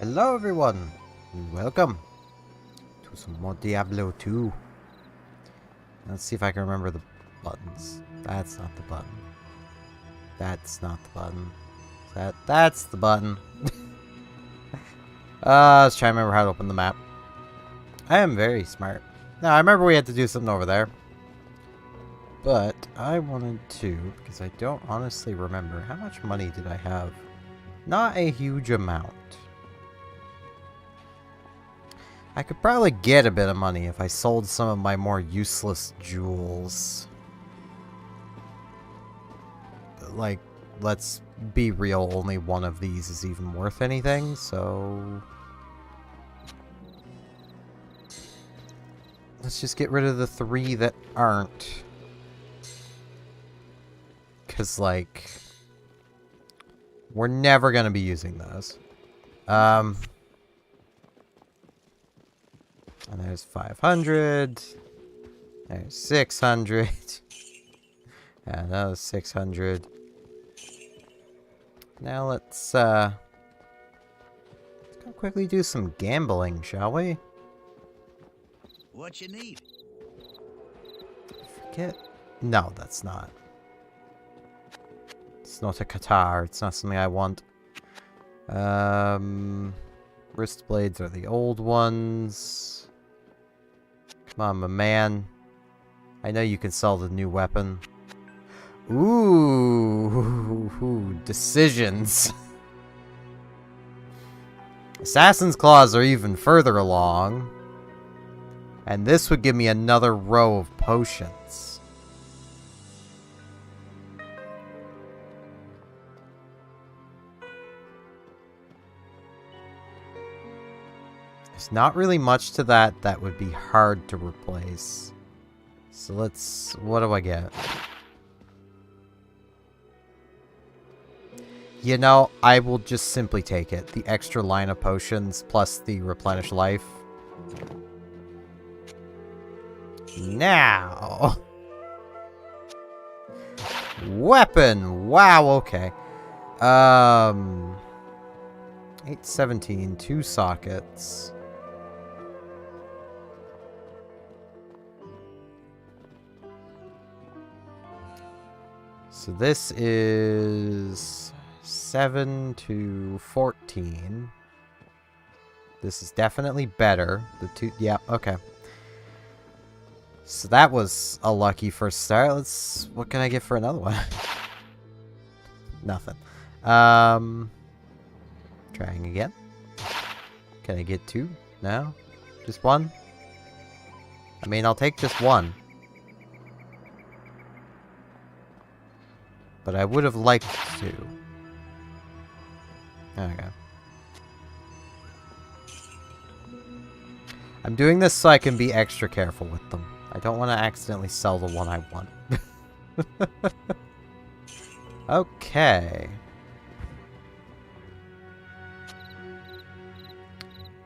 Hello everyone, and welcome to some more Diablo 2. Let's see if I can remember the buttons. That's not the button. That's not the button. That's the button. Let's try to remember how to open the map. I am very smart. Now, I remember we had to do something over there. But I wanted to, because I don't honestly remember. How much money did I have? Not a huge amount. I could probably get a bit of money if I sold some of my more useless jewels. Like, let's be real, only one of these is even worth anything, so... let's just get rid of the 3 that aren't. Because, like... we're never going to be using those. And there's 500. There's 600. And another 600. Now let's go quickly do some gambling, shall we? What you need? Forget. No, that's not. It's not a Qatar. It's not something I want. Wrist blades are the old ones. Come on, my man. I know you can sell the new weapon. Ooh, decisions. Assassin's Claws are even further along. And this would give me another row of potions. There's not really much to that would be hard to replace. So let's... what do I get? You know, I will just simply take it. The extra line of potions plus the replenish life. Now! Weapon! Wow, okay. 817, 2 sockets. So this is 7 to 14. This is definitely better. The 2, yeah, okay. So that was a lucky first start. Let's, what can I get for another one? Nothing. Trying again. Can I get 2? No? Just 1? I mean, I'll take just 1. But I would have liked to. Okay. I'm doing this so I can be extra careful with them. I don't want to accidentally sell the one I want. Okay.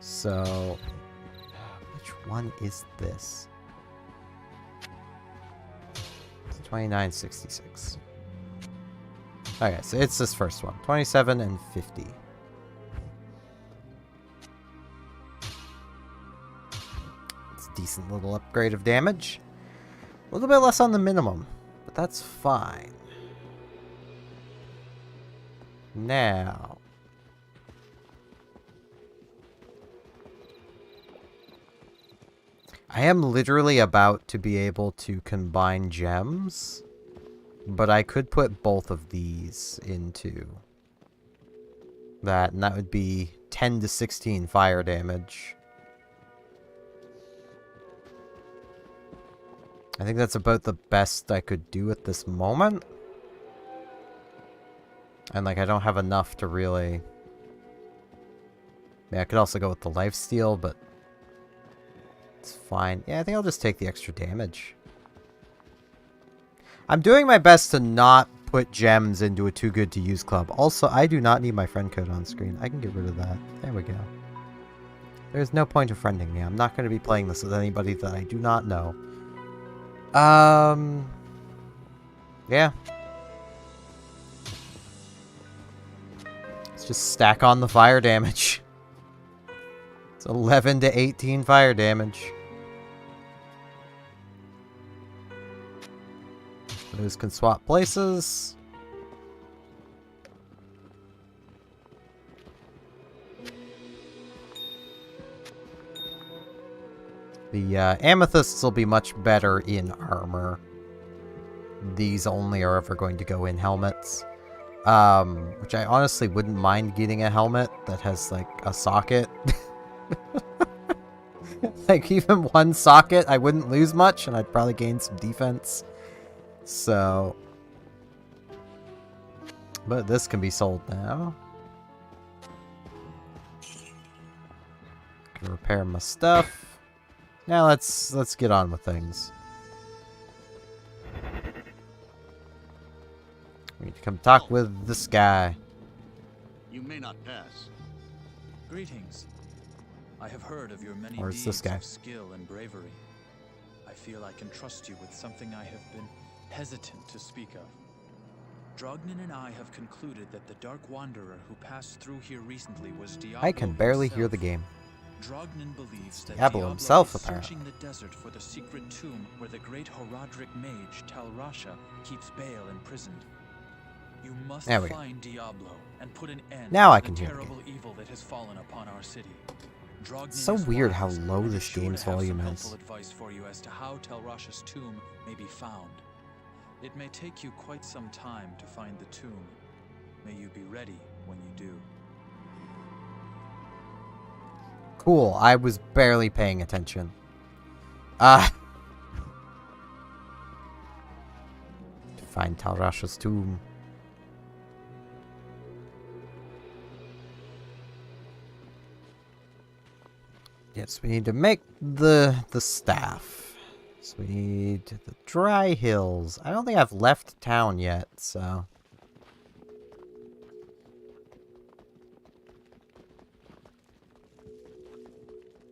So, which one is this? It's 2966. Okay, so it's this first one. 27 and 50. It's a decent little upgrade of damage. A little bit less on the minimum, but that's fine. Now... I am literally about to be able to combine gems. But I could put both of these into that, and that would be 10 to 16 fire damage. I think that's about the best I could do at this moment. And, like, I don't have enough to really... yeah, I could also go with the lifesteal, but... it's fine. Yeah, I think I'll just take the extra damage. I'm doing my best to not put gems into a too good to use club. Also, I do not need my friend code on screen. I can get rid of that. There we go. There's no point of friending me. I'm not going to be playing this with anybody that I do not know. Yeah. Let's just stack on the fire damage. It's 11 to 18 fire damage. Those can swap places. The amethysts will be much better in armor. These only are ever going to go in helmets. Which I honestly wouldn't mind getting a helmet that has, like, a socket. Like, even one socket, I wouldn't lose much, and I'd probably gain some defense. So... But this can be sold now. Can repair my stuff. Now let's get on with things. We need to come talk with this guy. You may not pass. Greetings. I have heard of your many Where's deeds this guy? of skill and bravery. I feel I can trust you with something I have been hesitant to speak of. Drognin and I have concluded that the Dark Wanderer who passed through here recently was Diablo I can barely himself. hear the game. Drognin believes that Diablo himself, is apparently. searching the desert for the secret tomb where the great Horadric mage Tal Rasha keeps Baal imprisoned. You must There we go. find Diablo and put an end Now I to can the hear the terrible evil that has fallen upon our city. Drognin It's so is weird how wise low and this is sure game's to have volume some is. helpful advice for you as to how Tal Rasha's tomb may be found. It may take you quite some time to find the tomb. May you be ready when you do. Cool, I was barely paying attention. To find Tal Rasha's tomb. Yes, we need to make the staff. So we need the dry hills. I don't think I've left town yet, so...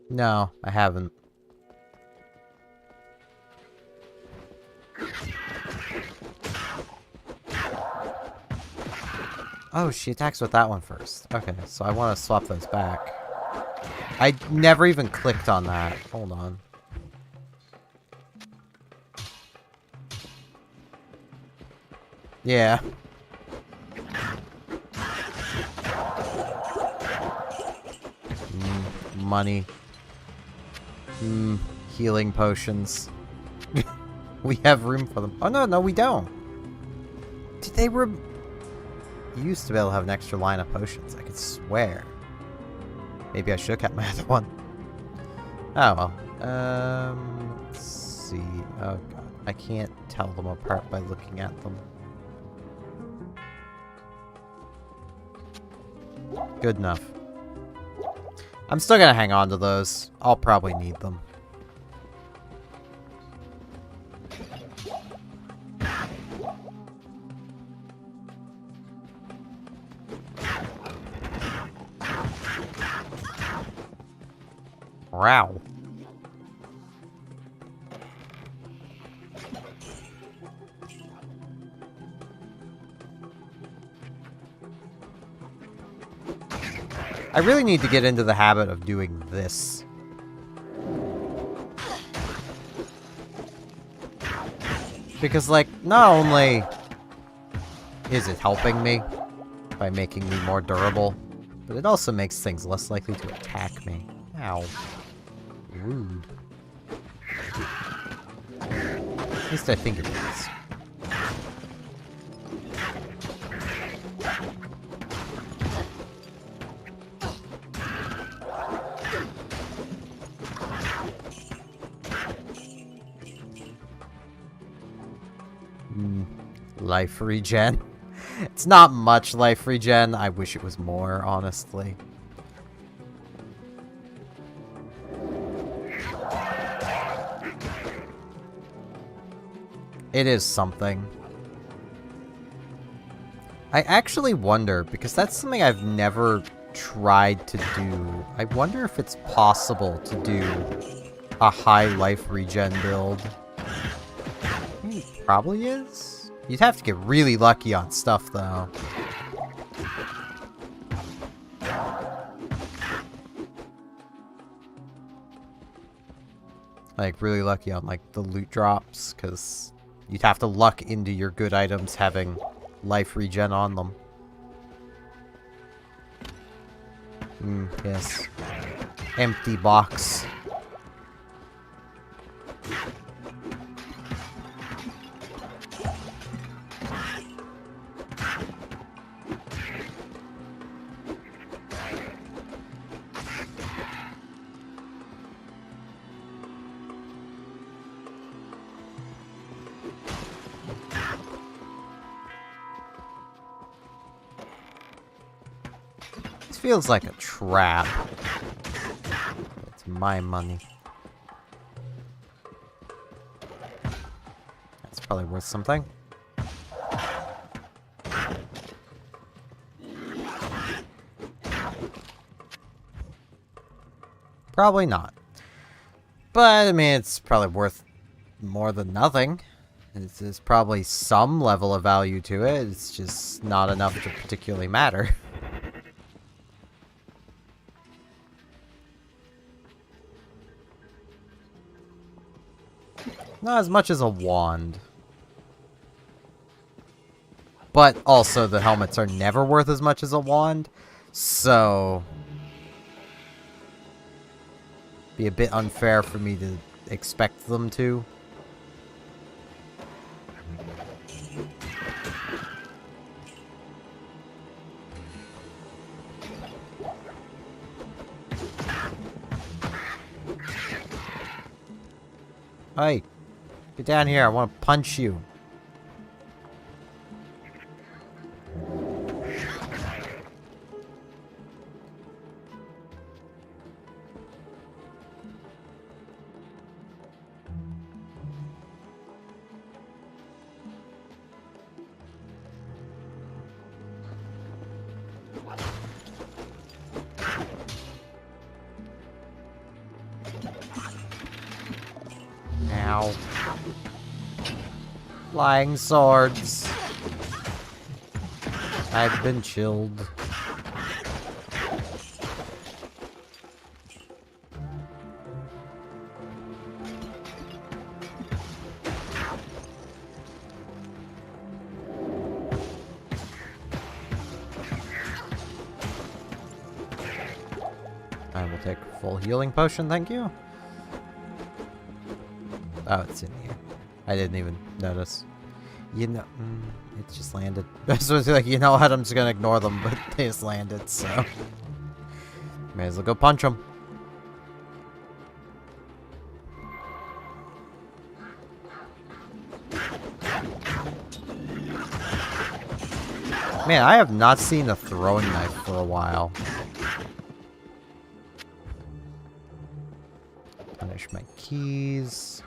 No, I haven't. Oh, she attacks with that one first. Okay, so I want to swap those back. I never even clicked on that. Hold on. Yeah. Money. Healing potions. We have room for them. Oh, no, we don't. Did they You used to be able to have an extra line of potions, I could swear. Maybe I should have kept my other one. Oh, well. Let's see. Oh, God. I can't tell them apart by looking at them. Good enough. I'm still gonna hang on to those. I'll probably need them. Wow. I really need to get into the habit of doing this. Because, like, not only is it helping me by making me more durable, but it also makes things less likely to attack me. Ow. Rude. At least I think it is. Life regen. It's not much life regen. I wish it was more, honestly. It is something. I actually wonder, because that's something I've never tried to do. I wonder if it's possible to do a high life regen build. It probably is. You'd have to get really lucky on stuff, though. Like, really lucky on, like, the loot drops, because you'd have to luck into your good items having life regen on them. Yes. Empty box. Feels like a trap. It's my money. That's probably worth something. Probably not. But, I mean, it's probably worth more than nothing. There's probably some level of value to it. It's just not enough to particularly matter. Not as much as a wand. But also the helmets are never worth as much as a wand. So be a bit unfair for me to expect them to. Hey. Get down here, I want to punch you. Ow. Flying swords. I've been chilled. I will take a full healing potion, thank you. Oh, it's in here. I didn't even notice. You know, it just landed. So it's like, you know what, I'm just gonna ignore them, but they just landed, so. May as well go punch them. Man, I have not seen a throwing knife for a while. Punish my keys.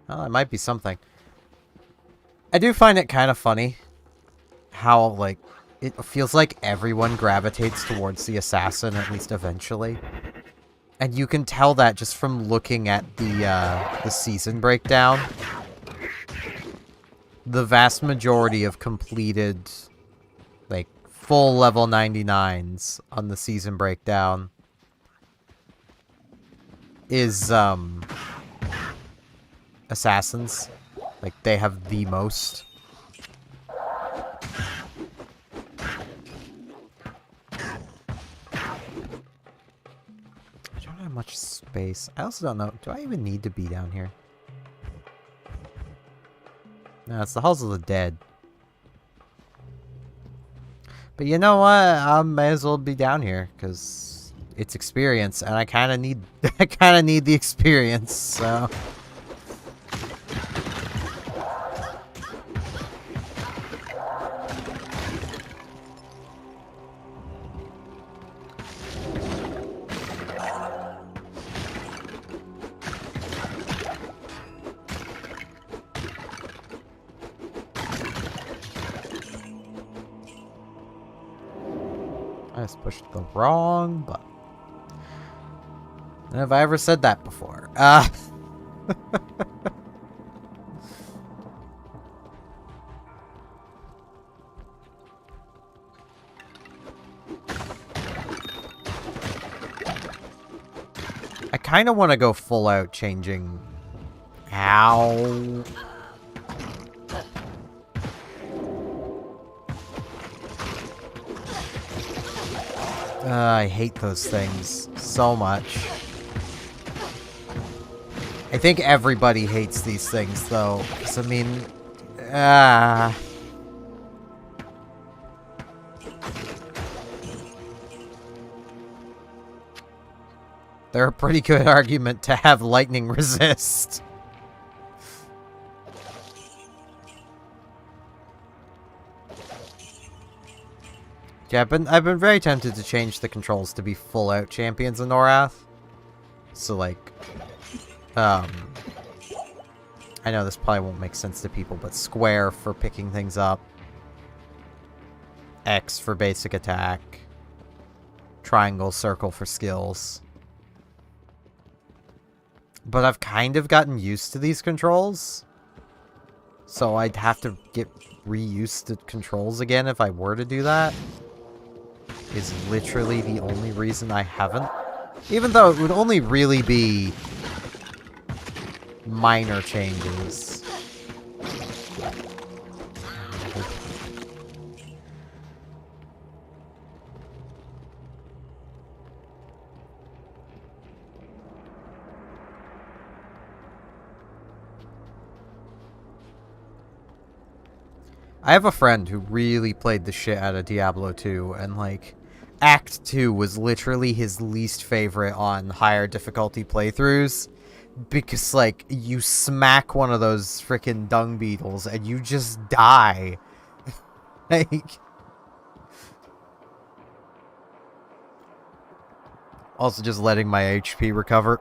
Well, that might be something. I do find it kind of funny how, like, it feels like everyone gravitates towards the assassin, at least eventually. And you can tell that just from looking at the season breakdown. The vast majority of completed, like, full level 99s on the season breakdown is, assassins. Like, they have the most. I don't have much space. I also don't know. Do I even need to be down here? No, it's the Halls of the Dead. But you know what? I may as well be down here, because it's experience, and I kind of need the experience, so. I just pushed the wrong button. Have I ever said that before? kind of want to go full out changing. Ow. I hate those things so much. I think everybody hates these things, though. 'Cause, I mean... They're a pretty good argument to have lightning resist. Yeah, I've been very tempted to change the controls to be full out champions in Norath. So like, I know this probably won't make sense to people, but square for picking things up, X for basic attack, triangle, circle for skills. But I've kind of gotten used to these controls, so I'd have to get reused to controls again if I were to do that. Is literally the only reason I haven't. Even though it would only really be minor changes. I have a friend who really played the shit out of Diablo 2, and like, Act 2 was literally his least favorite on higher difficulty playthroughs, because like, you smack one of those freaking dung beetles and you just die. Like... Also just letting my HP recover.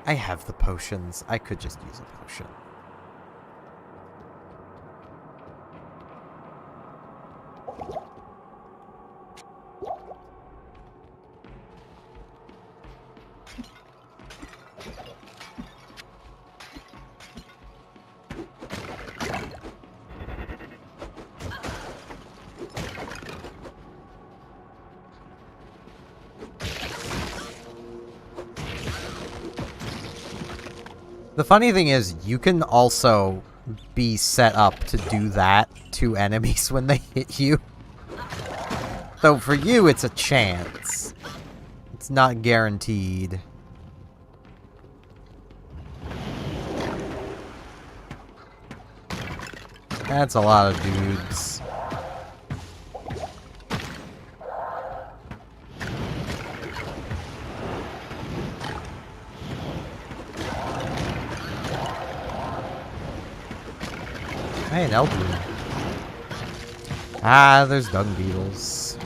I have the potions. I could just use a potion. The funny thing is, you can also be set up to do that to enemies when they hit you. Though for you, it's a chance. It's not guaranteed. That's a lot of dudes. Hey, an Elder. Ah, there's dung beetles.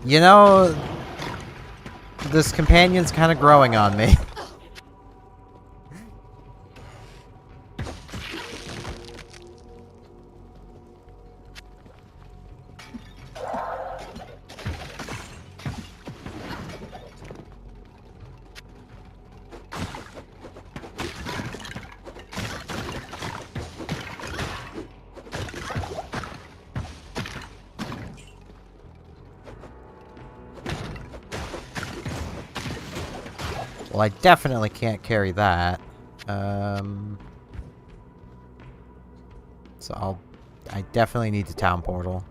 You know, this companion's kind of growing on me. Well, I definitely can't carry that. So I definitely need the town portal.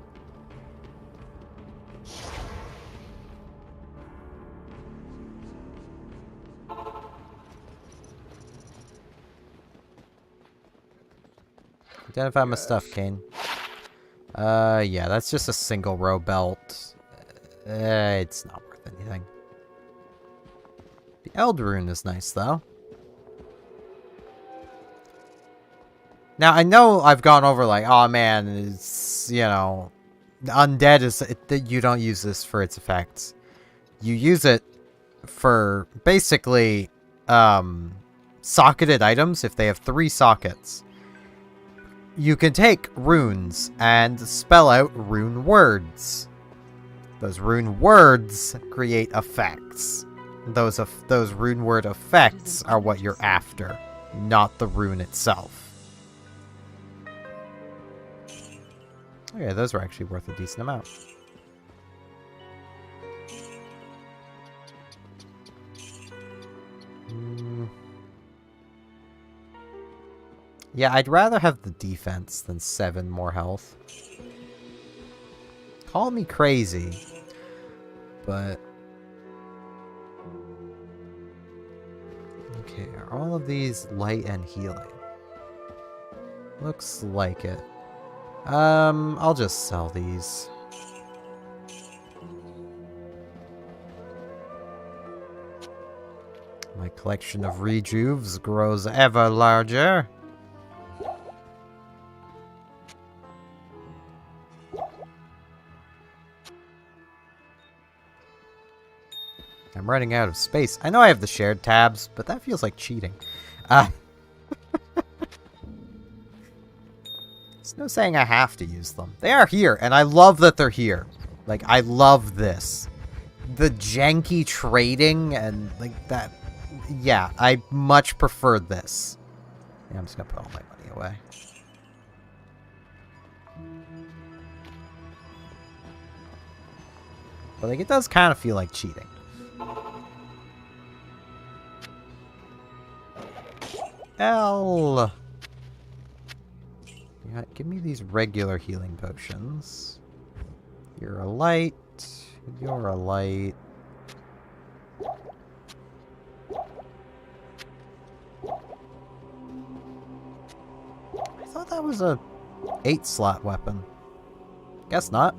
Identify my stuff, Kane. Yeah, that's just a single row belt. It's not worth anything. The Eld Rune is nice, though. Now, I know I've gone over, like, oh man, it's, you know, undead is, you don't use this for its effects. You use it for, basically, socketed items, if they have 3 sockets. You can take runes and spell out rune words. Those rune words create effects. Those rune word effects are what you're after, not the rune itself. Okay, those were actually worth a decent amount. Yeah, I'd rather have the defense than 7 more health. Call me crazy, but... Okay, are all of these light and healing? Looks like it. I'll just sell these. My collection of rejuves grows ever larger. I'm running out of space. I know I have the shared tabs, but that feels like cheating. There's no saying I have to use them. They are here, and I love that they're here. Like, I love this. The janky trading and, like, that... Yeah, I much prefer this. Yeah, I'm just gonna put all my money away. But, like, it does kind of feel like cheating. L. Yeah, give me these regular healing potions. You're a light. You're a light. I thought that was a 8-slot weapon. Guess not.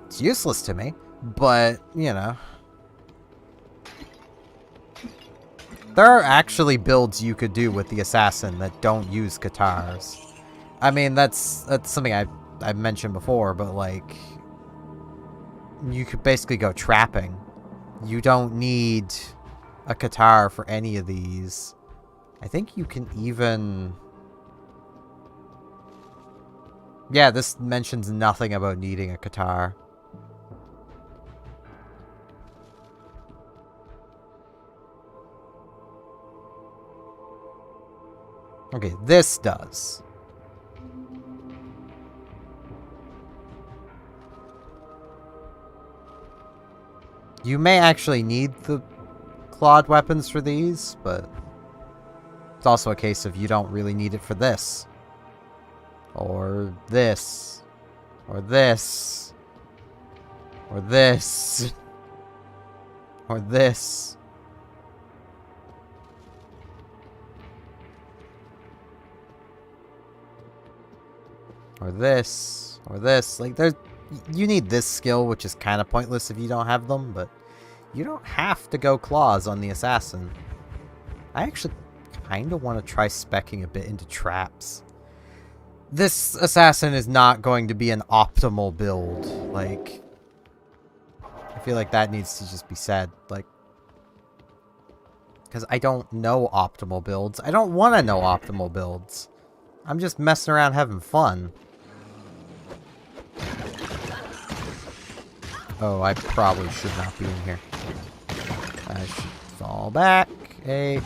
It's useless to me, but, you know. There are actually builds you could do with the assassin that don't use katars. I mean, that's something I've mentioned before, but like, you could basically go trapping. You don't need a katar for any of these. I think you can even... Yeah, this mentions nothing about needing a katar. Okay, this does. You may actually need the clawed weapons for these, but it's also a case of you don't really need it for this. Or this. Or this. Or this. Or this. Or this. Or this. Like, there's... You need this skill, which is kind of pointless if you don't have them, but you don't have to go claws on the assassin. I actually kind of want to try speccing a bit into traps. This assassin is not going to be an optimal build. Like, I feel like that needs to just be said. Like, because I don't know optimal builds. I don't want to know optimal builds. I'm just messing around having fun. Oh, I probably should not be in here. I should fall back. Hey,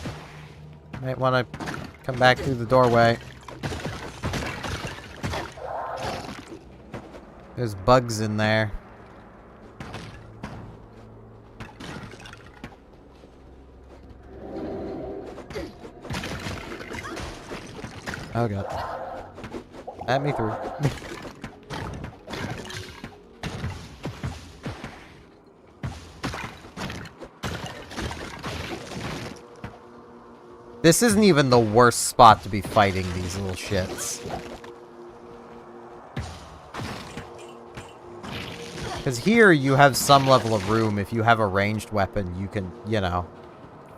might want to come back through the doorway. There's bugs in there. Oh god. Let me through. This isn't even the worst spot to be fighting these little shits. Because here you have some level of room. If you have a ranged weapon, you can, you know,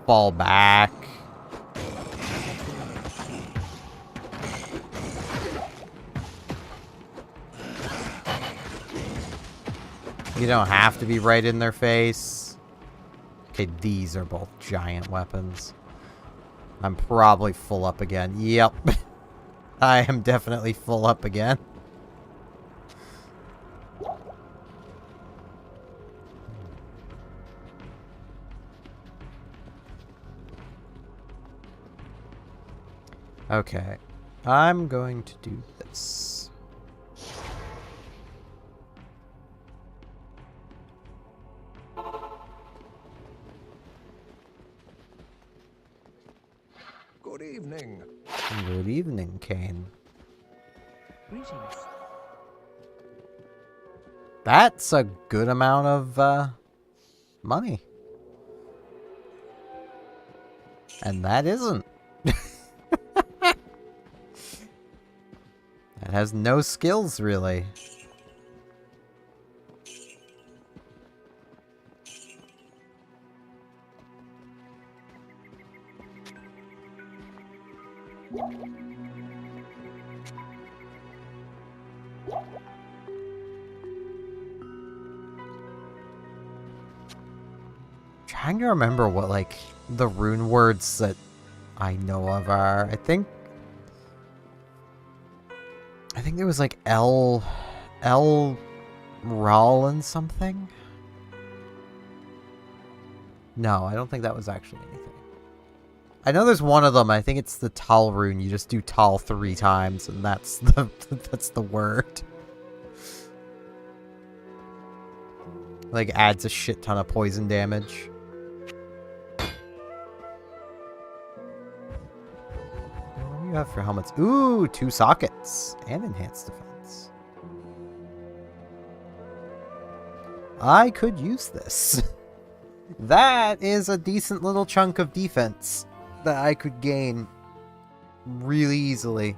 fall back. You don't have to be right in their face. Okay, these are both giant weapons. I'm probably full up again. Yep. I am definitely full up again. Okay. I'm going to do this. Good evening. Good evening, Kane. Greetings. That's a good amount of money. And that isn't. That has no skills, really. Trying to remember what, like, the rune words that I know of are. I think there was like L Rawl and something. No, I don't think that was actually anything. I know there's one of them. I think it's the Tal rune. You just do Tal 3 times, and that's the word. Like adds a shit ton of poison damage. What do you have for helmets? Ooh, 2 sockets and enhanced defense. I could use this. That is a decent little chunk of defense that I could gain really easily.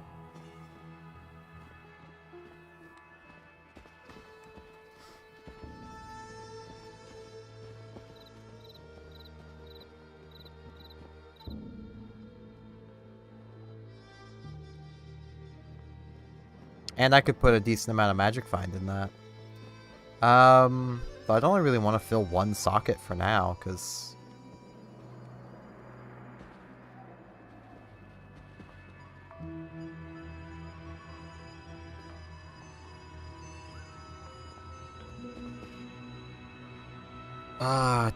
And I could put a decent amount of magic find in that. But I'd only really want to fill 1 socket for now, because...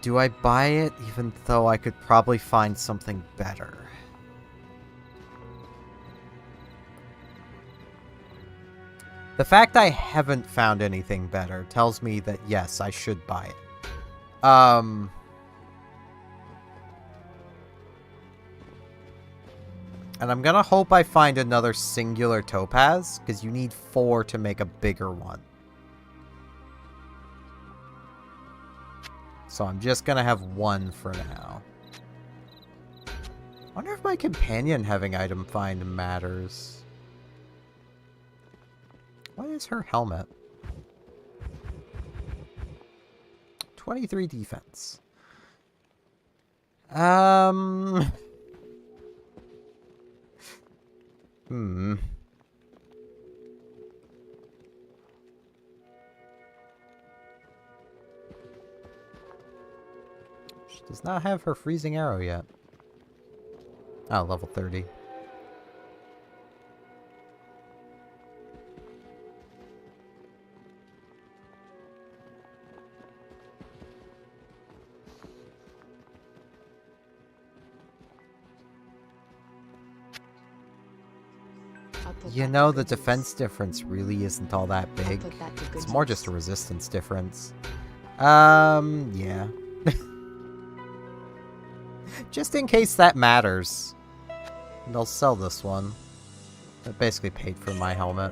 do I buy it, even though I could probably find something better? The fact I haven't found anything better tells me that, yes, I should buy it. And I'm gonna hope I find another singular topaz, because you need 4 to make a bigger one. So I'm just gonna have 1 for now. I wonder if my companion having item find matters. What is her helmet? 23 defense. She does not have her freezing arrow yet. Oh, level 30. You know, the defense difference really isn't all that big. It's more just a resistance difference. Yeah. Just in case that matters. And I'll sell this one. That basically paid for my helmet.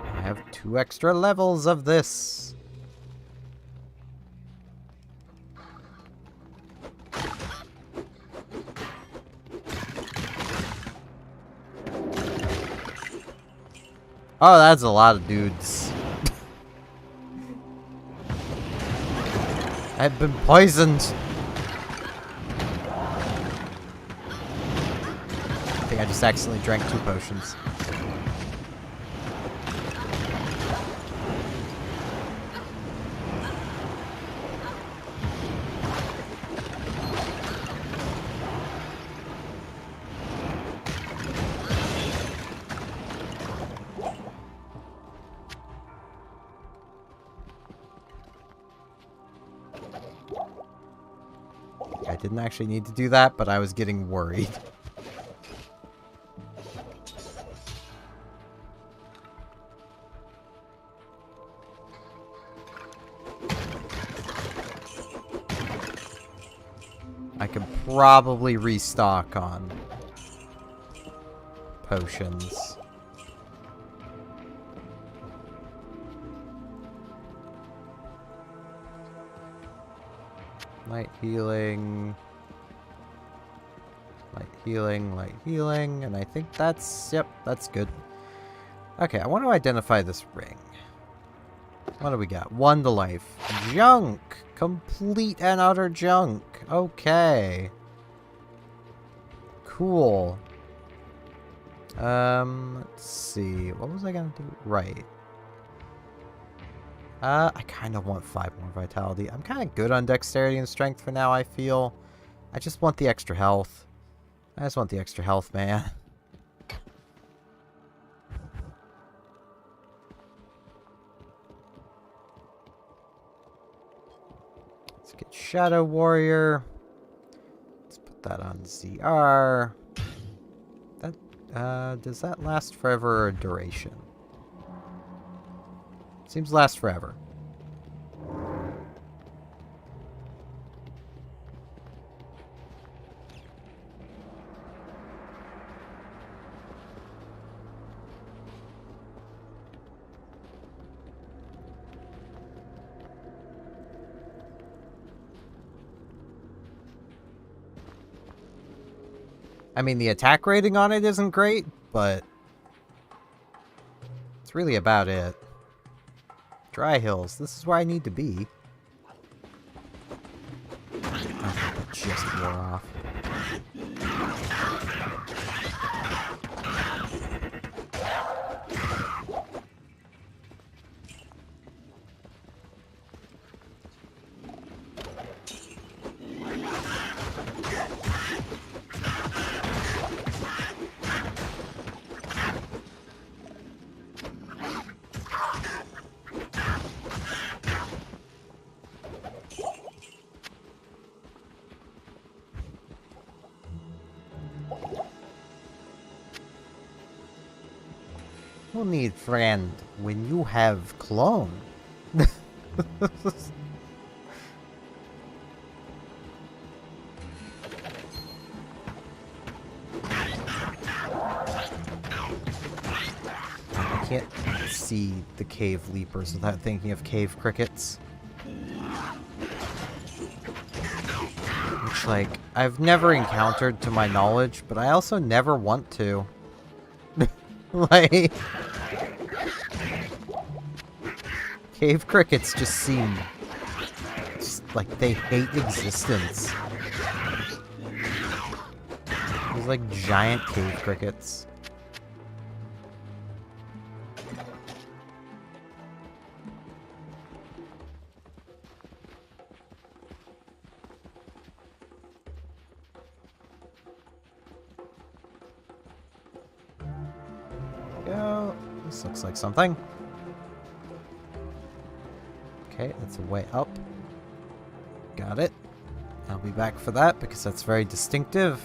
I have 2 extra levels of this. Oh, that's a lot of dudes. I've been poisoned. I think I just accidentally drank 2 potions. I didn't actually need to do that, but I was getting worried. probably restock on potions. Light healing. Light healing, light healing, and I think that's, yep, that's good. Okay, I want to identify this ring. What do we got? 1 to life. Junk! Complete and utter junk. Okay. Cool. Let's see. What was I gonna do? Right. I kind of want 5 more vitality. I'm kind of good on dexterity and strength for now, I feel. I just want the extra health. I just want the extra health, man. Let's get Shadow Warrior. Let's put that on ZR. That, does that last forever or duration? Seems to last forever. I mean, the attack rating on it isn't great, but it's really about it. Dry Hills, this is where I need to be. I think it just wore off. No need friend when you have clone. I can't see the cave leapers without thinking of cave crickets. Which, like, I've never encountered to my knowledge, but I also never want to. Like, cave crickets just seem like they hate existence. There's like giant cave crickets. Go. This looks like something. Okay, that's a way up. Got it. I'll be back for that because that's very distinctive.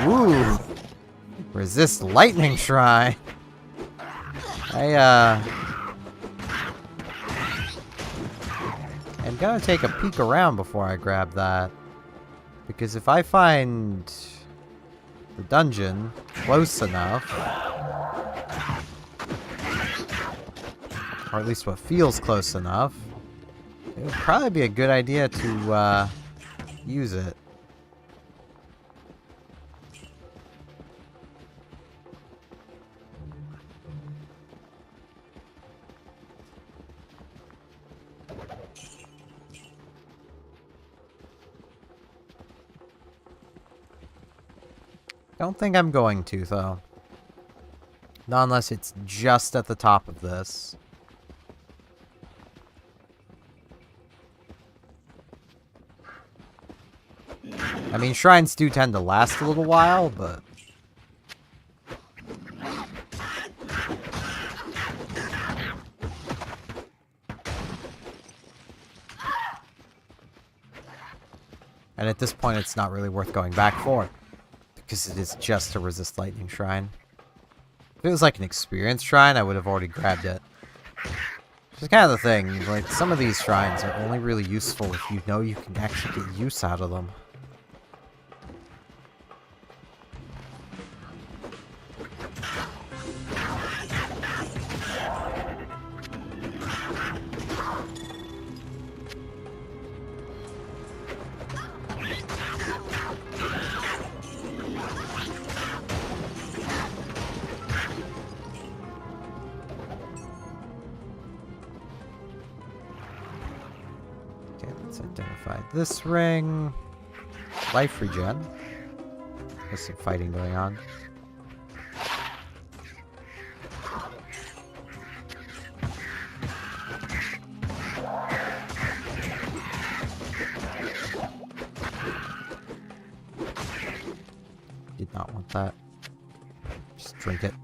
Ooh! Resist lightning shrine. I'm gonna take a peek around before I grab that. Because if I find the dungeon close enough, or at least what feels close enough, it would probably be a good idea to use it. Don't think I'm going to, though. Not unless it's just at the top of this. I mean, shrines do tend to last a little while, but... And at this point, it's not really worth going back for. Because it is just a resist lightning shrine. If it was like an experience shrine, I would have already grabbed it. Which is kind of the thing, like, some of these shrines are only really useful if you know you can actually get use out of them. Identify this ring. Life regen. There's some fighting going on. Did not want that. Just drink it.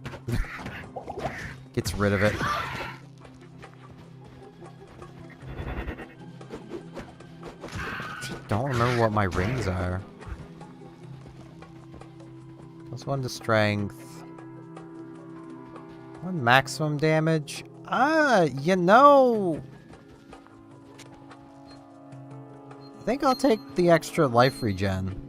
Gets rid of it. Don't remember what my rings are. +1 to strength. 1 maximum damage. You know, I think I'll take the extra life regen.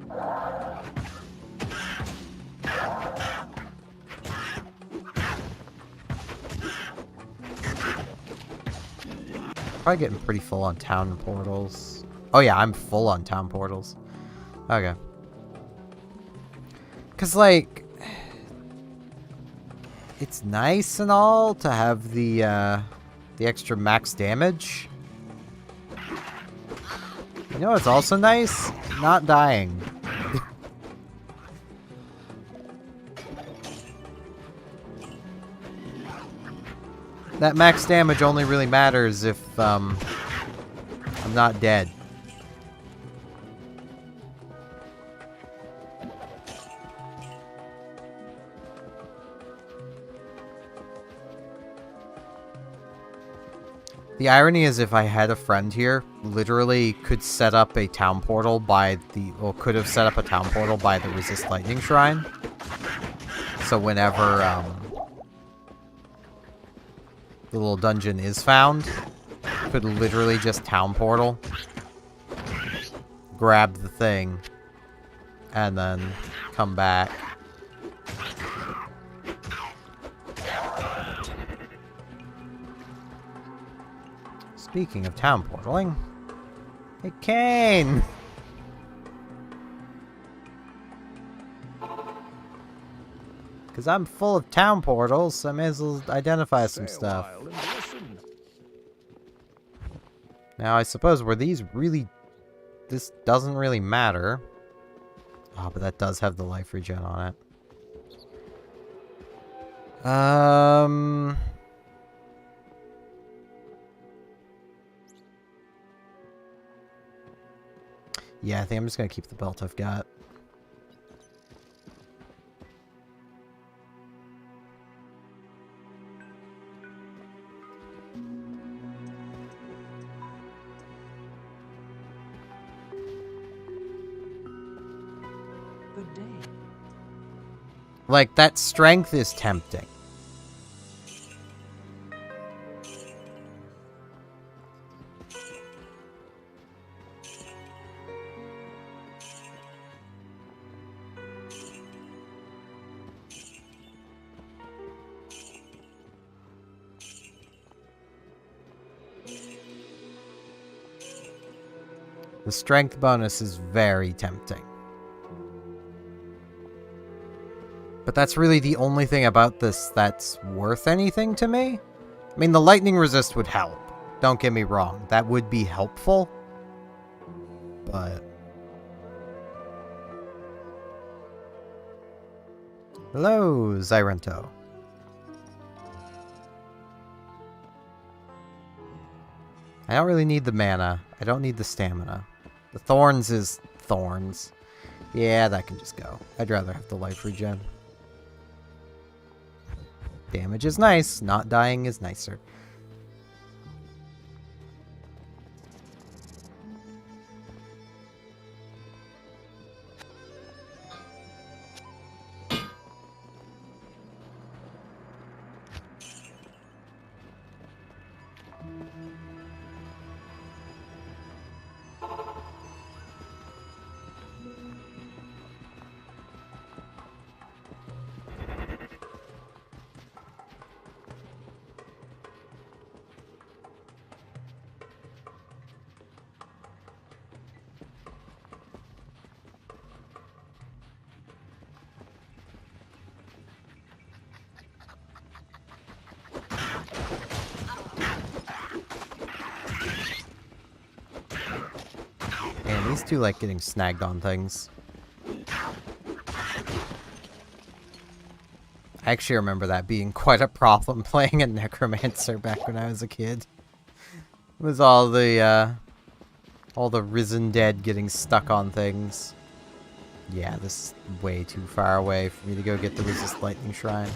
Probably getting pretty full on town portals. Oh yeah, I'm full on town portals. Okay. Cause like, it's nice and all to have the extra max damage. You know what's also nice? Not dying. That max damage only really matters if I'm not dead. The irony is if I had a friend here, literally could set up a town portal by the, or could have set up a town portal by the Resist Lightning Shrine. So whenever the little dungeon is found, could literally just town portal, grab the thing, and then come back. Speaking of town portaling, hey Kane! Because I'm full of town portals, so I may as well identify some stuff. Now, I suppose were these really... This doesn't really matter. Oh, but that does have the life regen on it. Yeah, I think I'm just gonna keep the belt I've got. Good day. Like, that strength is tempting. The strength bonus is very tempting. But that's really the only thing about this that's worth anything to me. I mean, the lightning resist would help. Don't get me wrong. That would be helpful. But... Hello, Zyrento. I don't really need the mana. I don't need the stamina. The thorns is thorns. Yeah, that can just go. I'd rather have the life regen. Damage is nice. Not dying is nicer. These two like getting snagged on things. I actually remember that being quite a problem playing a necromancer back when I was a kid. It was all the risen dead getting stuck on things. Yeah, this is way too far away for me to go get the resist lightning shrine.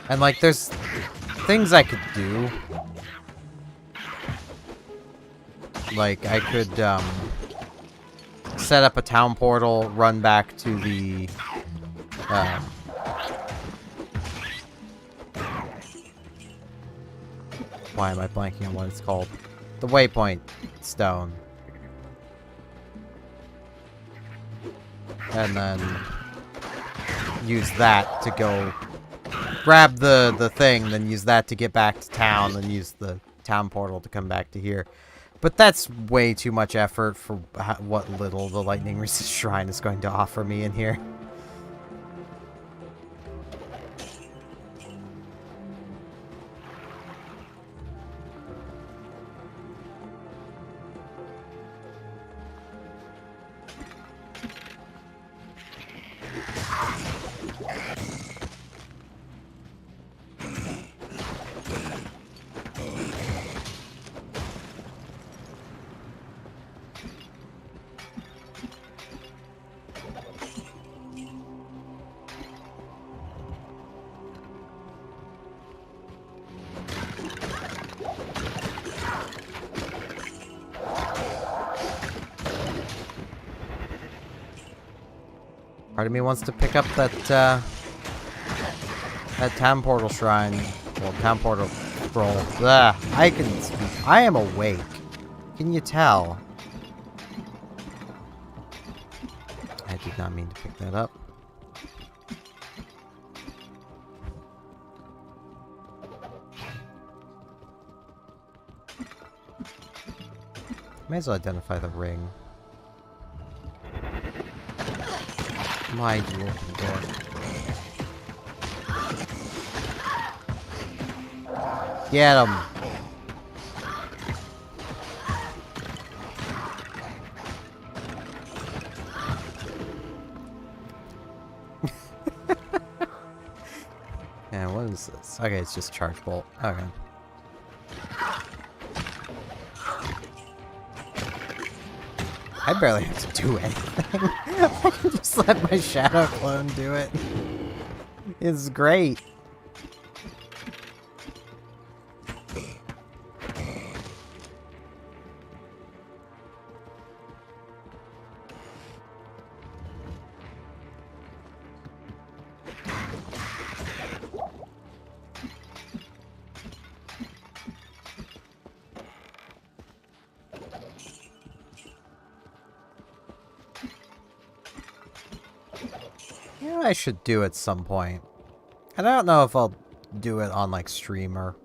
And like, there's things I could do. Like, I could, set up a town portal, run back to the, why am I blanking on what it's called? The waypoint stone. And then use that to go grab the thing, then use that to get back to town, then use the town portal to come back to here. But that's way too much effort for what little the Lightning Resist Shrine is going to offer me in here. Part of me wants to pick up that, that town portal shrine. Well, town portal scroll. Ugh, I can speak. I am awake. Can you tell? I did not mean to pick that up. May as well identify the ring. My lord. Get him. Yeah, what is this? Okay, it's just charge bolt. Okay. I barely have to do anything. I can just let my shadow clone do it. It's great. You know what I should do at some point? And I don't know if I'll do it on, like, stream or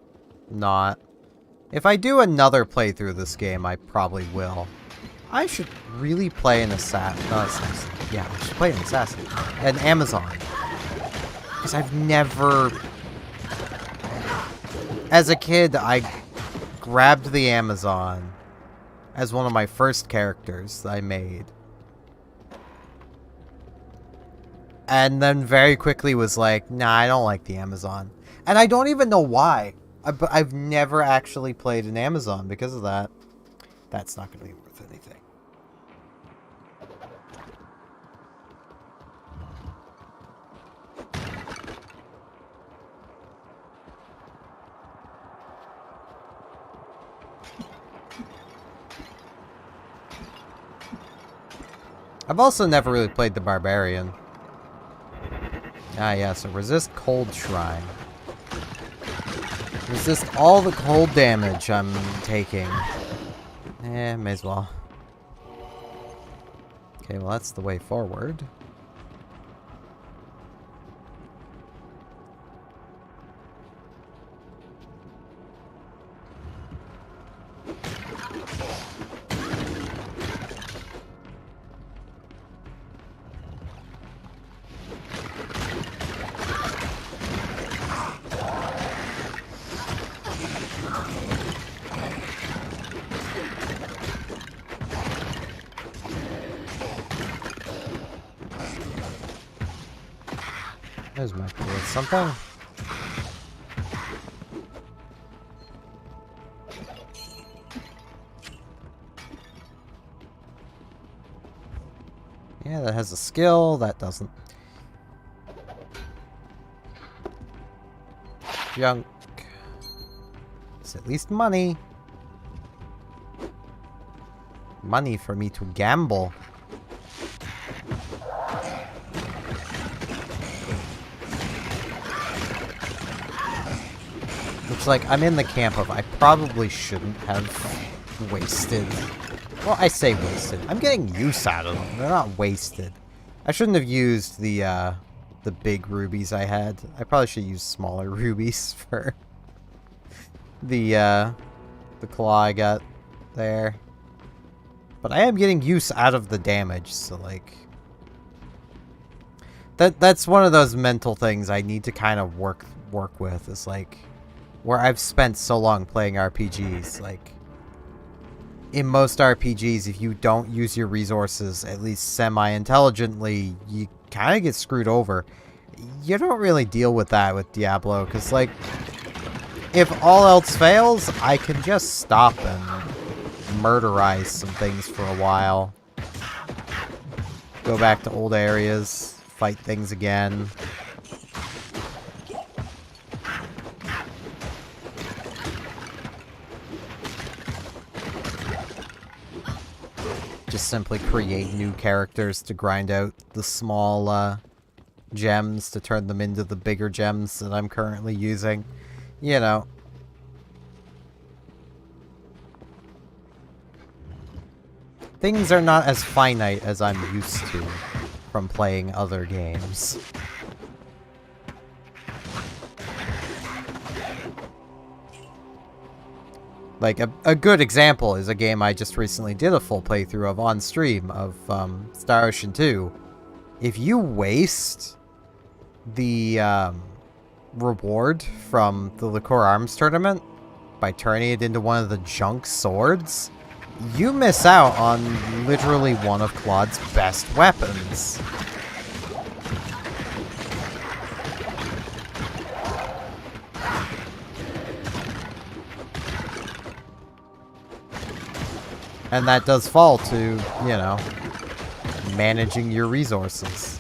not. If I do another playthrough of this game, I probably will. I should really play an assassin. Yeah, I should play an assassin. An Amazon. Because I've never... As a kid, I grabbed the Amazon as one of my first characters that I made. And then very quickly was like, nah, I don't like the Amazon. And I don't even know why. I've never actually played an Amazon because of that. That's not going to be worth anything. I've also never really played the Barbarian. Ah, yeah, so resist cold shrine. Resist all the cold damage I'm taking. Eh, may as well. Okay, well that's the way forward. There's my clue. It's something. Yeah, that has a skill. That doesn't. Junk. It's at least money. Money for me to gamble. Looks like I'm in the camp of I probably shouldn't have wasted. Well, I say wasted. I'm getting use out of them. They're not wasted. I shouldn't have used the big rubies I had. I probably should use smaller rubies for the claw I got there. But I am getting use out of the damage, so like that's one of those mental things I need to kind of work with. Is like where I've spent so long playing RPGs, like in most RPGs, if you don't use your resources at least semi-intelligently, you kind of get screwed over. You don't really deal with that with Diablo, because, like, if all else fails, I can just stop and murderize some things for a while. Go back to old areas, fight things again. Just simply create new characters to grind out the small gems to turn them into the bigger gems that I'm currently using. You know. Things are not as finite as I'm used to from playing other games. Like, a good example is a game I just recently did a full playthrough of on stream of Star Ocean 2. If you waste the reward from the Liqueur Arms tournament by turning it into one of the junk swords, you miss out on literally one of Claude's best weapons. And that does fall to, you know, managing your resources.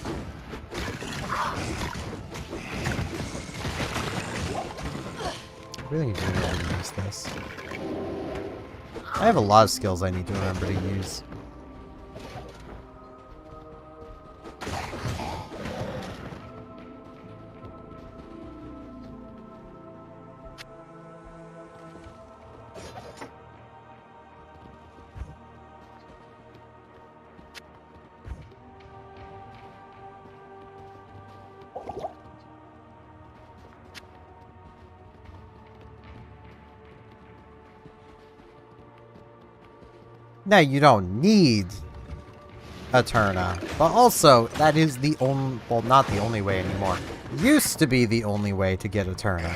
I really need to remember to use this. I have a lot of skills I need to remember to use. Now, you don't need Eterna, but also, that is the only, well, not the only way anymore. Used to be the only way to get Eterna.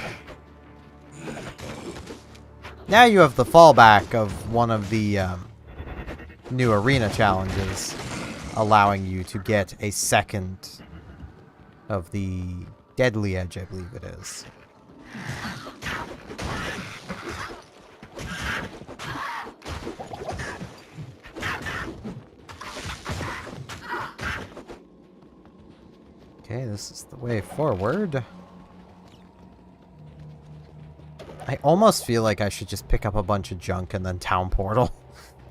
Now you have the fallback of one of the new arena challenges, allowing you to get a second of the Deadly Edge, I believe it is. Okay, this is the way forward. I almost feel like I should just pick up a bunch of junk and then town portal.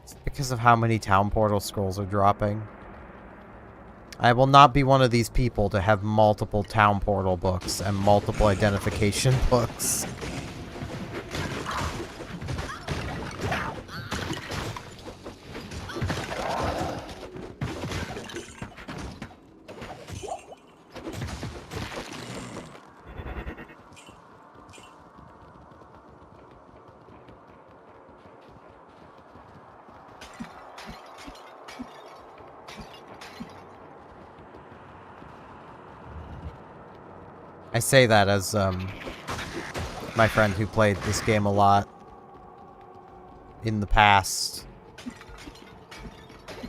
It's because of how many town portal scrolls are dropping. I will not be one of these people to have multiple town portal books and multiple identification books. I say that as, my friend who played this game a lot in the past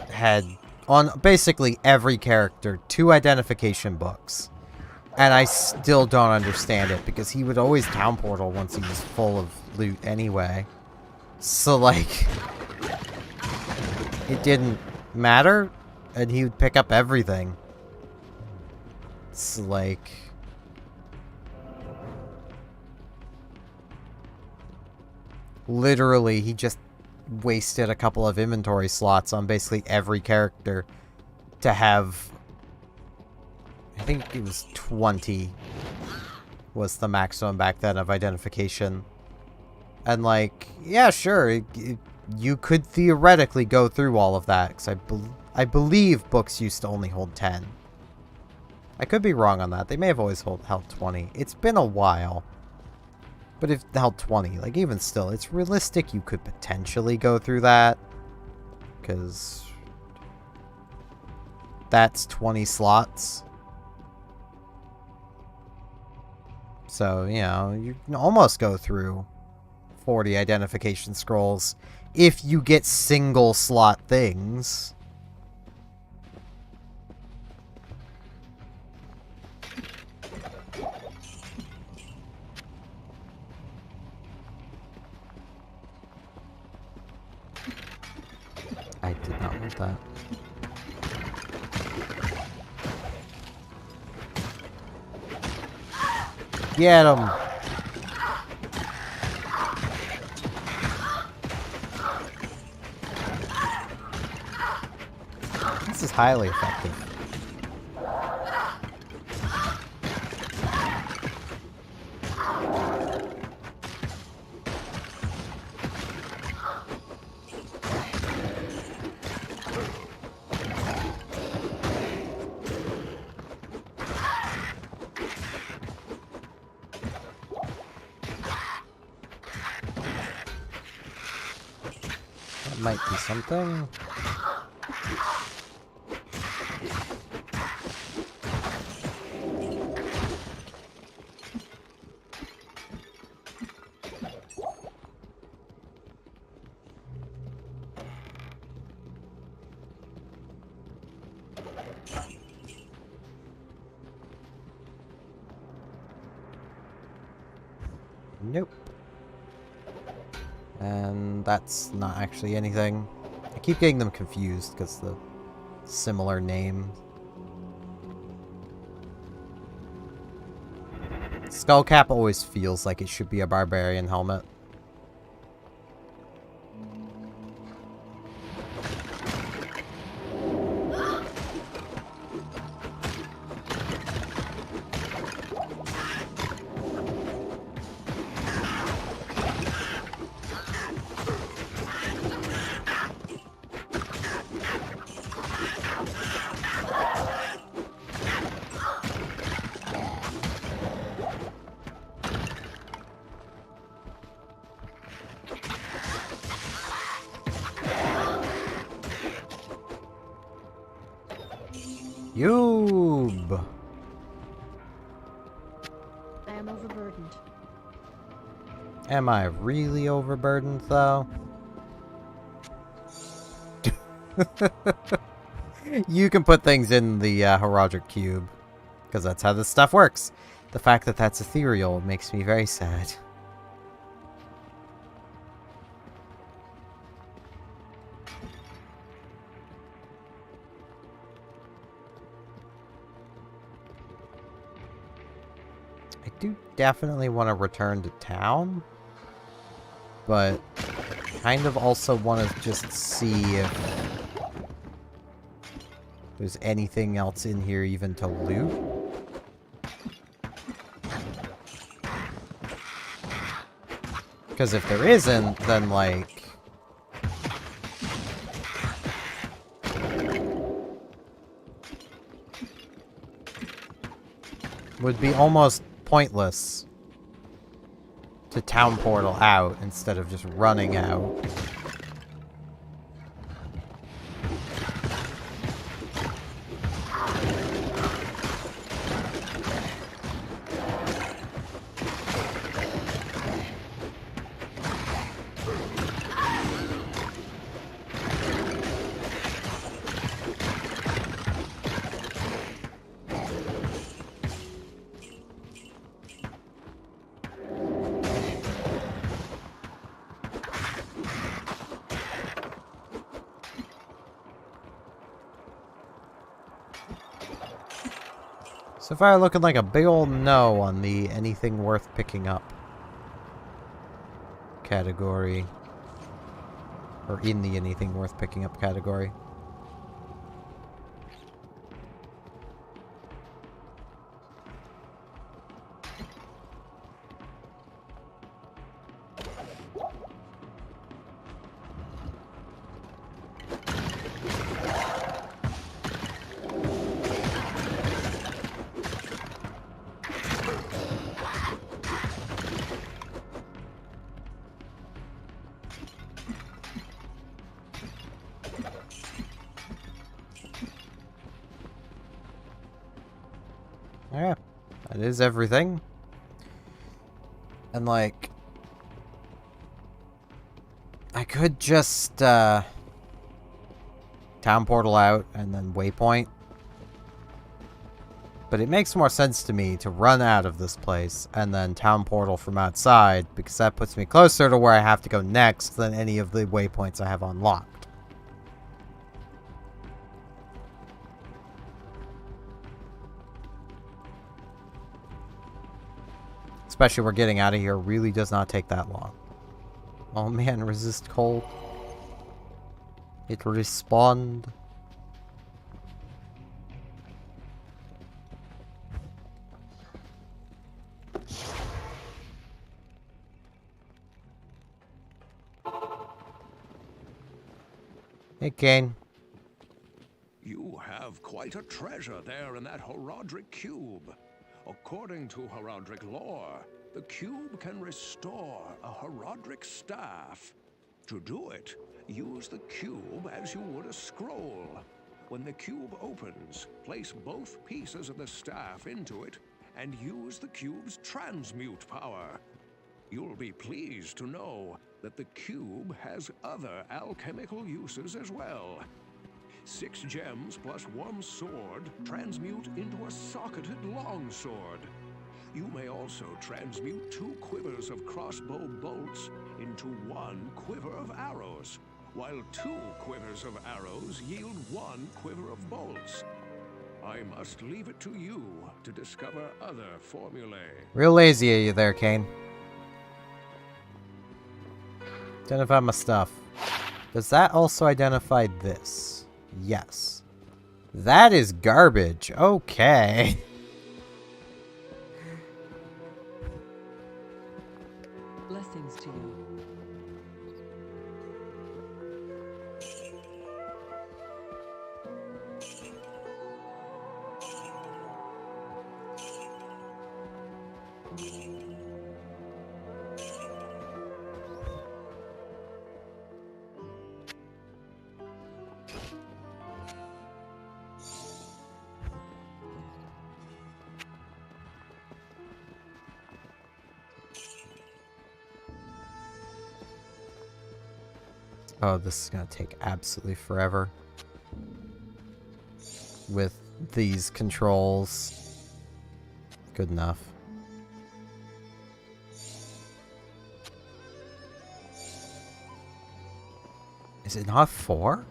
had, on basically every character, 2 identification books. And I still don't understand it, because he would always town portal once he was full of loot anyway. So, like, it didn't matter, and he would pick up everything. It's like... literally, he just wasted a couple of inventory slots on basically every character to have... I think it was 20 was the maximum back then of identification. And like, yeah, sure, you could theoretically go through all of that, because I believe books used to only hold 10. I could be wrong on that. They may have always held 20. It's been a while. But if held 20, like, even still, it's realistic you could potentially go through that. Because that's 20 slots. So, you know, you can almost go through 40 identification scrolls if you get single slot things. I did not want that. Get him! This is highly effective. That might be something. Nope. And that's not actually anything. I keep getting them confused because the similar name. Skullcap always feels like it should be a barbarian helmet. Yoob! I am overburdened. Am I really overburdened, though? You can put things in the Heraldric Cube, because that's how this stuff works. The fact that that's ethereal makes me very sad. I do definitely want to return to town, but kind of also want to just see if there's anything else in here even to loot. Because if there isn't, then like... would be almost pointless to town portal out instead of just running out. So far looking like a big old no on the anything worth picking up category. Or in the anything worth picking up category. Yeah, that is everything. And like, I could just town portal out and then waypoint. But it makes more sense to me to run out of this place and then town portal from outside, because that puts me closer to where I have to go next than any of the waypoints I have unlocked. Especially we're getting out of here really does not take that long. Oh man, resist cold. It respawned. Hey, Kane. You have quite a treasure there in that Horodric cube. According to Horodric lore, the cube can restore a Horodric staff. To do it, use the cube as you would a scroll. When the cube opens, place both pieces of the staff into it and use the cube's transmute power. You'll be pleased to know that the cube has other alchemical uses as well. 6 gems plus 1 sword transmute into a socketed longsword. You may also transmute 2 quivers of crossbow bolts into 1 quiver of arrows, while 2 quivers of arrows yield 1 quiver of bolts. I must leave it to you to discover other formulae. Real lazy of you there, Kane. Identify my stuff. Does that also identify this? Yes. That is garbage. Okay. Blessings to you. Oh, this is gonna take absolutely forever. With these controls. Good enough. Is it not 4?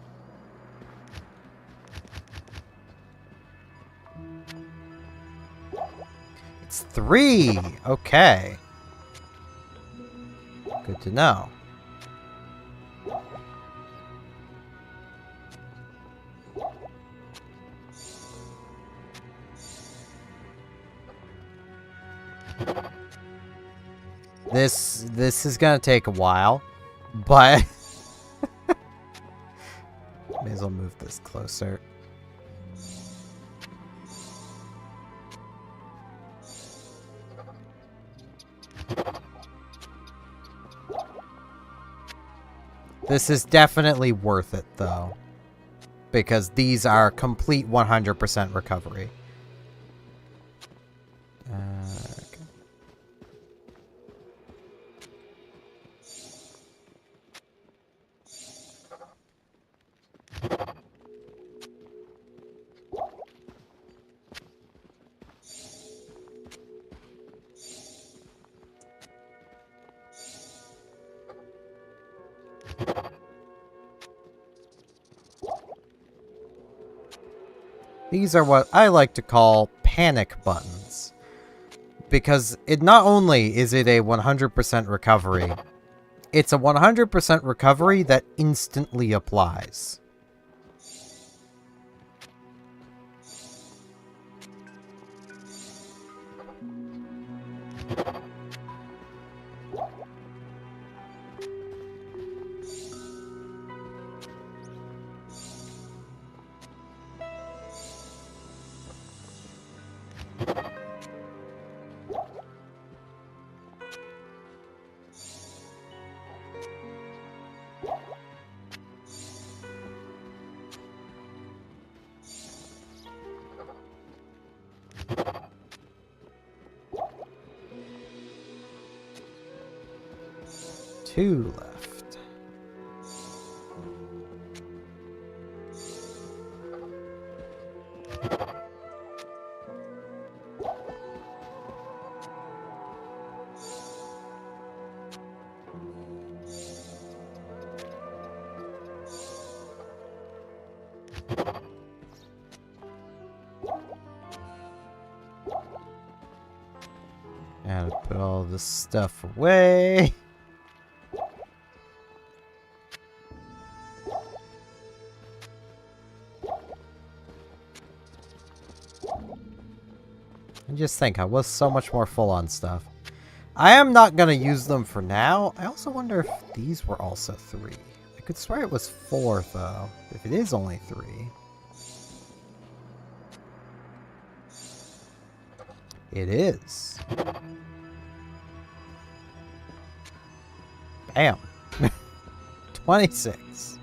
It's 3! Okay. Good to know. This is gonna take a while, but may as well move this closer. This is definitely worth it though, because these are complete 100% recovery. Okay. These are what I like to call panic buttons. Because it not only is it a 100% recovery, it's a 100% recovery that instantly applies. Two left. And put all this stuff away. And just think, I was so much more full on stuff. I am not gonna use them for now. I also wonder if these were also 3. I could swear it was 4 though. If it is only 3. It is. Bam. 26.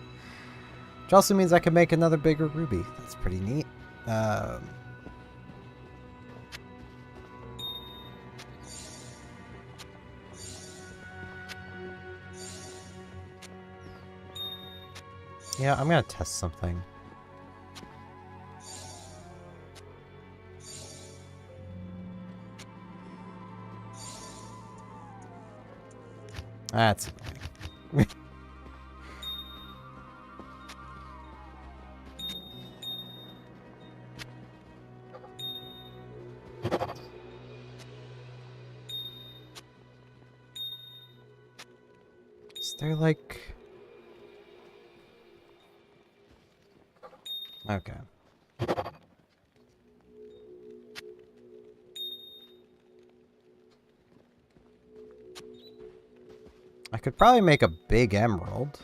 Which also means I can make another bigger ruby. That's pretty neat. Yeah, I'm gonna test something. That's annoying. Is there like... Okay. I could probably make a big emerald.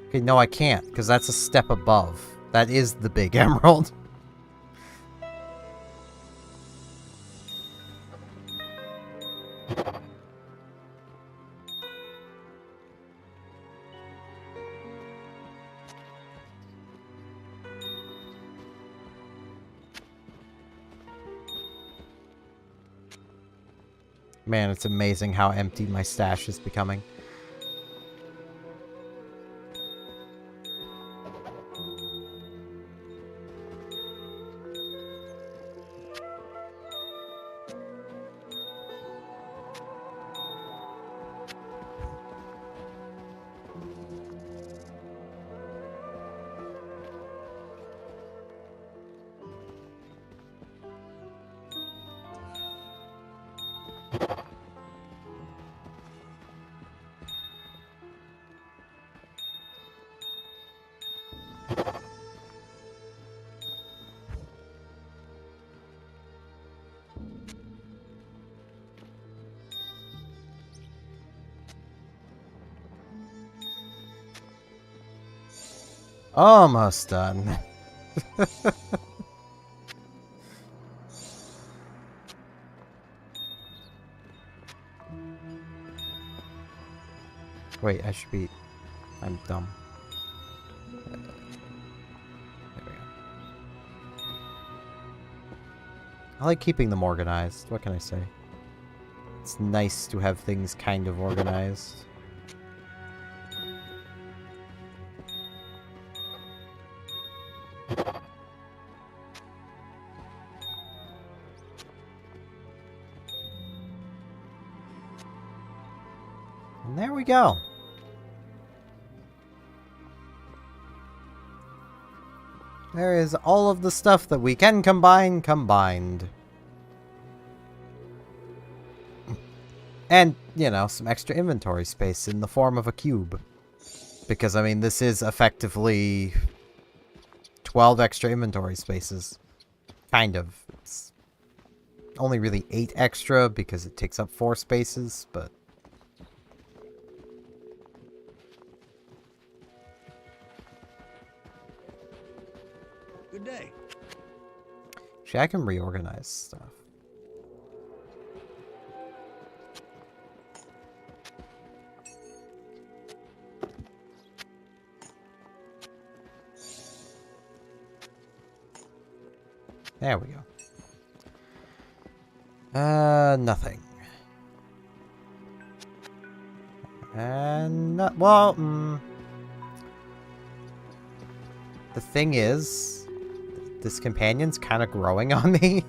Okay, no, I can't, because that's a step above. That is the big emerald. Man, it's amazing how empty my stash is becoming. Almost done. Wait, I should be... I'm dumb. There we go. I like keeping them organized. What can I say? It's nice to have things kind of organized. And there we go. There is all of the stuff that we can combine combined. And, you know, some extra inventory space in the form of a cube. Because, I mean, this is effectively 12 extra inventory spaces. Kind of. It's only really 8 extra because it takes up 4 spaces, but... Good day. Actually, I can reorganize stuff. There we go. Nothing. And, well, the thing is, this companion's kind of growing on me.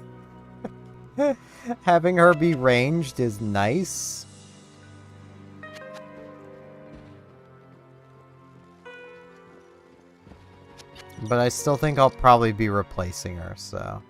Having her be ranged is nice. But I still think I'll probably be replacing her, so...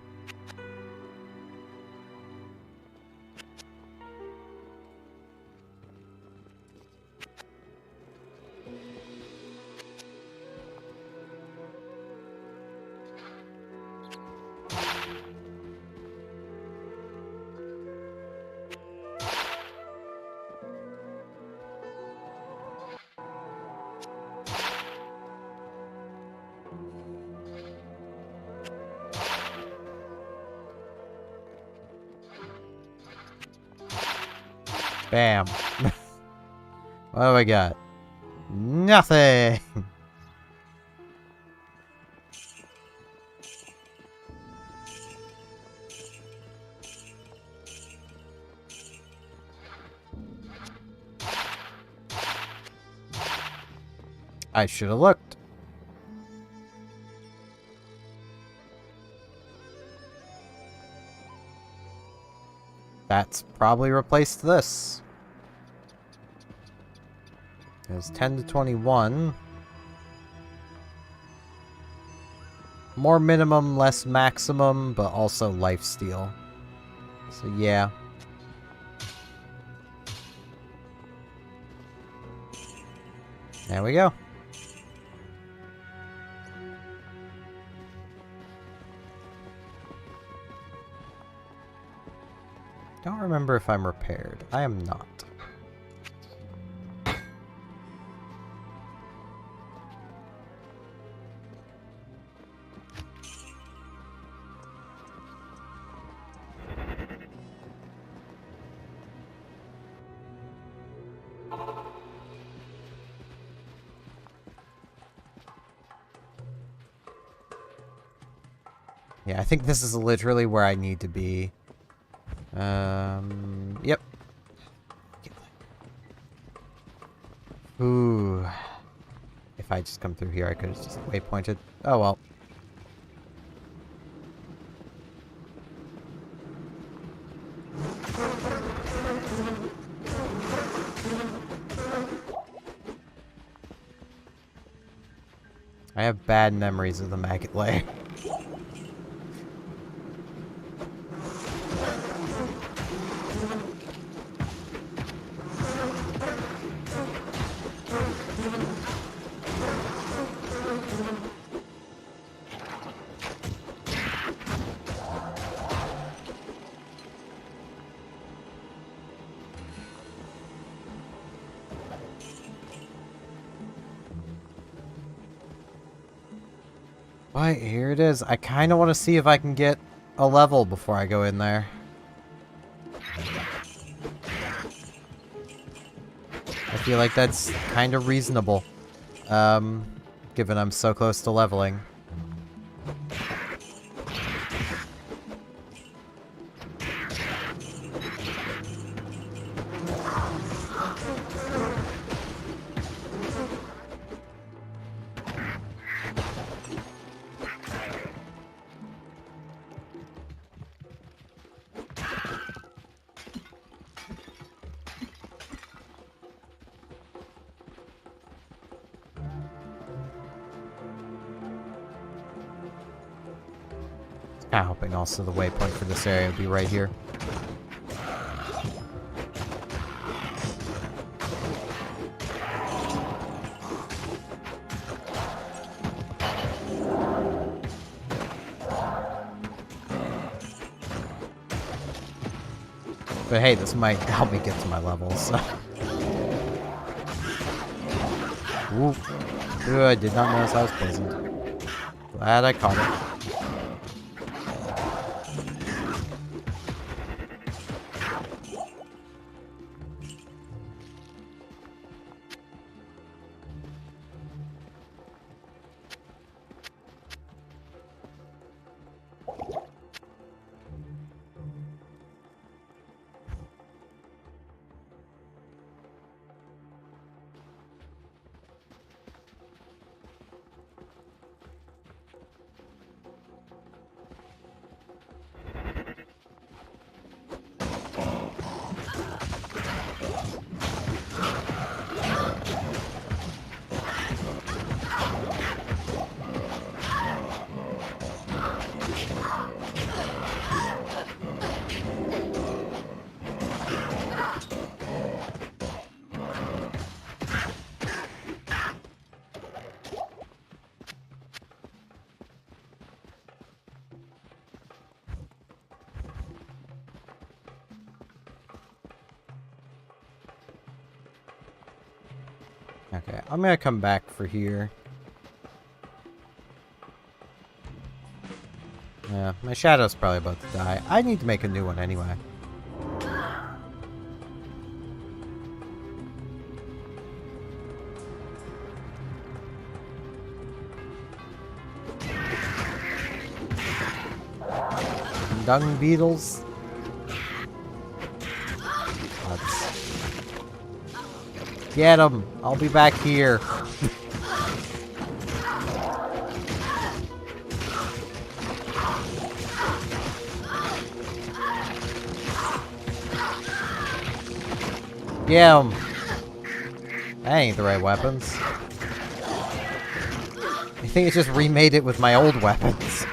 Bam. What do I got? Nothing! I should have looked. That's probably replaced this. It's 10 to 21. More minimum, less maximum, but also lifesteal. So yeah. There we go. Don't remember if I'm repaired. I am not. Yeah, I think this is literally where I need to be. Yep. Ooh. If I just come through here, I could have just waypointed. Oh well. I have bad memories of the maggot lair. Right, here it is. I kind of want to see if I can get a level before I go in there. I feel like that's kind of reasonable, given I'm so close to leveling. Kinda hoping also the waypoint for this area would be right here. But hey, this might help me get to my levels, so. Ooh. Ooh, I did not notice I was poisoned. Glad I caught it. Okay, I'm gonna come back for here. Yeah, my shadow's probably about to die. I need to make a new one anyway. Dung beetles. Get him! I'll be back here. Get him! That ain't the right weapons. I think it just remade it with my old weapons.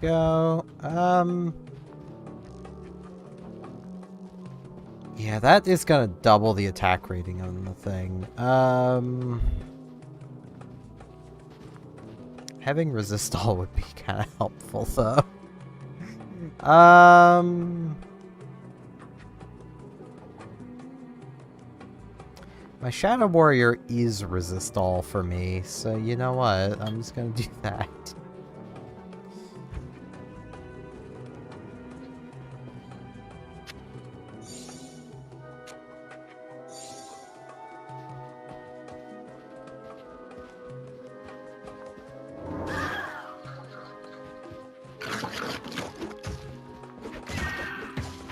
Go. Yeah, that is gonna double the attack rating on the thing. Having resist all would be kind of helpful, though. My Shadow Warrior is resist all for me, so you know what? I'm just gonna do that.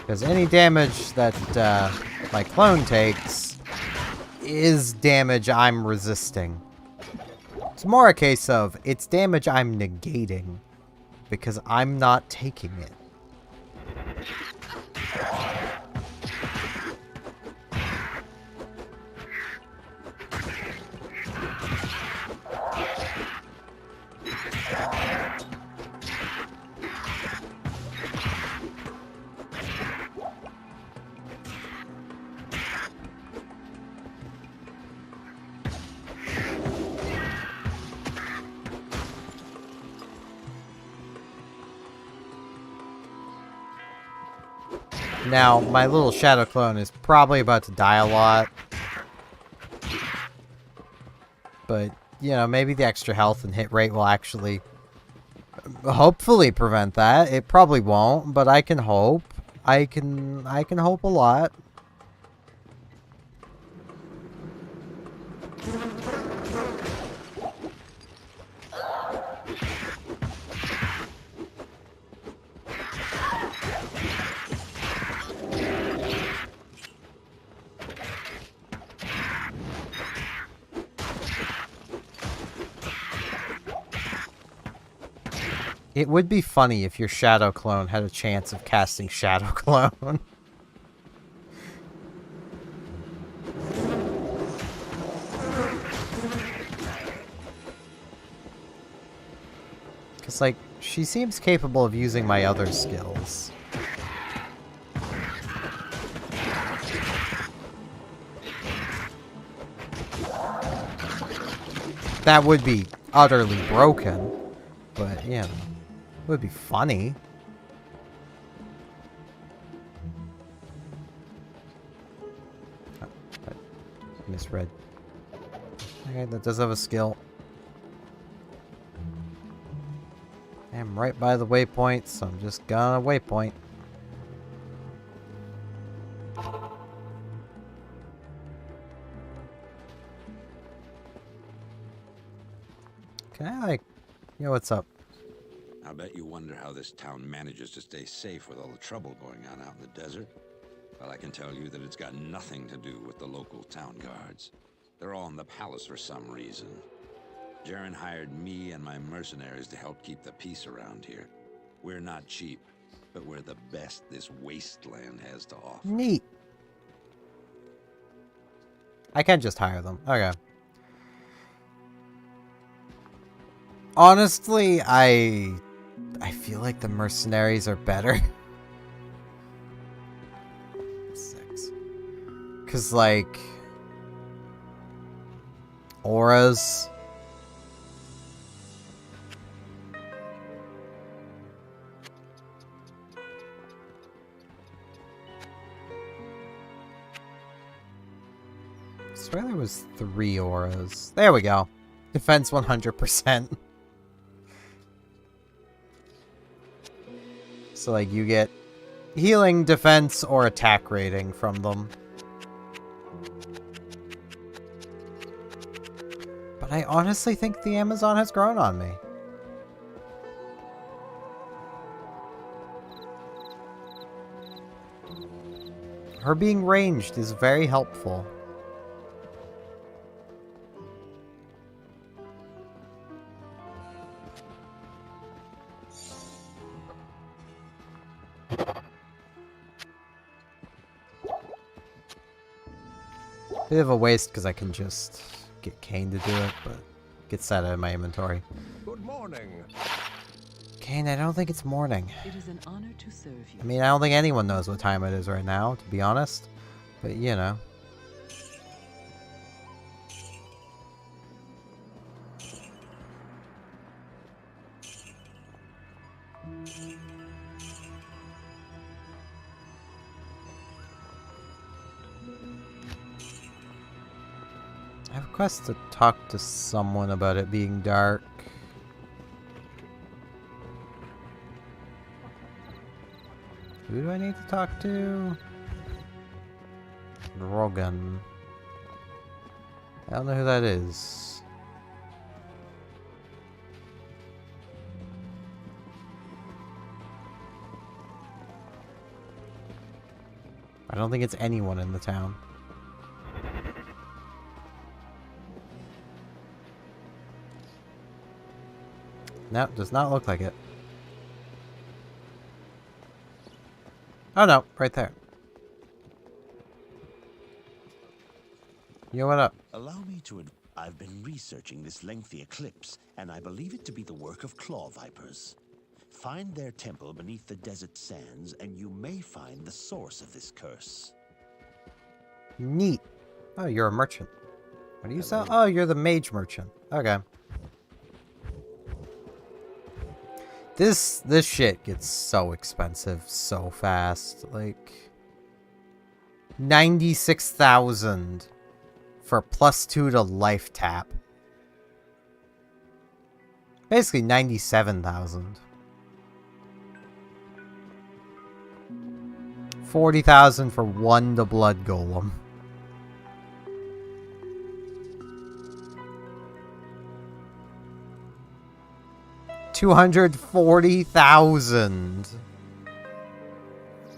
Because any damage that my clone takes is damage I'm resisting. It's more a case of it's damage I'm negating because I'm not taking it. Now, my little shadow clone is probably about to die a lot. But, you know, maybe the extra health and hit rate will actually hopefully prevent that. It probably won't, but I can hope. I can hope a lot. It would be funny if your Shadow Clone had a chance of casting Shadow Clone. Because, like, she seems capable of using my other skills. That would be utterly broken, but, you know, it would be funny. Oh, I misread. Okay, that does have a skill. I'm right by the waypoint, so I'm just gonna waypoint. Can I, like, yo, what's up? I bet you wonder how this town manages to stay safe with all the trouble going on out in the desert. Well, I can tell you that it's got nothing to do with the local town guards. They're all in the palace for some reason. Jaren hired me and my mercenaries to help keep the peace around here. We're not cheap, but we're the best this wasteland has to offer. Neat. I can just hire them. Okay. Honestly, I feel like the mercenaries are better. 6. 'Cause, like, auras. I swear there was 3 auras. There we go. Defense 100%. So, like, you get healing, defense, or attack rating from them. But I honestly think the Amazon has grown on me. Her being ranged is very helpful. Bit of a waste because I can just get Kane to do it, but gets that out of my inventory. Good morning. Kane, I don't think it's morning. It is an honor to serve you. I mean, I don't think anyone knows what time it is right now, to be honest. But, you know. I have a quest to talk to someone about it being dark. Who do I need to talk to? Rogan. I don't know who that is. I don't think it's anyone in the town. No, does not look like it. Oh no, right there. Yo, what up? Allow me to I've been researching this lengthy eclipse, and I believe it to be the work of claw vipers. Find their temple beneath the desert sands, and you may find the source of this curse. Neat. Oh, you're a merchant. What do you sell? Oh, you're the mage merchant. Okay. This shit gets so expensive so fast. Like 96,000 for +2 to life tap. Basically 97,000. 40,000 for 1 to blood golem. $240,000.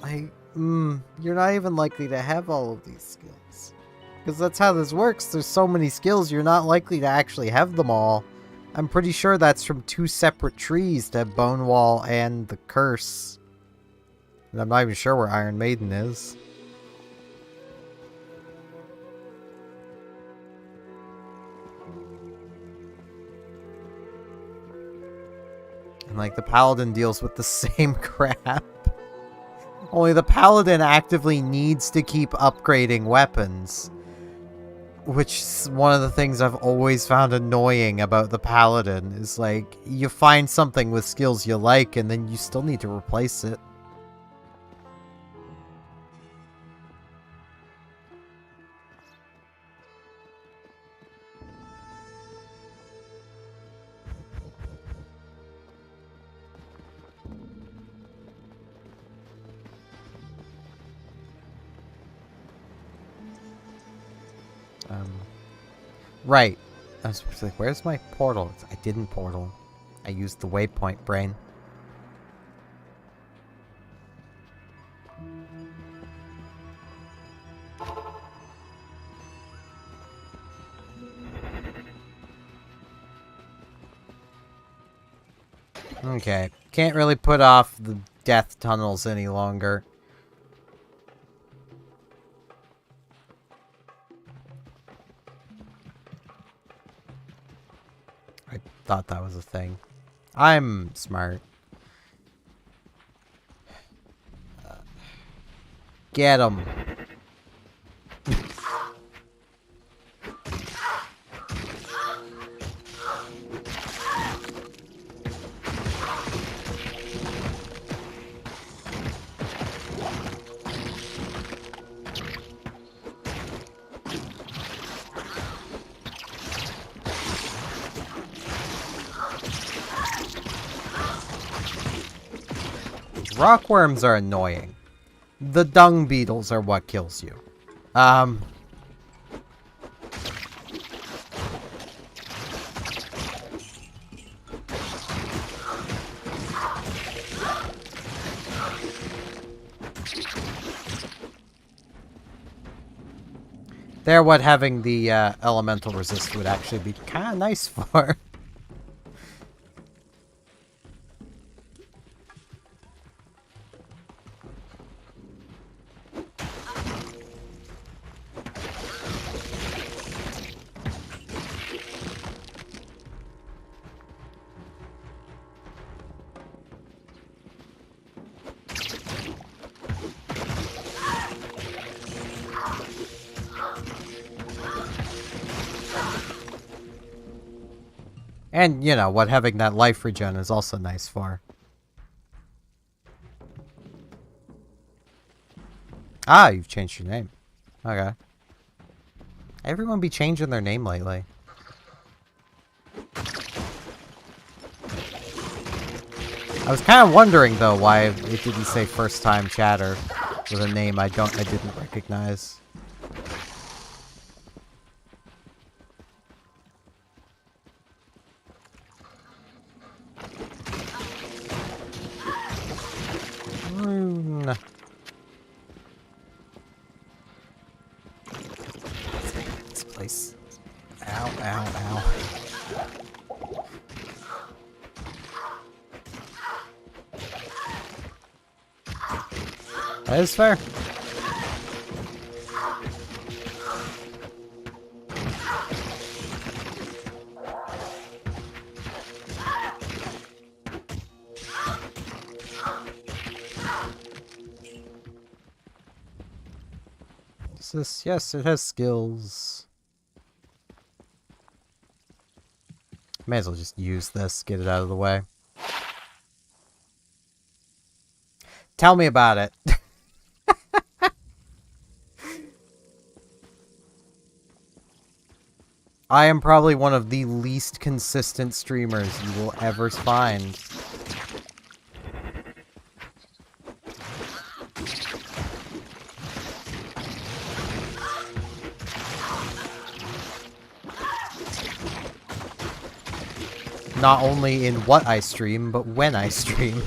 Like, you're not even likely to have all of these skills. Because that's how this works. There's so many skills, you're not likely to actually have them all I'm pretty sure that's from 2 separate trees, the Bonewall and the Curse. And I'm not even sure where Iron Maiden is. And like the Paladin deals with the same crap. Only the Paladin actively needs to keep upgrading weapons. Which is one of the things I've always found annoying about the Paladin. Is like, you find something with skills you like and then you still need to replace it. Right. I was like, where's my portal? I didn't portal. I used the waypoint brain. Okay. Can't really put off the death tunnels any longer. I thought that was a thing. I'm smart. Get him. Rockworms are annoying. The dung beetles are what kills you. They're what having the elemental resist would actually be kind of nice for. And, you know, what having that life regen is also nice for. Ah, you've changed your name. Okay. Everyone be changing their name lately. I was kind of wondering, though, why it didn't say first time chatter with a name I didn't recognize. This place. Ow, ow, ow. That is fair. Yes, it has skills. May as well just use this, get it out of the way. Tell me about it. I am probably one of the least consistent streamers you will ever find. Not only in what I stream, but when I stream.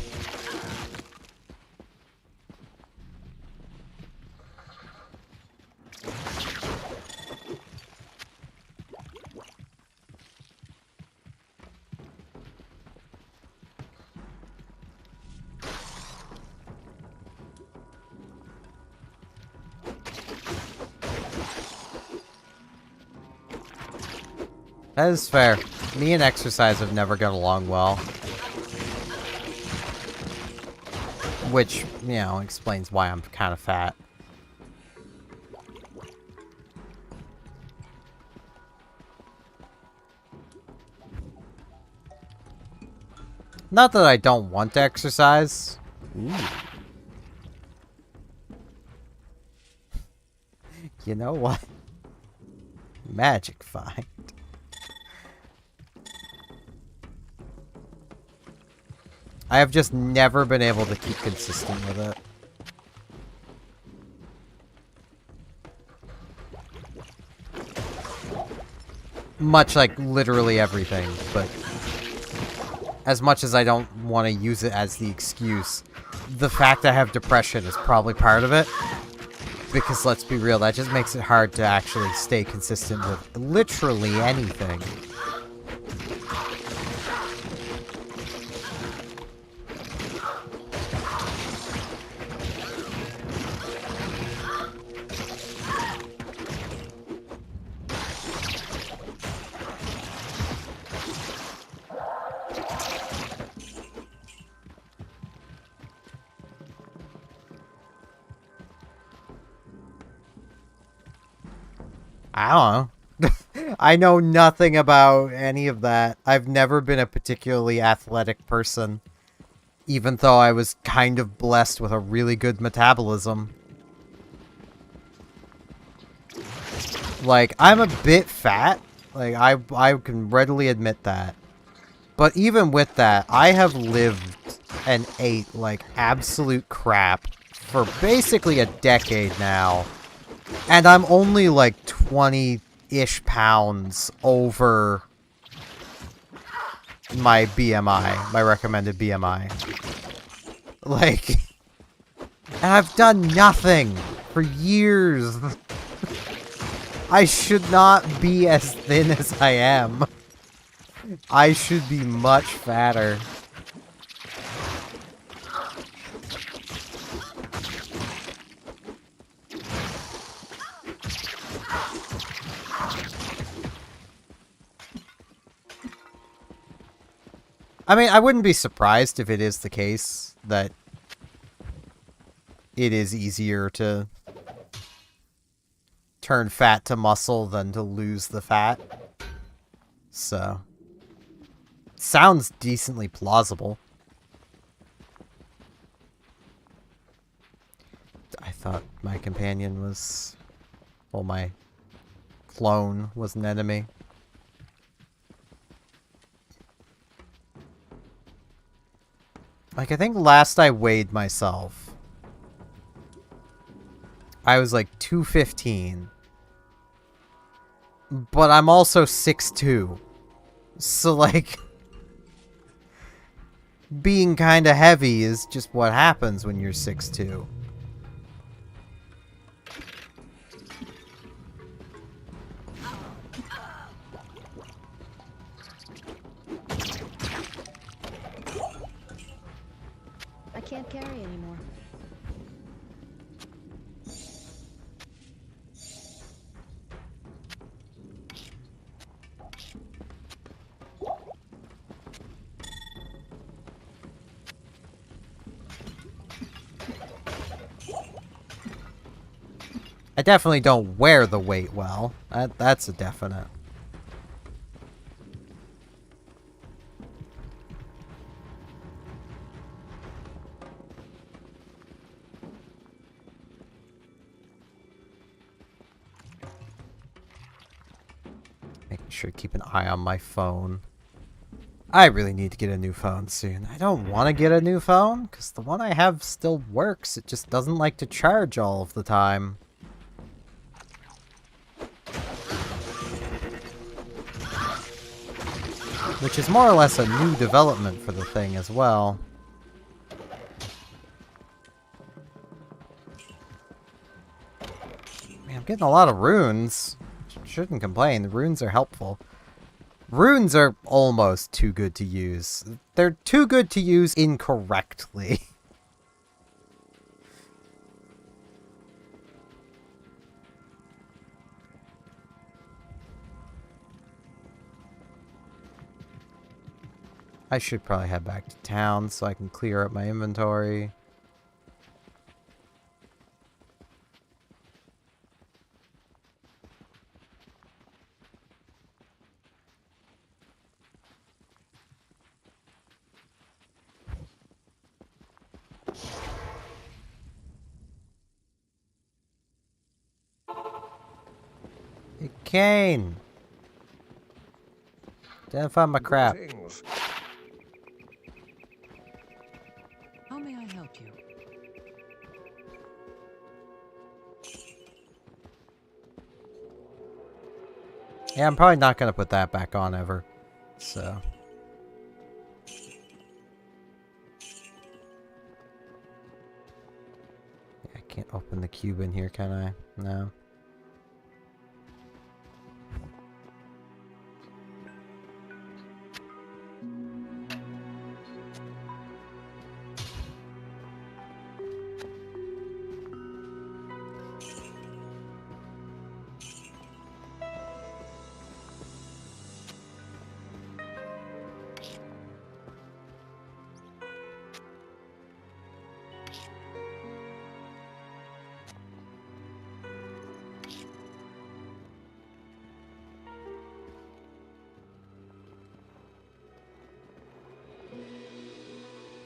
That is fair. Me and exercise have never got along well. Which, you know, explains why I'm kind of fat. Not that I don't want to exercise. Ooh. You know what? Magic find. I have just never been able to keep consistent with it. Much like literally everything, but as much as I don't want to use it as the excuse, the fact I have depression is probably part of it. Because let's be real, that just makes it hard to actually stay consistent with literally anything. I don't know. I know nothing about any of that. I've never been a particularly athletic person, even though I was kind of blessed with a really good metabolism. Like, I'm a bit fat. Like, I can readily admit that. But even with that, I have lived and ate, like, absolute crap for basically a decade now. And I'm only like 20-ish pounds over my BMI, my recommended BMI. Like, and I've done nothing for years. I should not be as thin as I am. I should be much fatter. I mean, I wouldn't be surprised if it is the case that it is easier to turn fat to muscle than to lose the fat. So, sounds decently plausible. I thought my companion was... well, my clone was an enemy. Like, I think last I weighed myself, I was like 215. But I'm also 6'2". So, like, being kind of heavy is just what happens when you're 6'2". I can't carry anymore. I definitely don't wear the weight well. That's a definite. Making sure to keep an eye on my phone. I really need to get a new phone soon. I don't want to get a new phone, because the one I have still works. It just doesn't like to charge all of the time. Which is more or less a new development for the thing as well. Man, I'm getting a lot of runes. Shouldn't complain, the runes are helpful. Runes are almost too good to use. They're too good to use incorrectly. I should probably head back to town so I can clear up my inventory. Hey, Kane! Identify my crap. Greetings. How may I help you? Yeah, I'm probably not gonna put that back on ever. So. Yeah, I can't open the cube in here, can I? No.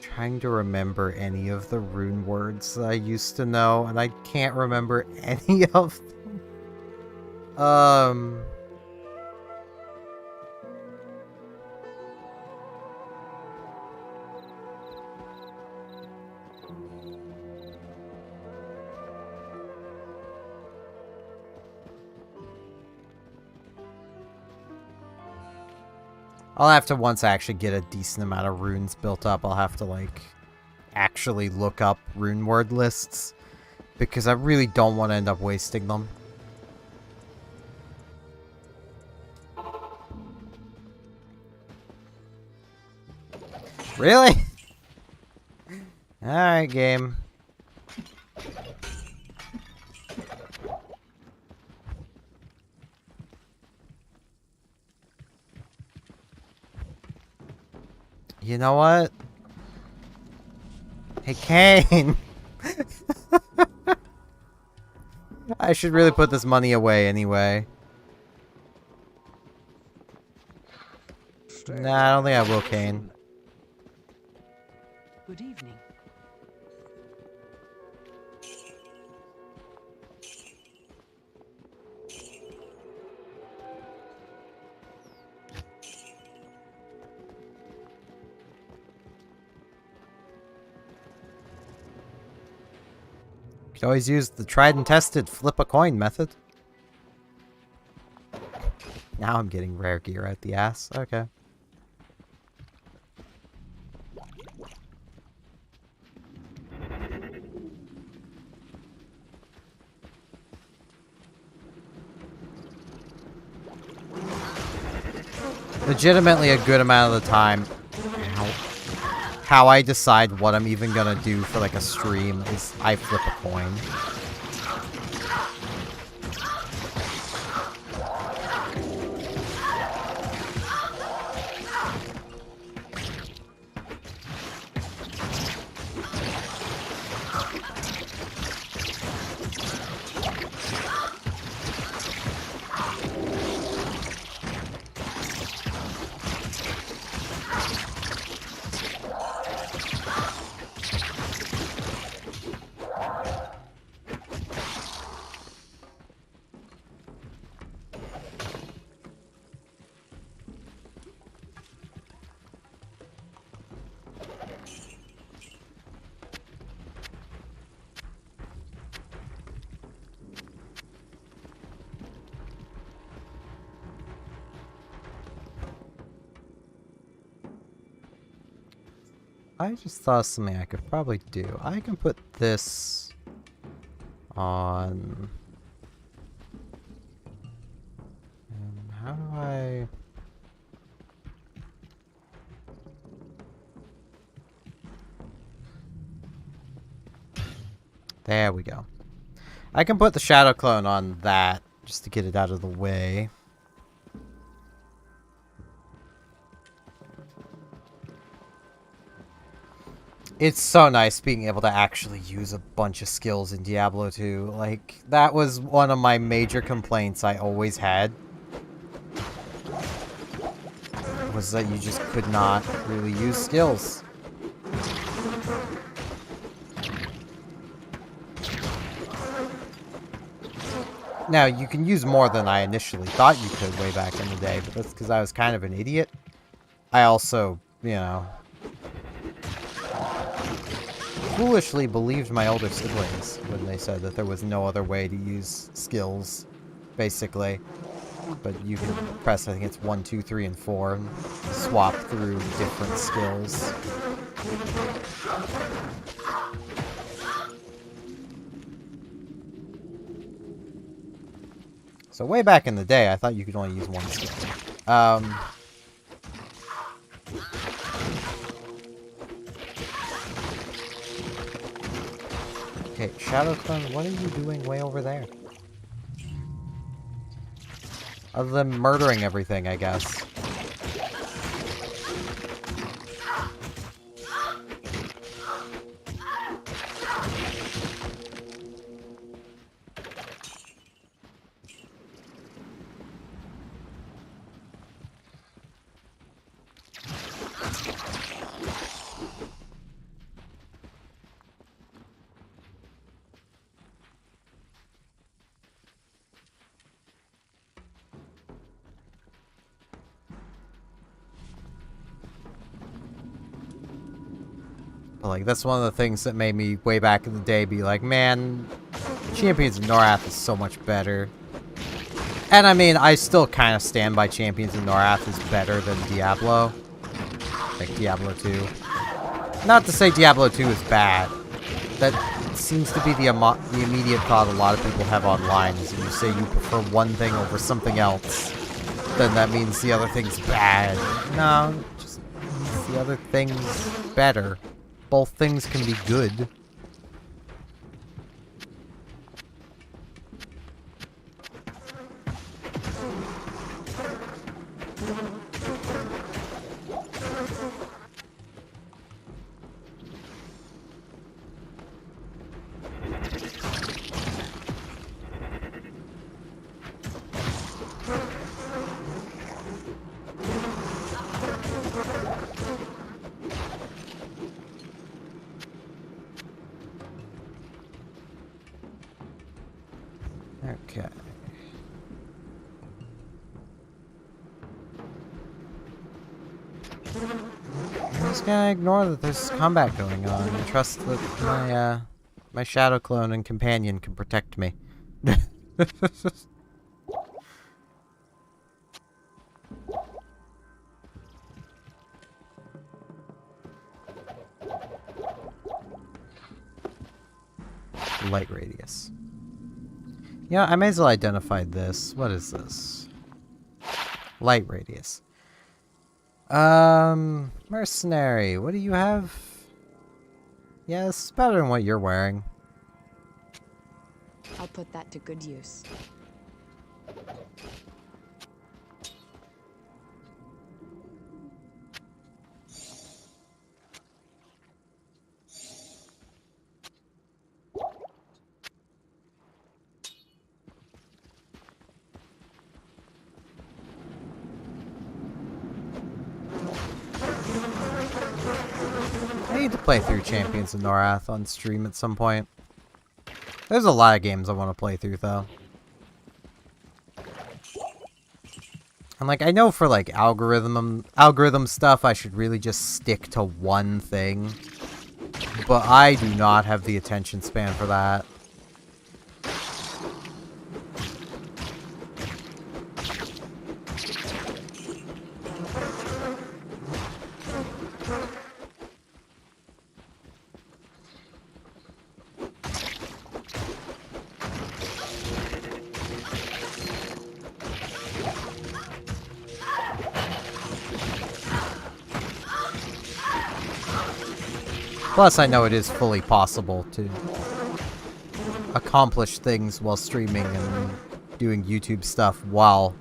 Trying to remember any of the rune words that I used to know, and I can't remember any of them. I'll have to, once I actually get a decent amount of runes built up, I'll have to, like, actually look up rune word lists, because I really don't want to end up wasting them. Really? Alright, game. You know what? Hey, Kane! I should really put this money away anyway. Nah, I don't think I will, Kane. Good evening. You could always use the tried and tested flip a coin method. Now I'm getting rare gear at the ass. Okay. Legitimately a good amount of the time, how I decide what I'm even gonna do for like a stream is I flip a coin. I just thought of something I could probably do. I can put this on... And how do I... There we go. I can put the shadow clone on that just to get it out of the way. It's so nice being able to actually use a bunch of skills in Diablo 2. Like, that was one of my major complaints I always had. Was that you just could not really use skills. Now, you can use more than I initially thought you could way back in the day, but that's because I was kind of an idiot. I also, you know, foolishly believed my older siblings when they said that there was no other way to use skills, basically. But you can press, I think it's 1, 2, 3, and 4, and swap through different skills. So way back in the day, I thought you could only use one skill. Okay, Shadow Clone, what are you doing way over there? Other than murdering everything, I guess. But, like, that's one of the things that made me, way back in the day, be like, man, Champions of Norath is so much better. And, I mean, I still kind of stand by Champions of Norath is better than Diablo. Like, Diablo 2. Not to say Diablo 2 is bad. That seems to be the immediate thought a lot of people have online, is if you say you prefer one thing over something else, then that means the other thing's bad. No, just means the other thing's better. Both things can be good. Okay. I'm just gonna ignore that there's combat going on and trust that my Shadow Clone and companion can protect me. Light radius. Yeah, I may as well identify this. What is this? Light radius. Mercenary, what do you have? Yeah, this is better than what you're wearing. I'll put that to good use. I need to play through Champions of Norath on stream at some point. There's a lot of games I want to play through, though. And, like, I know for, like, algorithm stuff, I should really just stick to one thing. But I do not have the attention span for that. Plus, I know it is fully possible to accomplish things while streaming and doing YouTube stuff while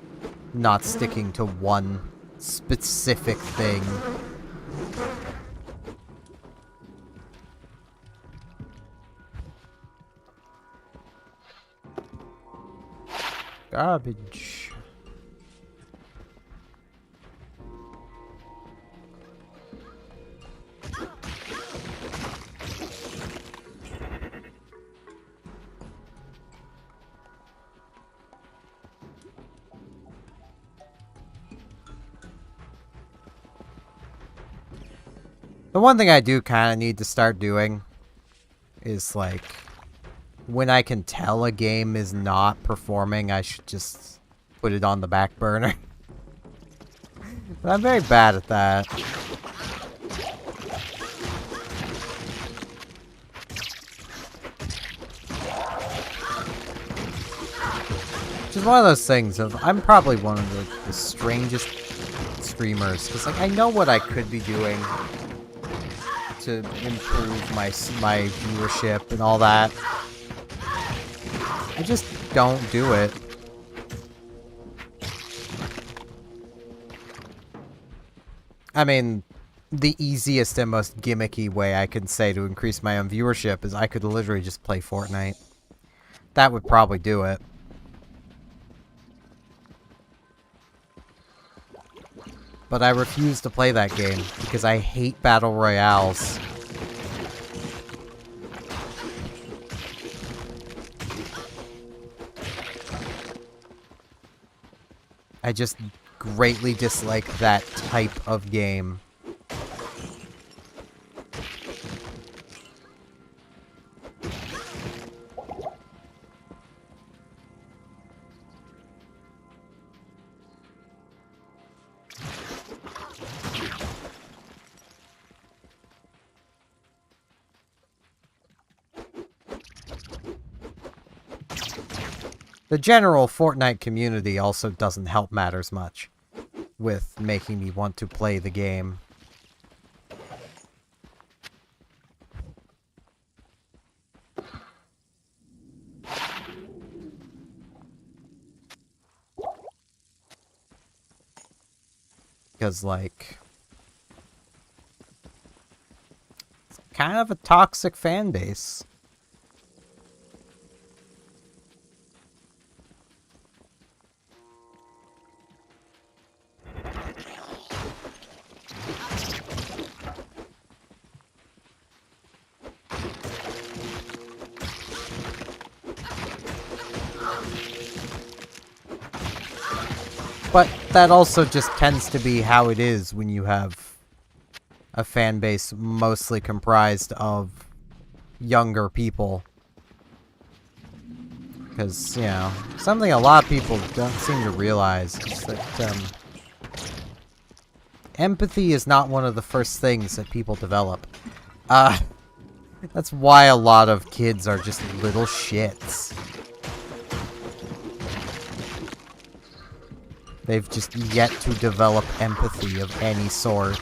not sticking to one specific thing. Garbage. The one thing I do kind of need to start doing is, like, when I can tell a game is not performing, I should just put it on the back burner. But I'm very bad at that. Which is one of those things of, I'm probably one of the strangest streamers, because, like, I know what I could be doing to improve my viewership and all that. I just don't do it. I mean, the easiest and most gimmicky way I can say to increase my own viewership is I could literally just play Fortnite. That would probably do it. But I refuse to play that game because I hate battle royales. I just greatly dislike that type of game. The general Fortnite community also doesn't help matters much with making me want to play the game. Because, like, it's kind of a toxic fan base. But that also just tends to be how it is when you have a fan base mostly comprised of younger people. Because, you know, something a lot of people don't seem to realize is that empathy is not one of the first things that people develop. That's why a lot of kids are just little shits. They've just yet to develop empathy of any sort.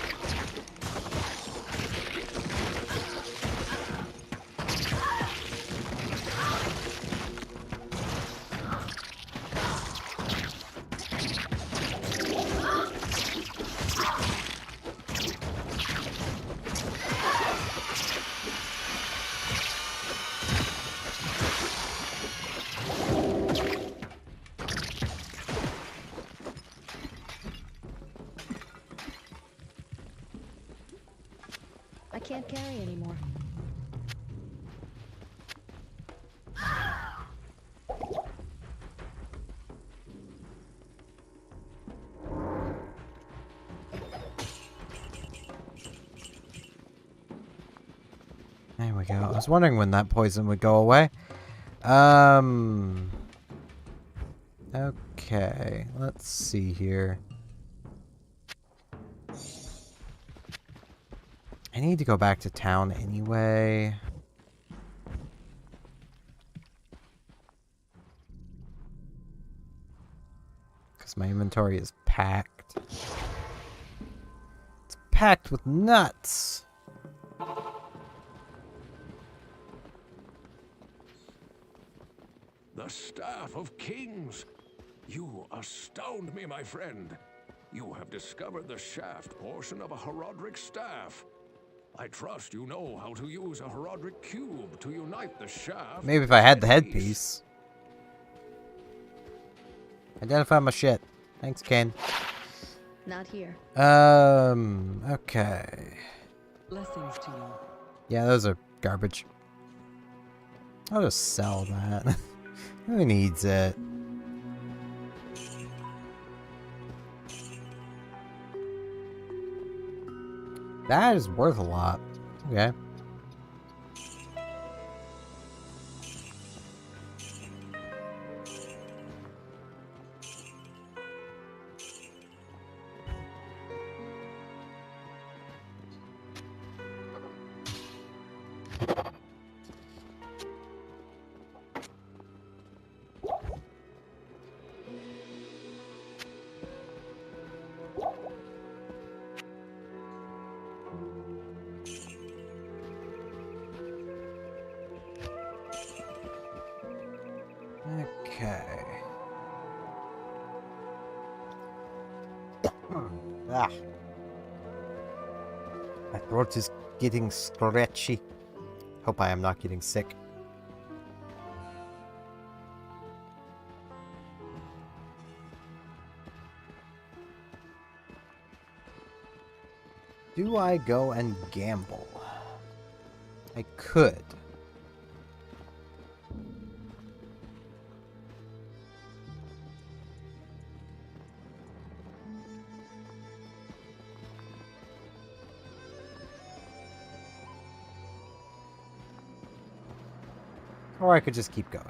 I can't carry anymore. There we go. I was wondering when that poison would go away. Okay, let's see here. I need to go back to town anyway. Because my inventory is packed. It's packed with nuts. The Staff of Kings! You astound me, my friend. You have discovered the shaft portion of a Horodric staff. I trust you know how to use a Horodric cube to unite the shaft. Maybe if I had the headpiece. Identify my shit. Thanks, Ken. Not here. Okay. Blessings to you. Yeah, those are garbage. I'll just sell that. Who needs it? That is worth a lot. Okay. Okay. Ah. My throat is getting scratchy. Hope I am not getting sick. Do I go and gamble? I could. Or I could just keep going.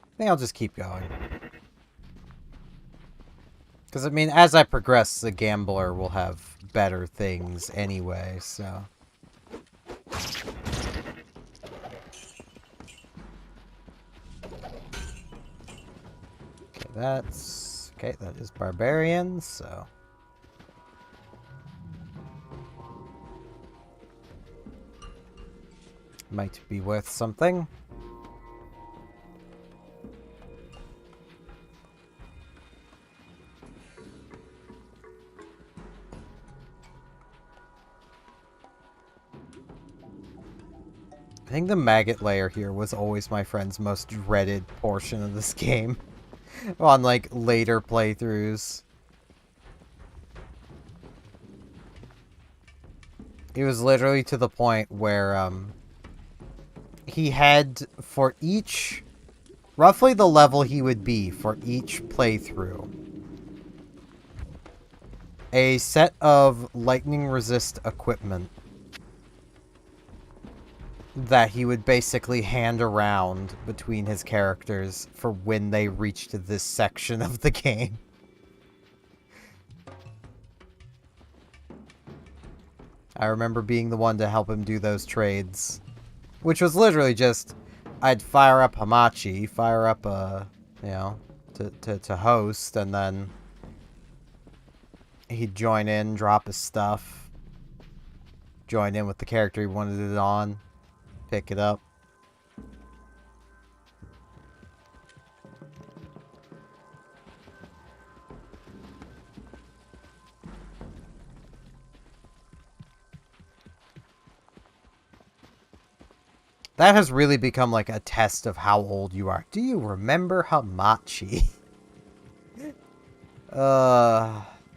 I think I'll just keep going. Because, I mean, as I progress, the gambler will have better things anyway, so... That's... Okay, that is barbarian, so... Might be worth something. I think the maggot layer here was always my friend's most dreaded portion of this game. On, like, later playthroughs. It was literally to the point where, he had, for each... Roughly the level he would be for each playthrough. A set of lightning resist equipment that he would basically hand around between his characters for when they reached this section of the game. I remember being the one to help him do those trades. Which was literally just, I'd fire up Hamachi, fire up you know, to host, and then he'd join in, drop his stuff, join in with the character he wanted it on. Pick it up. That has really become like a test of how old you are. Do you remember Hamachi?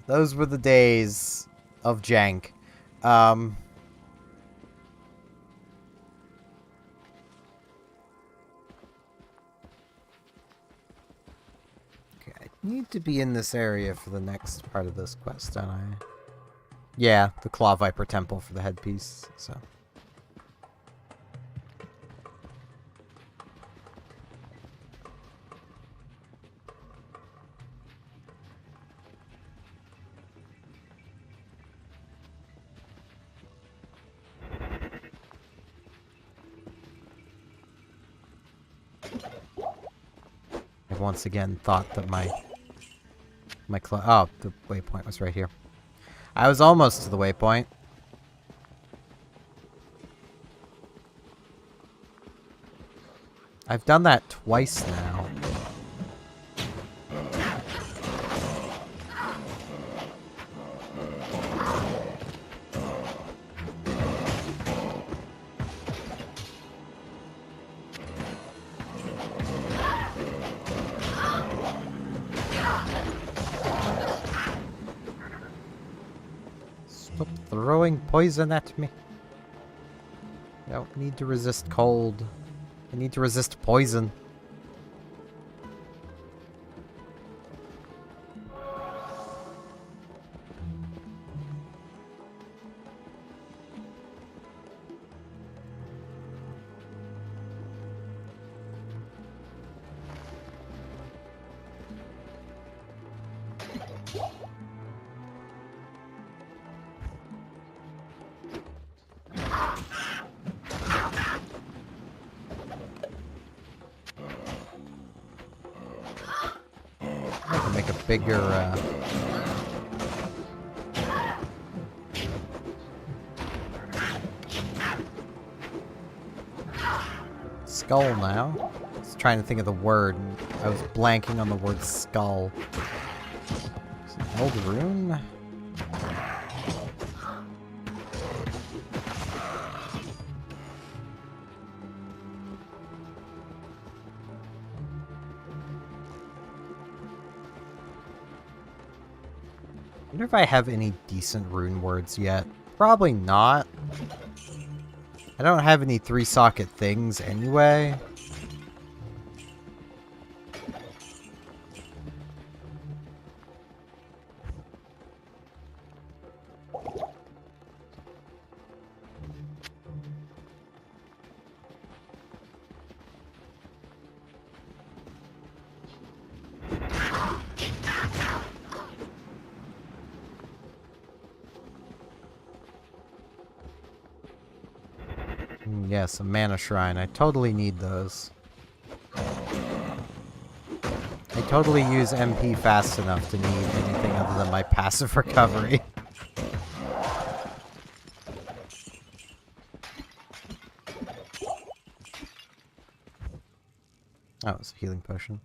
Those were the days of jank. Need to be in this area for the next part of this quest, don't I? Yeah, the Claw Viper Temple for the headpiece, so... I once again thought that my oh, the waypoint was right here. I was almost to the waypoint. I've done that twice now. throwing poison at me. I don't need to resist cold. I need to resist poison. I can make a bigger, skull now. I was trying to think of the word, and I was blanking on the word skull. Is it old rune? I wonder if I have any decent rune words yet. Probably not. I don't have any 3-socket things anyway. Yes, a mana shrine. I totally need those. I totally use MP fast enough to need anything other than my passive recovery. Oh, it was a healing potion.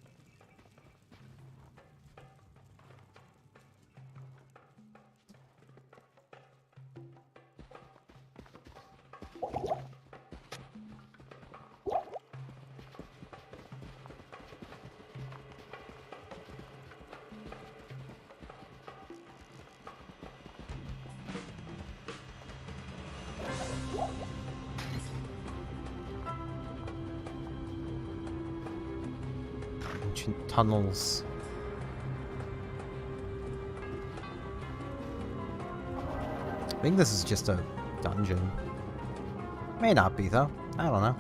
Ancient tunnels. I think this is just a dungeon. May not be, though. I don't know.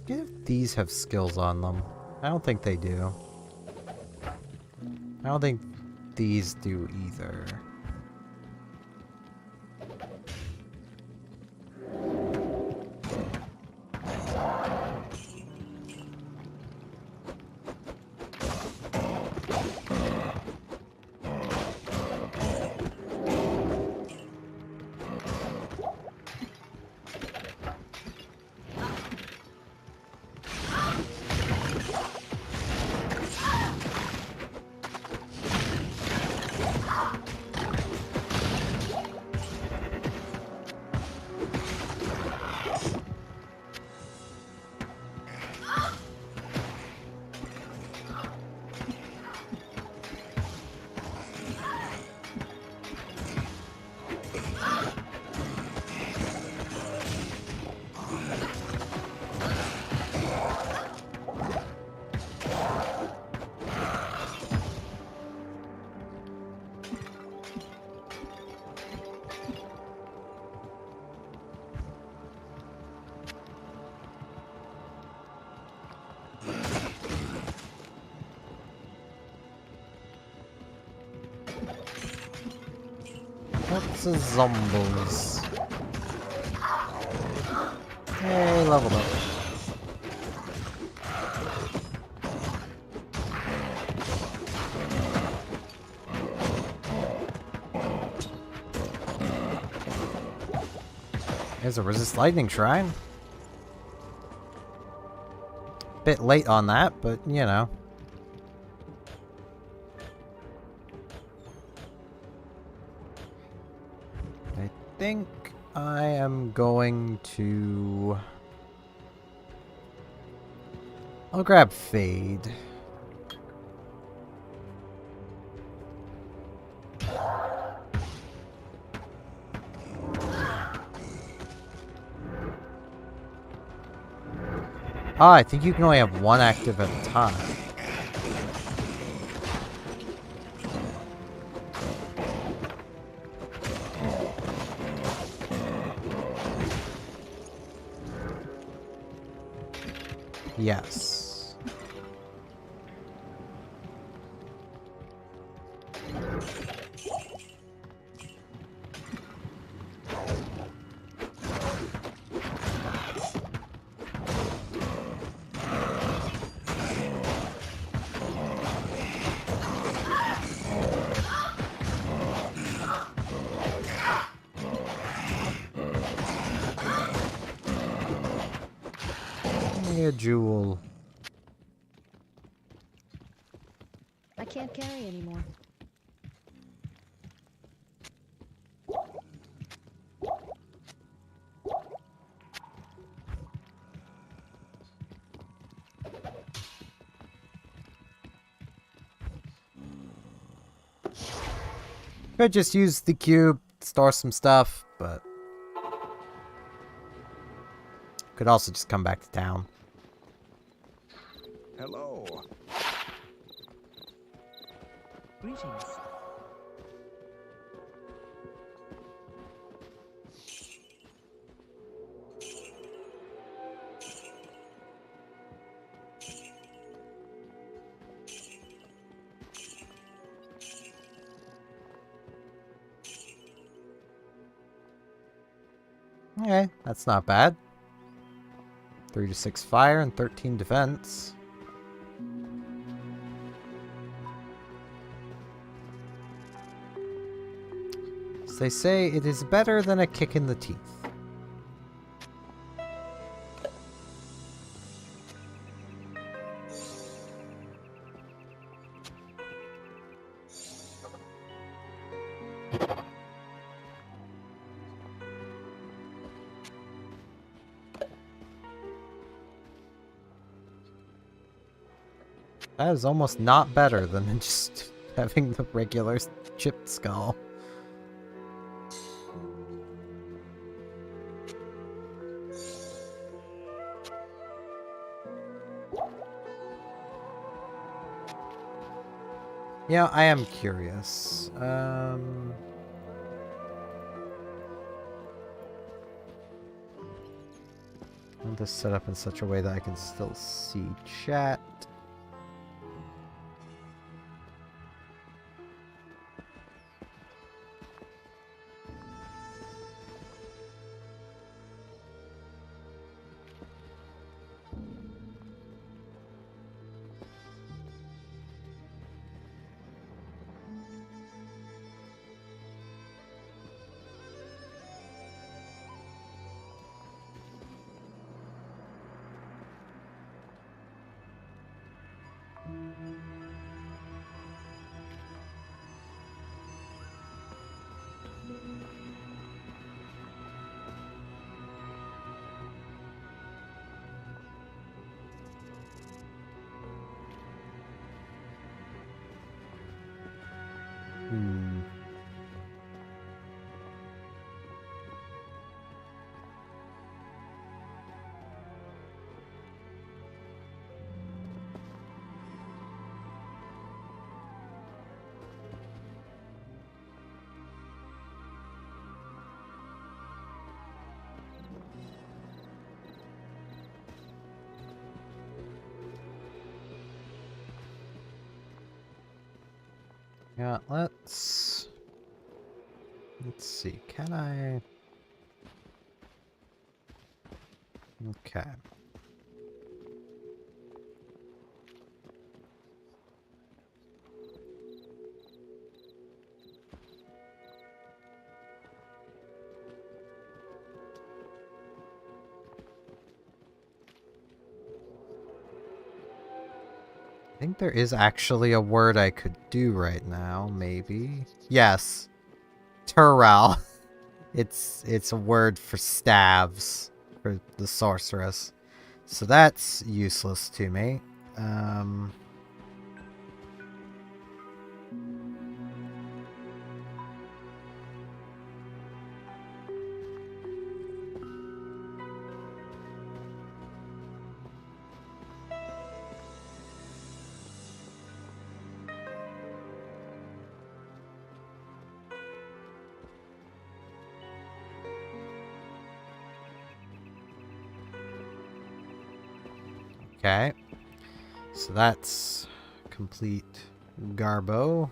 If these have skills on them. I don't think they do. I don't think these do either. Lots of zombies. Hey, leveled up. There's a resist lightning shrine. Bit late on that, but you know. I think I am going to... I'll grab Fade. Ah, I think you can only have one active at a time. Yes. A jewel. I can't carry anymore. Could just use the cube, store some stuff, but could also just come back to town. Hello. Greetings. Okay, that's not bad. 3 to 6 fire and 13 defense. As they say, it is better than a kick in the teeth. That is almost not better than just having the regular chipped skull. Yeah, I am curious. I'll just set up in such a way that I can still see chat. Hmm. Yeah, let's... Let's see, can I... Okay. I think there is actually a word I could do right now, maybe. Yes. Turrell. It's a word for staves for the sorceress. So that's useless to me. Okay. So that's complete Garbo.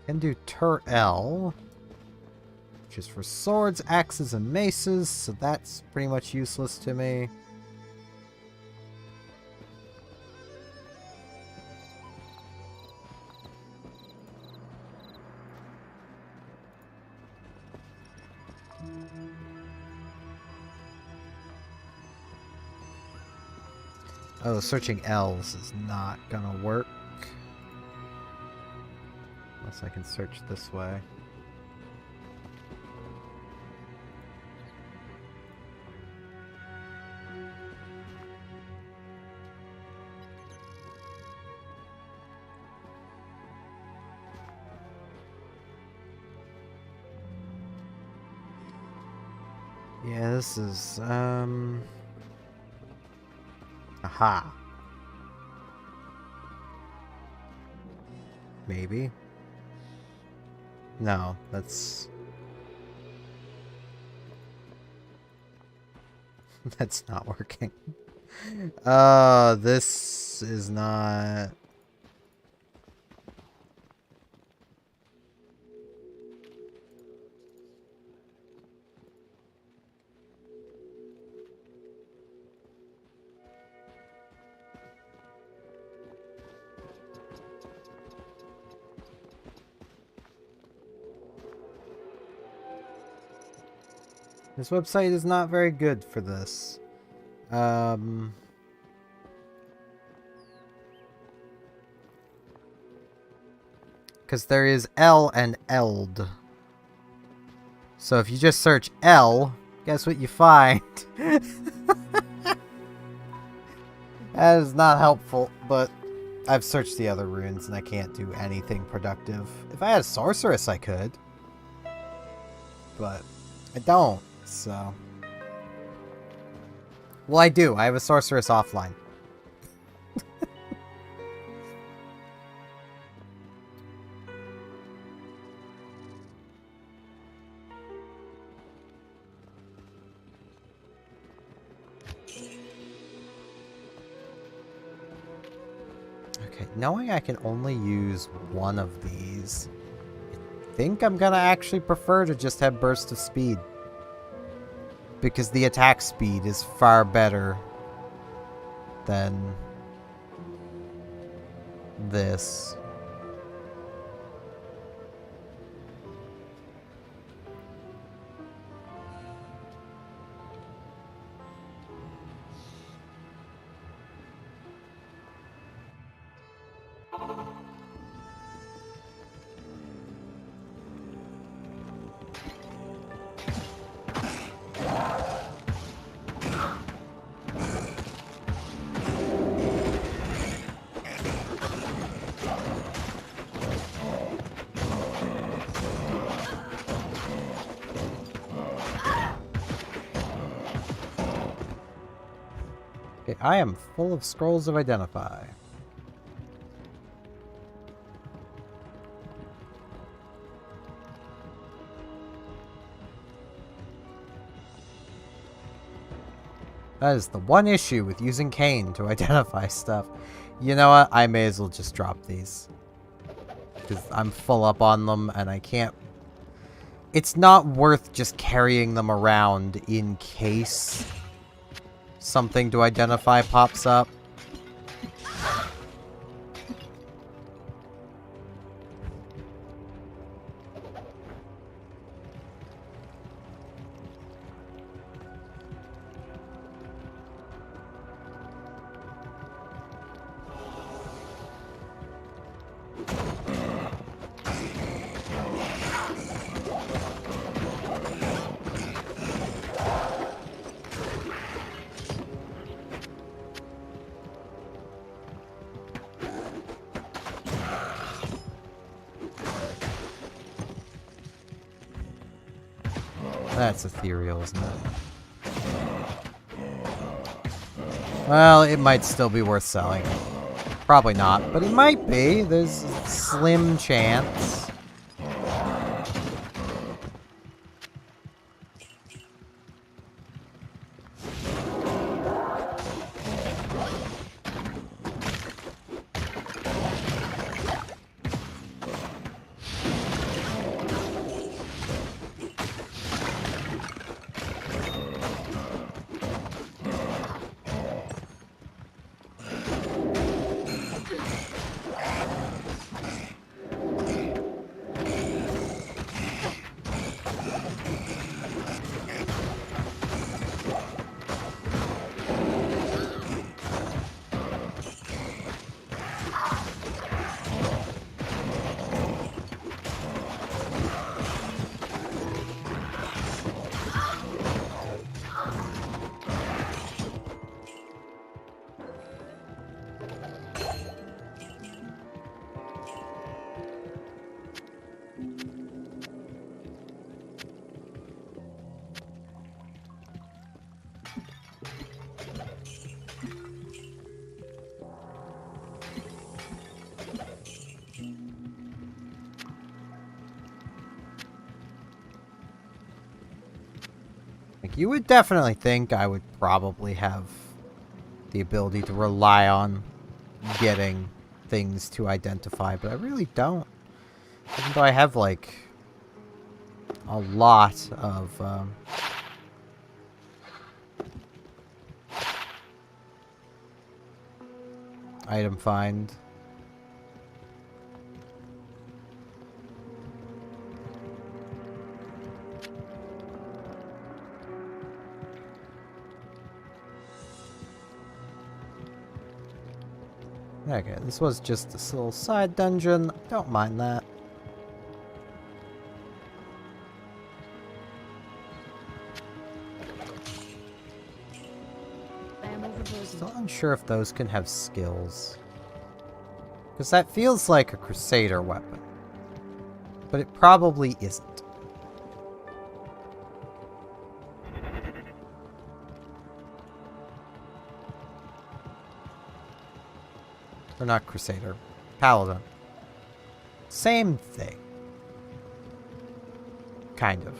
Can do Tur-El, which is for swords, axes, and maces, so that's pretty much useless to me. Oh, searching L's is not gonna work. Unless I can search this way. Yeah, this is, aha. Maybe. No, that's... that's not working. This is not... This website is not very good for this. Because there is L and Eld. So if you just search L, guess what you find? That is not helpful, but I've searched the other runes and I can't do anything productive. If I had a sorceress, I could. But I don't, so... Well, I do. I have a sorceress offline. Okay, knowing I can only use one of these, I think I'm gonna actually prefer to just have burst of speed. Because the attack speed is far better than this. Okay, I am full of scrolls of identify. That is the one issue with using Kane to identify stuff. You know what? I may as well just drop these. Because I'm full up on them and I can't... It's not worth just carrying them around in case something to identify pops up. That's ethereal, isn't it? Well, it might still be worth selling. Probably not, but it might be. There's a slim chance. Like, you would definitely think I would probably have the ability to rely on getting things to identify, but I really don't. Even though I have, like, a lot of, item find. Okay, this was just this little side dungeon. Don't mind that. I am overburdened. Still unsure if those can have skills. Because that feels like a Crusader weapon. But it probably isn't. Or not Crusader. Paladin. Same thing. Kind of.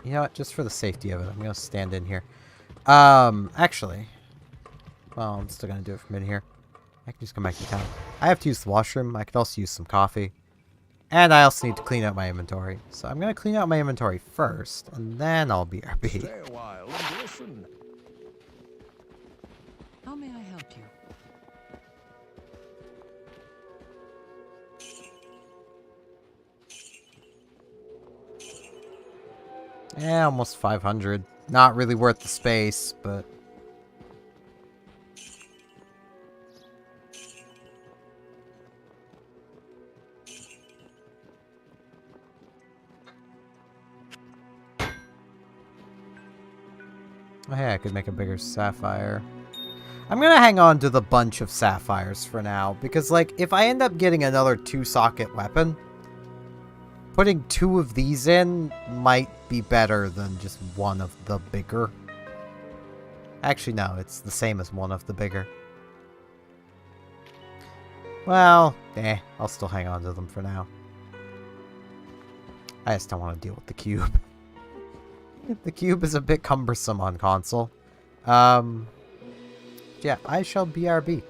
You know what? Just for the safety of it, I'm going to stand in here. Actually... Well, I'm still gonna do it from in here. I can just come back to town. I have to use the washroom. I could also use some coffee. And I also need to clean out my inventory. So I'm gonna clean out my inventory first, and then I'll BRB. Stay a while and listen. How may I help you? Yeah, almost 500. Not really worth the space, but... Oh, hey, I could make a bigger sapphire. I'm gonna hang on to the bunch of sapphires for now, because, like, if I end up getting another 2-socket weapon, putting 2 of these in might be better than just one of the bigger. Actually, no, it's the same as one of the bigger. Well, I'll still hang on to them for now. I just don't want to deal with the cube. The cube is a bit cumbersome on console. Yeah, I shall BRB.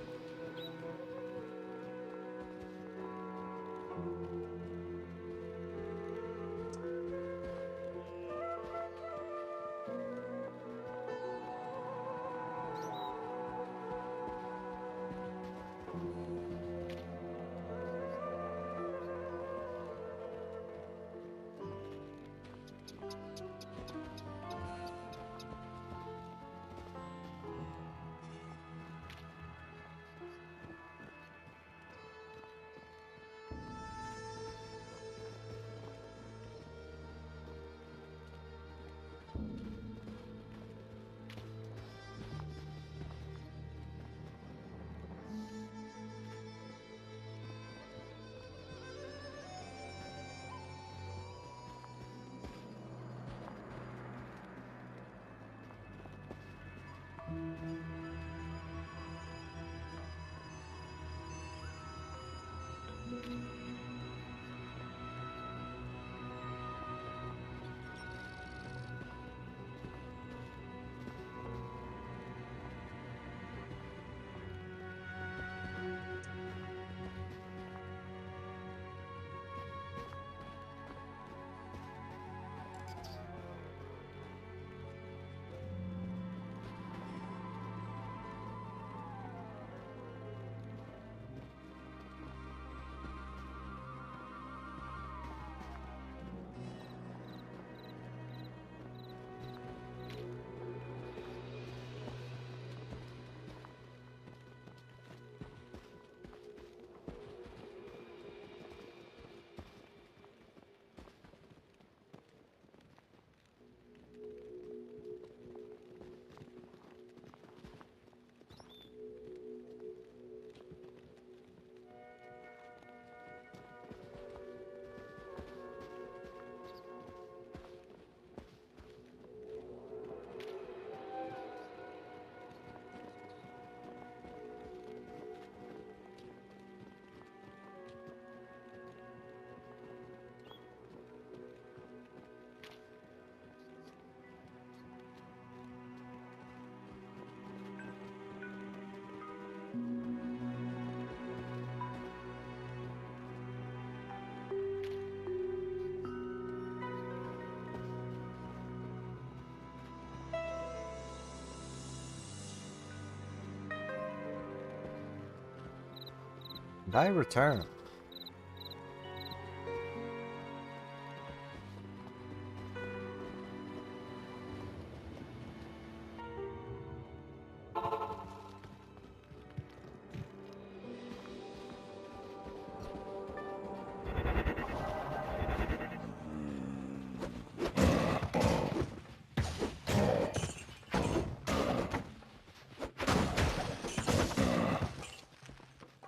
And I return.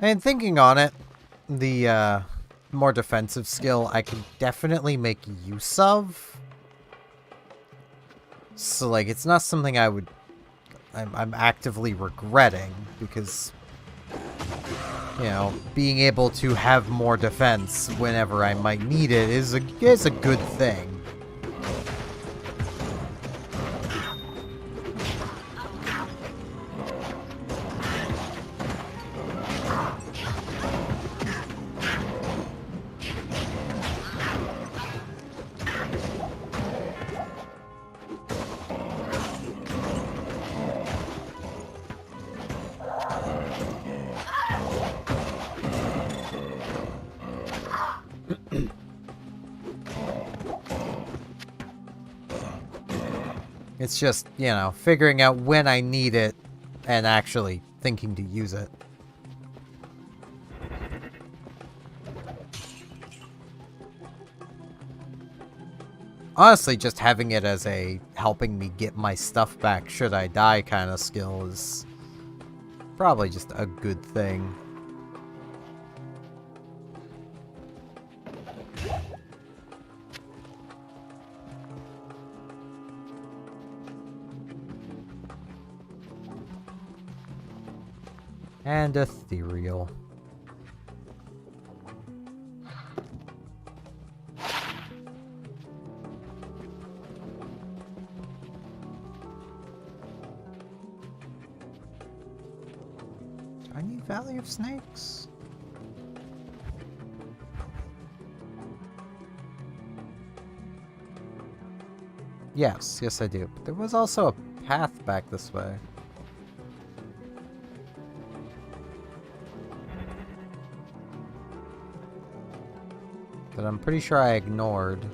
And thinking on it, the more defensive skill I can definitely make use of. So, like, it's not something I'm actively regretting, because, you know, being able to have more defense whenever I might need it is a good thing. It's just, you know, figuring out when I need it and actually thinking to use it. Honestly, just having it as a helping me get my stuff back should I die kind of skill is probably just a good thing. And ethereal. Do I need Valley of Snakes? Yes, yes I do. But there was also a path back this way. That I'm pretty sure I ignored.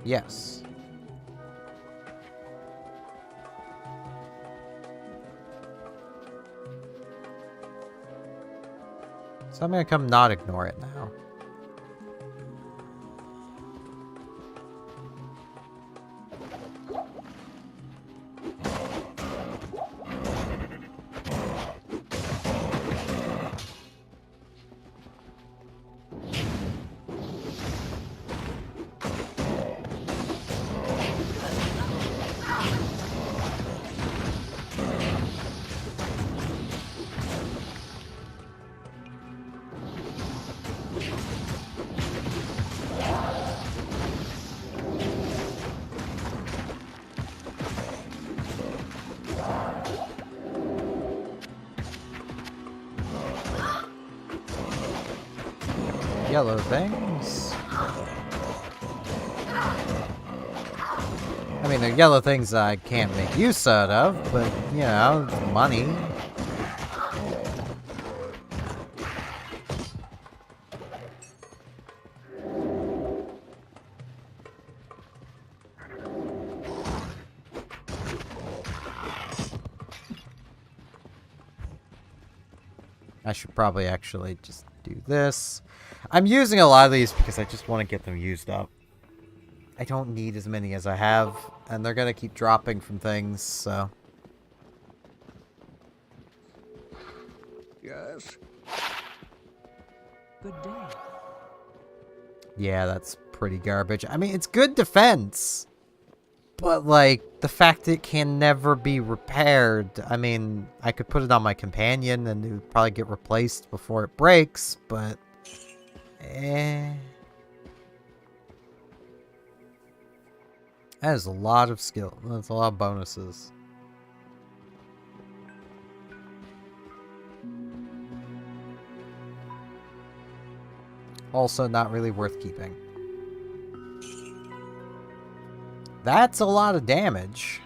Yes. So I'm gonna come not ignore it now. Yellow things. I mean, they're yellow things I can't make use out of, but, you know, it's money. I should probably actually just do this. I'm using a lot of these because I just want to get them used up. I don't need as many as I have, and they're gonna keep dropping from things, so... Yes? Good day. Yeah, that's pretty garbage. I mean, it's good defense, but, like, the fact it can never be repaired... I mean, I could put it on my companion, and it would probably get replaced before it breaks, but... That is a lot of skill. That's a lot of bonuses. Also not really worth keeping. That's a lot of damage.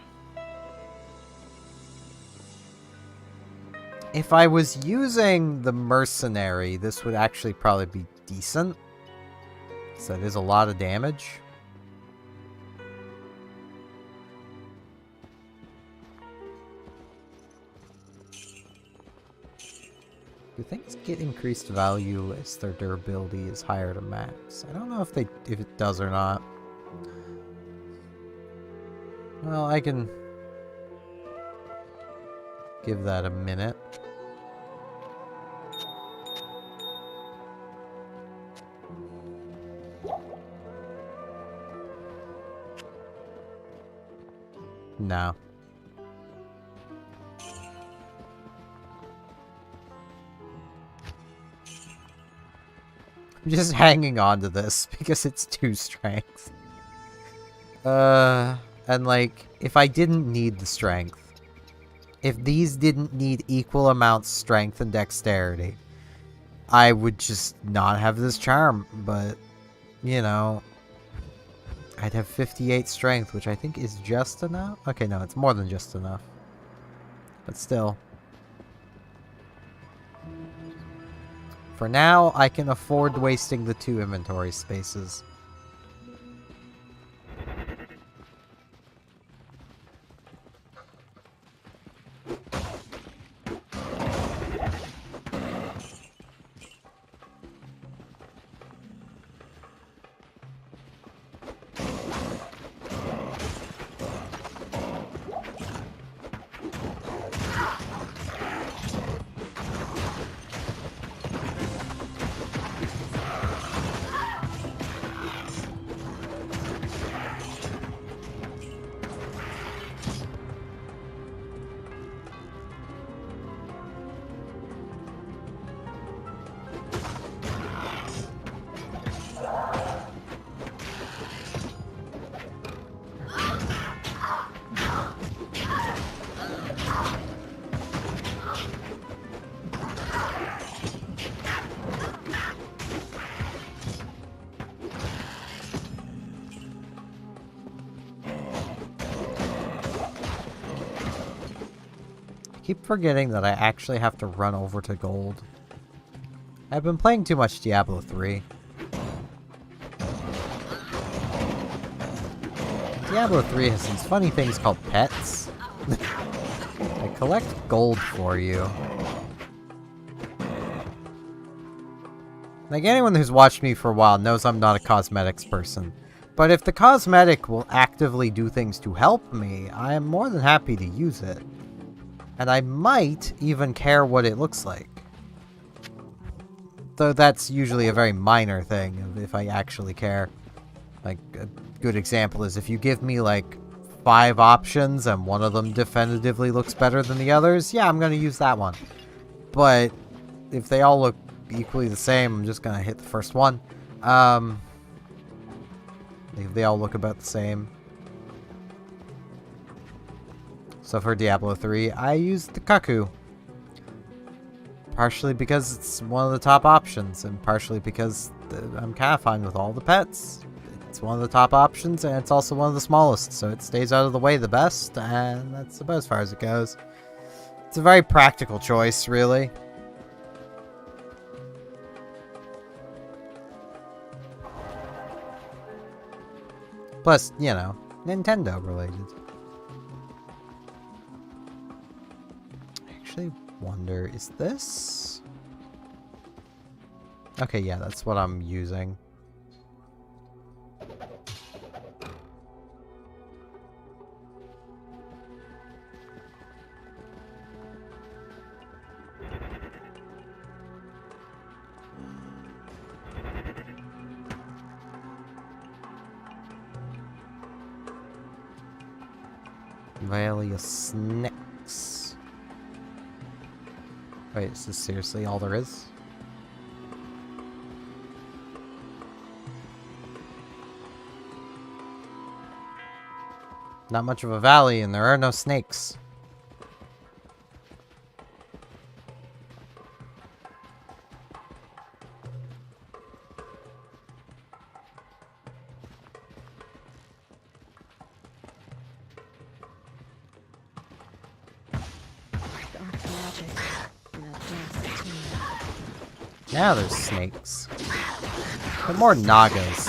If I was using the mercenary, this would actually probably be decent. So that is a lot of damage. Do things get increased value as their durability is higher to max? I don't know if it does or not. Well, I can give that a minute. No. I'm just hanging on to this because it's 2 strength. And like, if I didn't need the strength, if these didn't need equal amounts strength and dexterity, I would just not have this charm, but, you know, I'd have 58 strength, which I think is just enough. Okay, no, it's more than just enough. But still. For now, I can afford wasting the 2 inventory spaces. keep forgetting that I actually have to run over to gold. I've been playing too much Diablo 3. Diablo 3 has these funny things called pets. They collect gold for you. Like, anyone who's watched me for a while knows I'm not a cosmetics person. But if the cosmetic will actively do things to help me, I am more than happy to use it. And I might even care what it looks like. Though that's usually a very minor thing, if I actually care. Like, a good example is if you give me, like, 5 options and one of them definitively looks better than the others, yeah, I'm gonna use that one. But if they all look equally the same, I'm just gonna hit the first one. They all look about the same. So for Diablo 3, I used the Cuckoo. Partially because it's one of the top options, and partially because I'm kind of fine with all the pets. It's one of the top options, and it's also one of the smallest, so it stays out of the way the best, and that's about as far as it goes. It's a very practical choice, really. Plus, you know, Nintendo related. I actually wonder, is this? Okay, yeah, that's what I'm using. Valley of Snakes. Wait, is this seriously all there is? Not much of a valley, and there are no snakes. Now there's snakes. But more Nagas.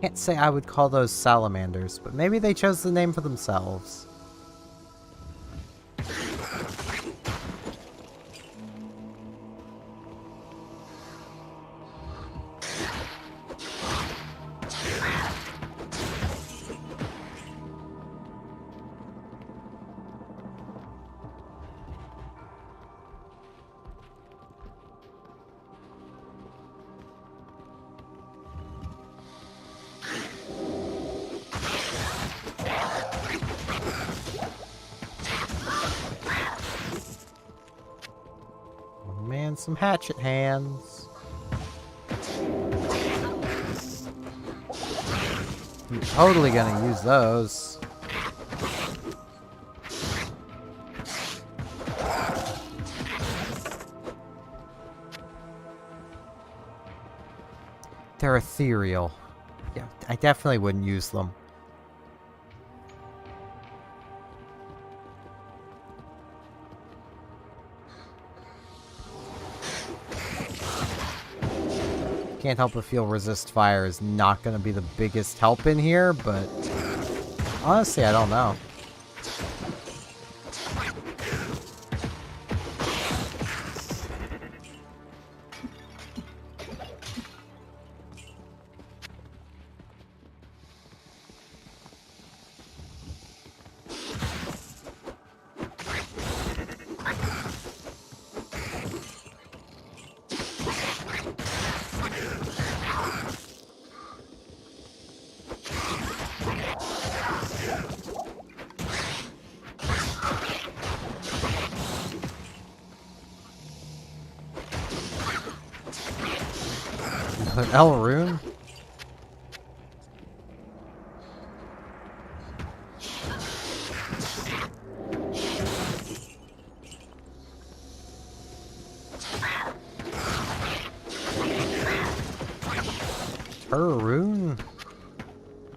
Can't say I would call those salamanders, but maybe they chose the name for themselves. Man, some hatchet hands. I'm totally gonna use those. They're ethereal. Yeah, I definitely wouldn't use them. Can't help but feel resist fire is not going to be the biggest help in here, but honestly, I don't know. An El Rune? Per rune?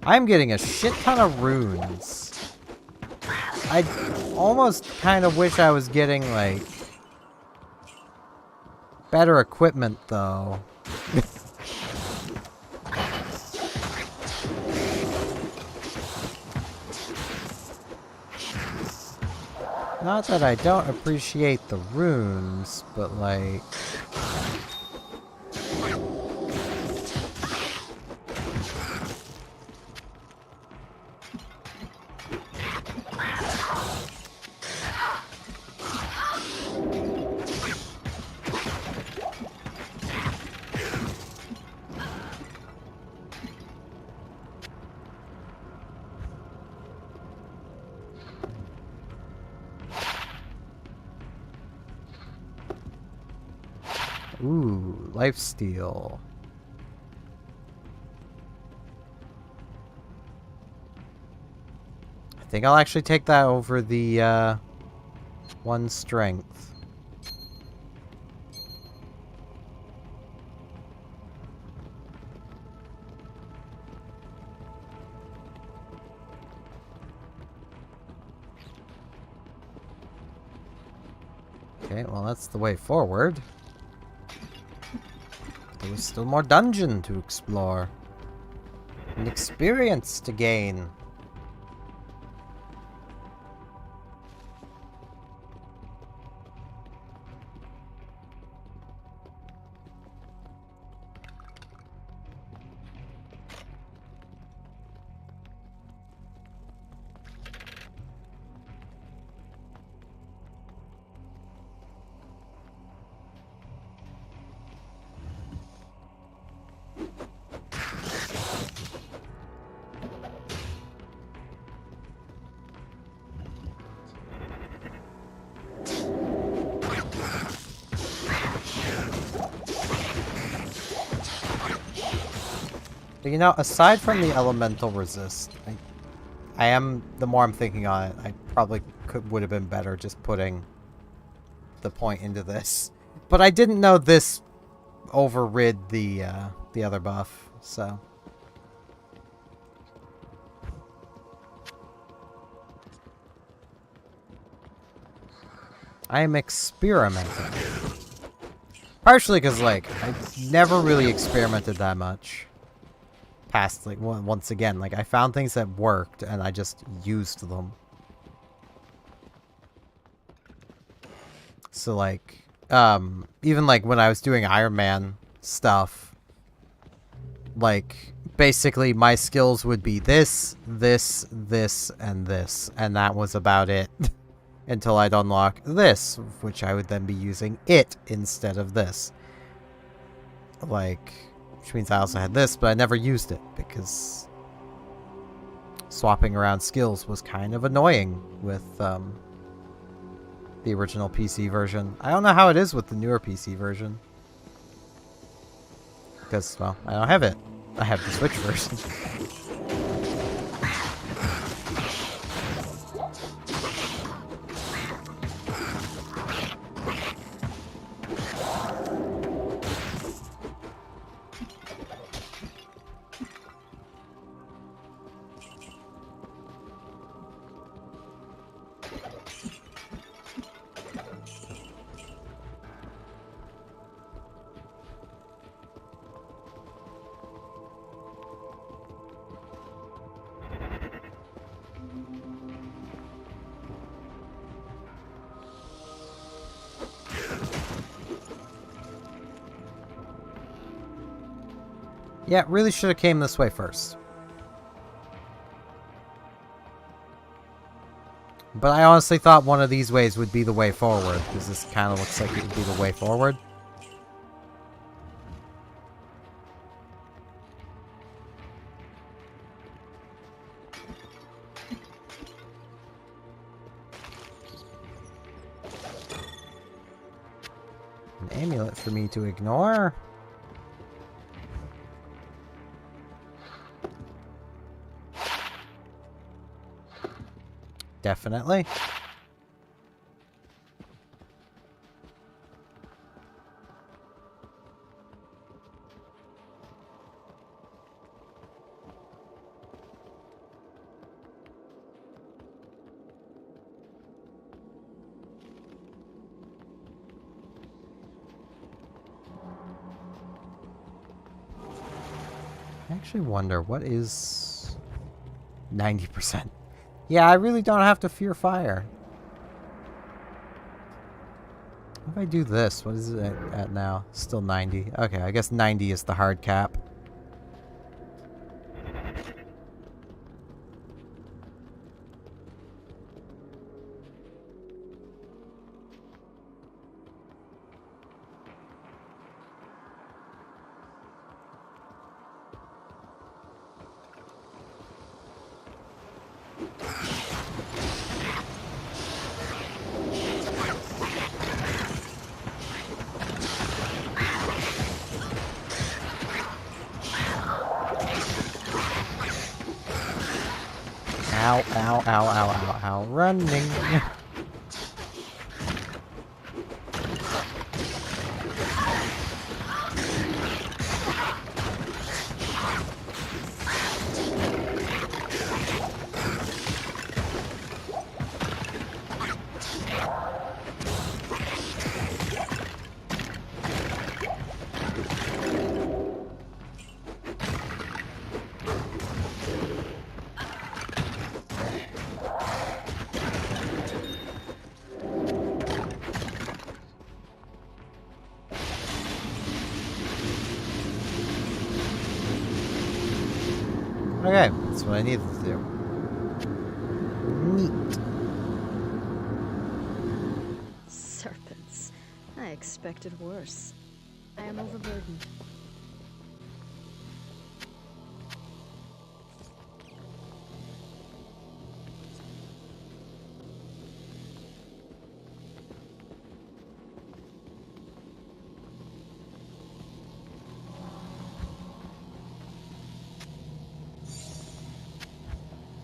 I'm getting a shit ton of runes. I almost kind of wish I was getting, like, better equipment, though. Not that I don't appreciate the runes, but, like... Ooh, lifesteal. I think I'll actually take that over the, one strength. Okay, well that's the way forward. There was still more dungeon to explore. And experience to gain. But you know, aside from the elemental resist, the more I'm thinking on it, I probably would have been better just putting the point into this. But I didn't know this overrid the other buff, so. I am experimenting. Partially because, like, I never really experimented that much. Past, like, once again, like, I found things that worked, and I just used them. So, like, even, like, when I was doing Iron Man stuff, like, basically my skills would be this, this, this, and this, and that was about it. Until I'd unlock this, which I would then be using it instead of this. Like... Which means I also had this, but I never used it, because swapping around skills was kind of annoying with the original PC version. I don't know how it is with the newer PC version. Because, well, I don't have it. I have the Switch version. Yeah, really should have came this way first. But I honestly thought one of these ways would be the way forward, because this kind of looks like it would be the way forward. An amulet for me to ignore. Definitely. actually wonder what is 90%. Yeah, I really don't have to fear fire. If I do this, what is it at now? Still 90. Okay, I guess 90 is the hard cap. Ow, ow, ow, ow, ow, ow. Running. Okay, that's what I needed to do. Neat. Serpents. I expected worse. I am overburdened.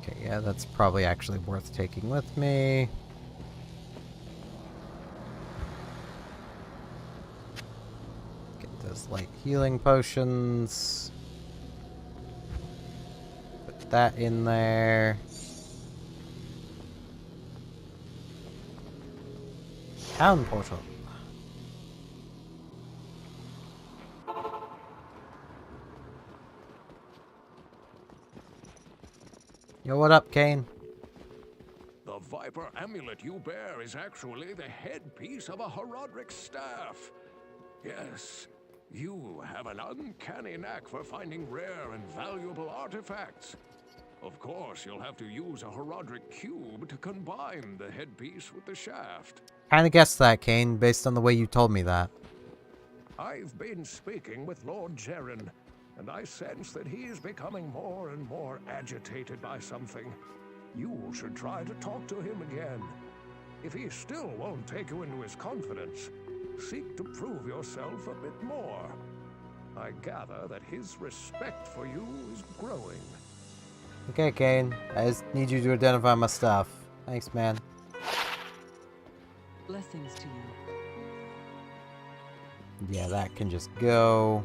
Okay, yeah, that's probably actually worth taking with me. Get those light healing potions. Put that in there. Town portal. Yo, what up, Kane? The Viper amulet you bear is actually the headpiece of a Horodric staff. Yes, you have an uncanny knack for finding rare and valuable artifacts. Of course, you'll have to use a Horodric cube to combine the headpiece with the shaft. Kinda guessed that, Kane, based on the way you told me that. I've been speaking with Lord Jaren, and I sense that he is becoming more and more agitated by something. You should try to talk to him again. If he still won't take you into his confidence, seek to prove yourself a bit more. I gather that his respect for you is growing. Okay, Kane. I just need you to identify my stuff. Thanks, man. Blessings to you. Yeah, that can just go.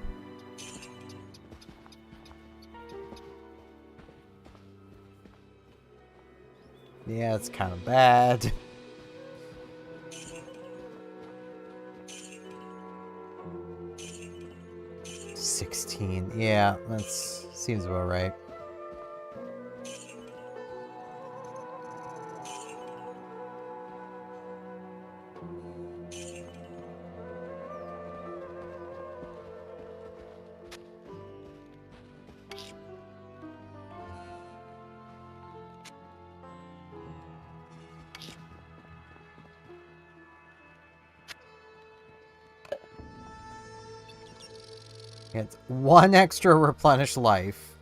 Yeah, it's kind of bad. $16. Yeah, that seems about right. It's 1 extra replenished life.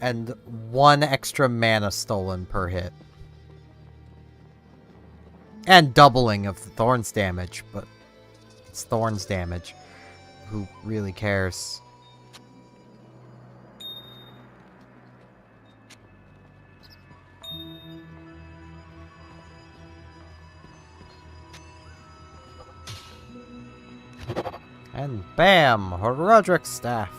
And 1 extra mana stolen per hit. And doubling of the Thorns damage, but it's Thorns damage. Who really cares? And bam! Horodric staff.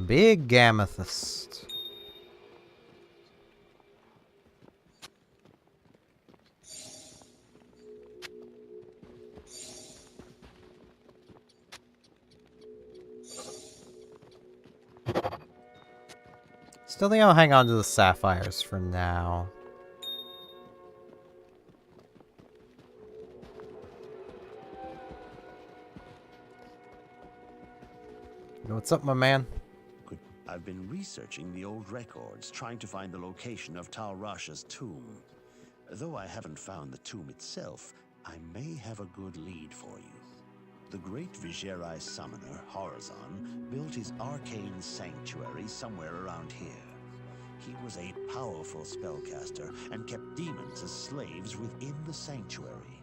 Big amethyst. Still think I'll hang on to the sapphires for now. What's up, my man? Good. I've been researching the old records, trying to find the location of Tal Rasha's tomb. Though I haven't found the tomb itself, I may have a good lead for you. The great Vigerai summoner, Horizon, built his arcane sanctuary somewhere around here. He was a powerful spellcaster and kept demons as slaves within the sanctuary.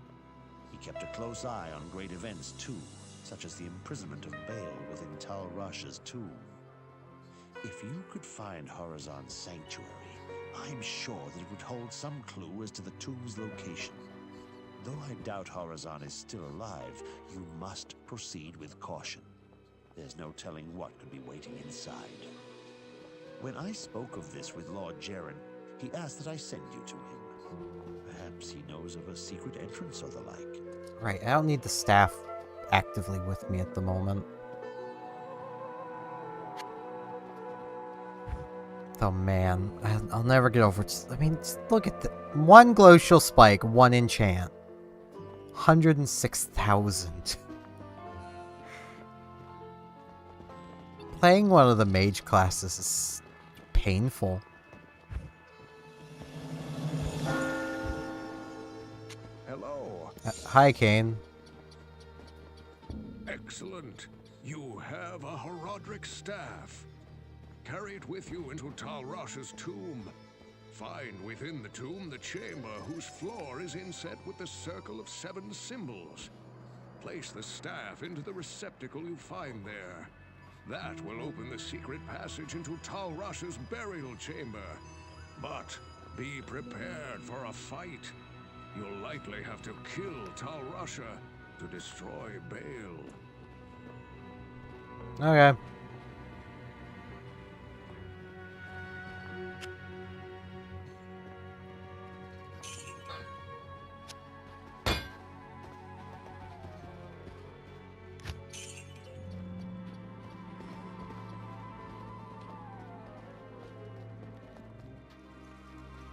He kept a close eye on great events too, such as the imprisonment of Baal within Tal Rasha's tomb. If you could find Horizon's sanctuary, I'm sure that it would hold some clue as to the tomb's location. Though I doubt Horizon is still alive, you must proceed with caution. There's no telling what could be waiting inside. When I spoke of this with Lord Jaren, he asked that I send you to him. Perhaps he knows of a secret entrance or the like. Right, I don't need the staff actively with me at the moment. Oh man, I'll never get over it. I mean, just look at the one glacial spike, one enchant. 106,000. Playing one of the mage classes is painful. Hello. Hi, Kane. Excellent. You have a Horodric staff. Carry it with you into Tal Rasha's tomb. Find within the tomb the chamber whose floor is inset with the circle of 7 symbols. Place the staff into the receptacle you find there. That will open the secret passage into Tal Rasha's burial chamber. But be prepared for a fight. You'll likely have to kill Tal Rasha to destroy Baal. Okay.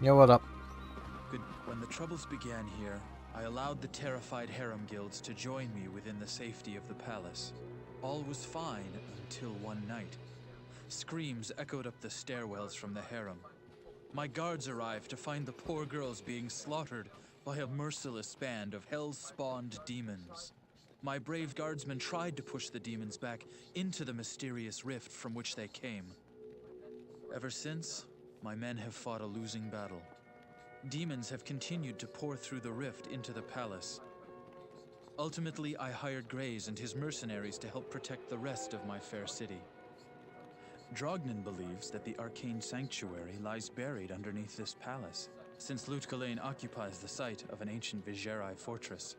Yo, what up? When the troubles began here, I allowed the terrified harem guilds to join me within the safety of the palace. All was fine until one night. Screams echoed up the stairwells from the harem. My guards arrived to find the poor girls being slaughtered by a merciless band of hell-spawned demons. My brave guardsmen tried to push the demons back into the mysterious rift from which they came. Ever since, my men have fought a losing battle. Demons have continued to pour through the rift into the palace. Ultimately, I hired Graze and his mercenaries to help protect the rest of my fair city. Drognin believes that the arcane sanctuary lies buried underneath this palace, since Lutgalain occupies the site of an ancient Vigerai fortress.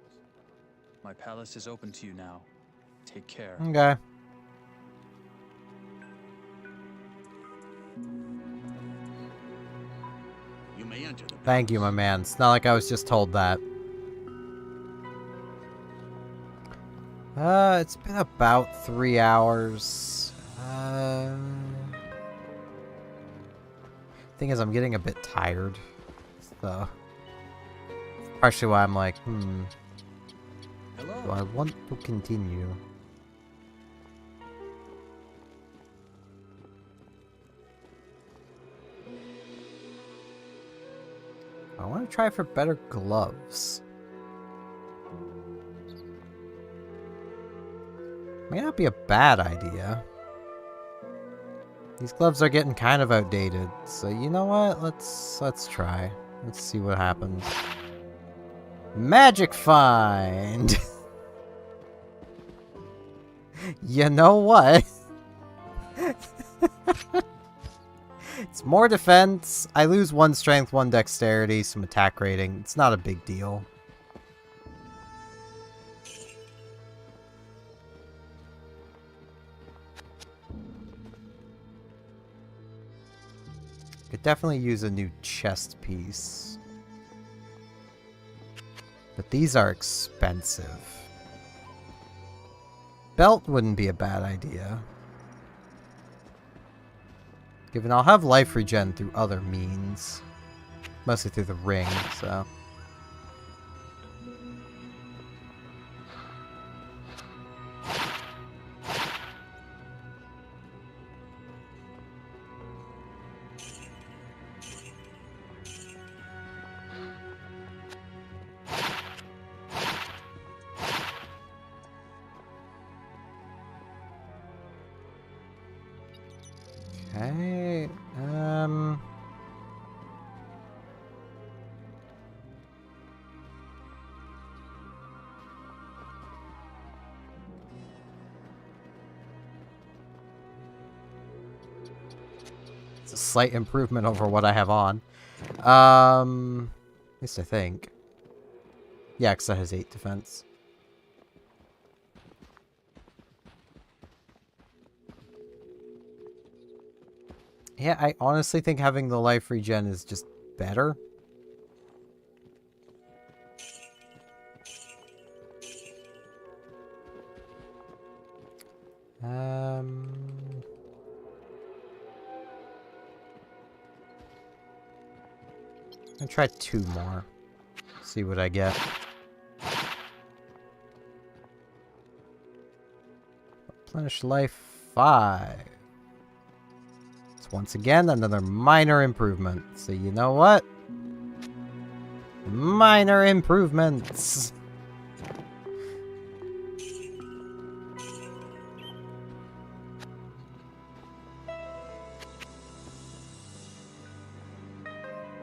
My palace is open to you now. Take care. Okay. You may enter the Thank you, my man. It's not like I was just told that. It's been about 3 hours. Thing is, I'm getting a bit tired. So, partially why I'm like, do I want to continue? I want to try for better gloves. May not be a bad idea. These gloves are getting kind of outdated, so you know what? Let's try. Let's see what happens. Magic find. You know what? It's more defense. I lose 1 strength, 1 dexterity, some attack rating. It's not a big deal. Could definitely use a new chest piece. But these are expensive. Belt wouldn't be a bad idea. Given I'll have life regen through other means. Mostly through the ring, so... Okay, it's a slight improvement over what I have on. At least I think. Yeah, because that has 8 defense. Yeah, I honestly think having the life regen is just better. I'll try 2 more. See what I get. Replenish life 5. It's once again another minor improvement. So you know what? Minor improvements.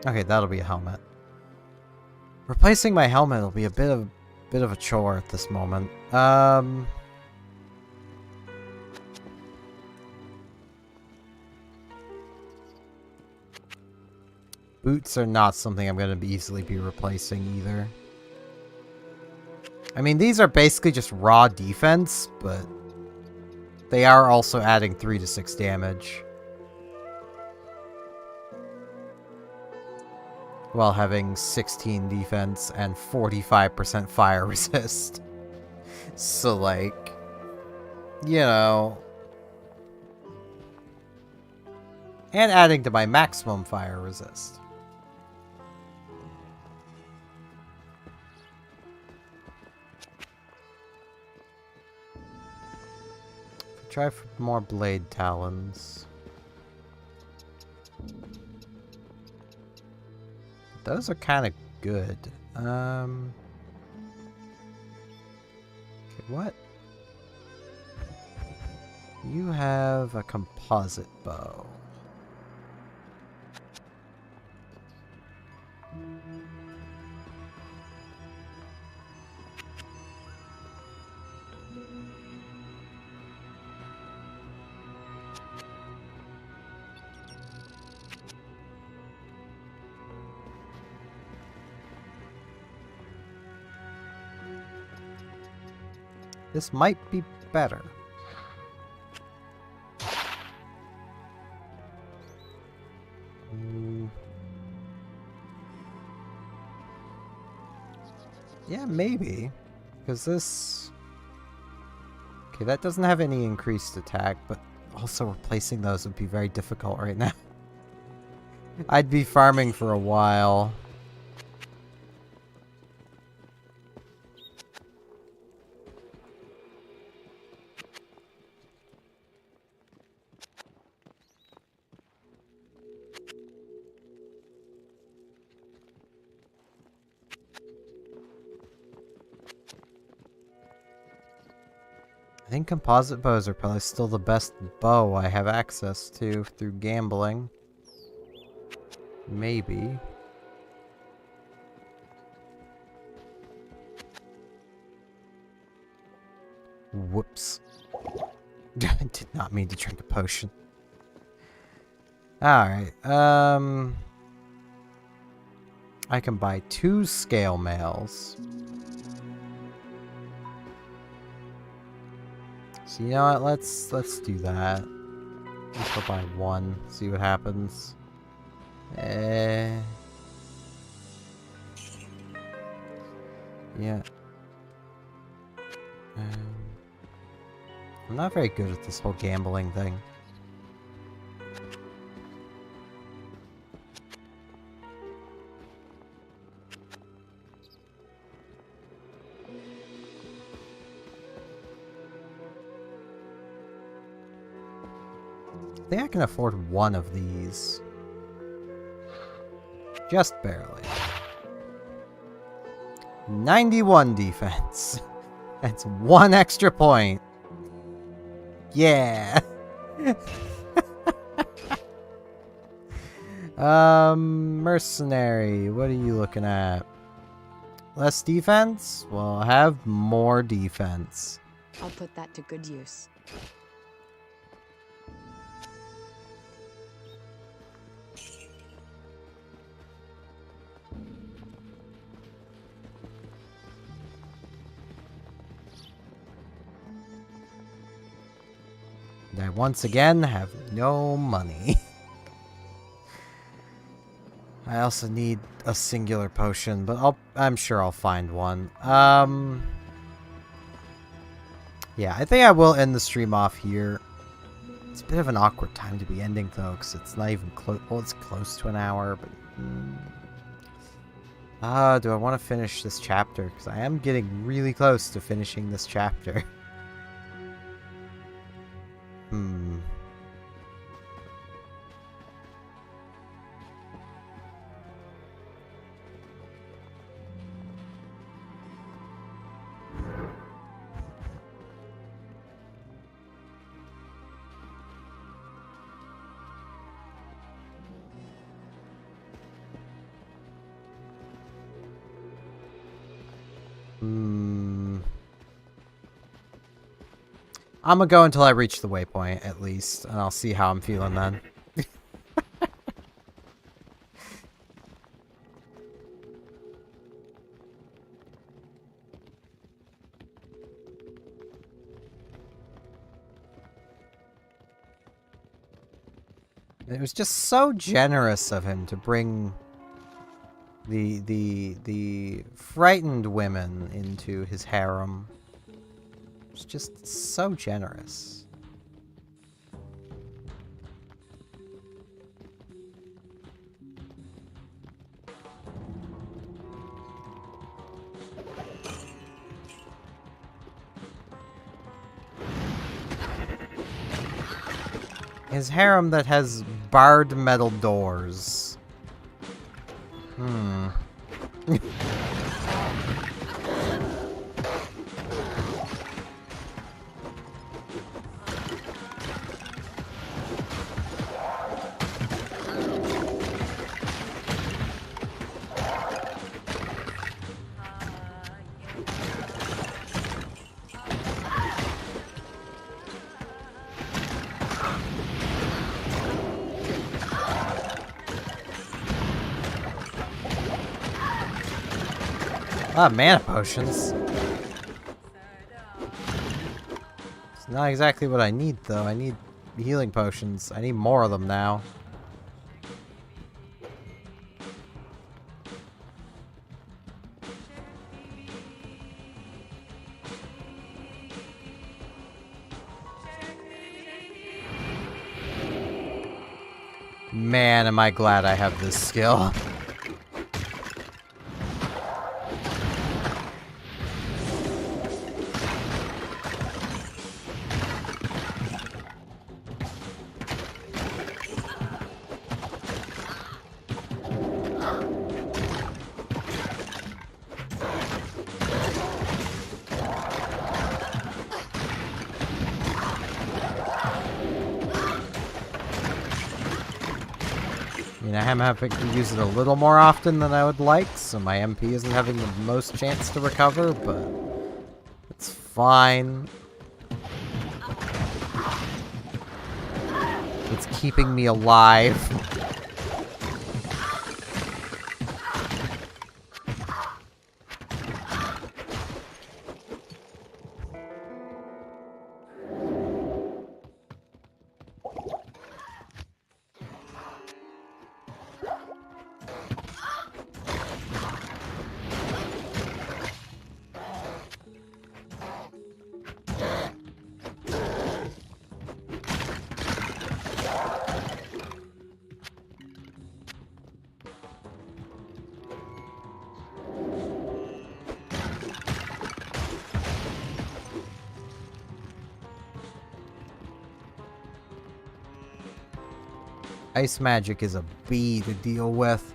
Okay, that'll be a helmet. Replacing my helmet will be a bit of a chore at this moment. Boots are not something I'm going to easily be replacing either. I mean, these are basically just raw defense, but they are also adding 3 to 6 damage. While having 16 defense and 45% fire resist. So, like, you know... And adding to my maximum fire resist. Try for more blade talons. Those are kind of good. Okay, what? You have a composite bow. This might be better. Yeah, maybe. Because this... Okay, that doesn't have any increased attack, but also replacing those would be very difficult right now. I'd be farming for a while. I think composite bows are probably still the best bow I have access to through gambling. Maybe. Whoops. I did not mean to drink a potion. Alright, I can buy 2 scale mails. So you know what, let's do that. I'll buy 1, see what happens. Yeah. I'm not very good at this whole gambling thing. I think I can afford one of these. Just barely. 91 defense. That's one extra point. Yeah. Mercenary. What are you looking at? Less defense? Well, have more defense. I'll put that to good use. I once again have no money. I also need a singular potion, but I'm sure I'll find one. Yeah, I think I will end the stream off here. It's a bit of an awkward time to be ending, though, because it's not even close. Well, it's close to an hour, but... do I want to finish this chapter? Because I am getting really close to finishing this chapter. I'm gonna go until I reach the waypoint, at least, and I'll see how I'm feeling then. It was just so generous of him to bring the frightened women into his harem. It's just so generous. His harem that has barred metal doors. Ah, mana potions. It's not exactly what I need, though. I need healing potions. I need more of them now. Man, am I glad I have this skill. I'm having to use it a little more often than I would like, so my MP isn't having the most chance to recover, but it's fine. It's keeping me alive. Ice magic is a bee to deal with.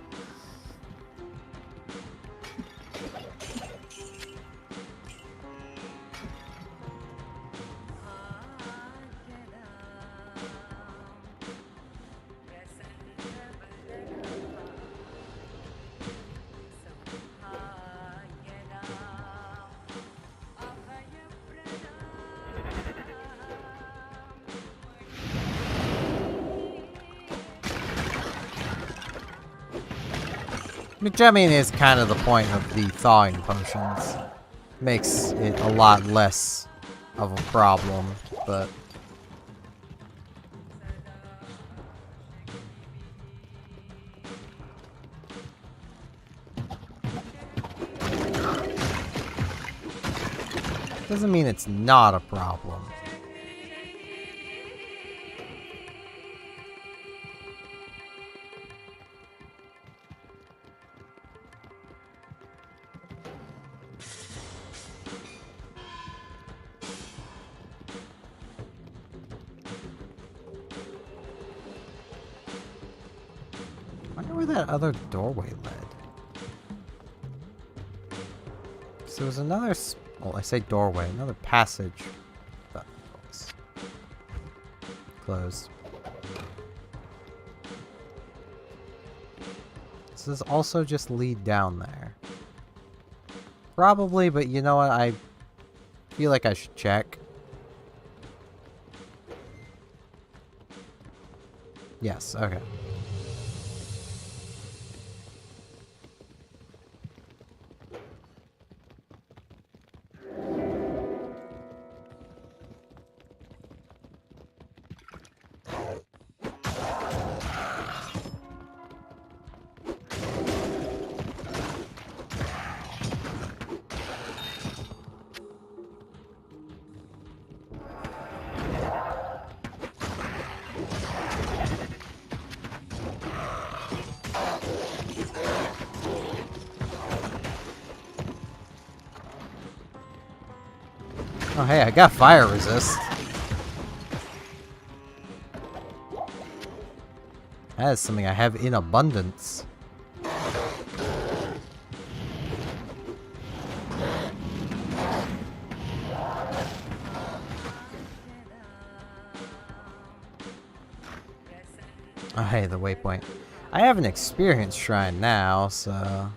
Which, I mean, is kind of the point of the thawing potions. Makes it a lot less of a problem, but... doesn't mean it's not a problem. I wonder where that other doorway led. So there was another... well, I say doorway, another passage. But closed. Does this also just lead down there? Probably, but you know what? I feel like I should check. Yes, okay. Oh hey, I got fire resist. That is something I have in abundance. Oh hey, the waypoint. I have an experience shrine now, so...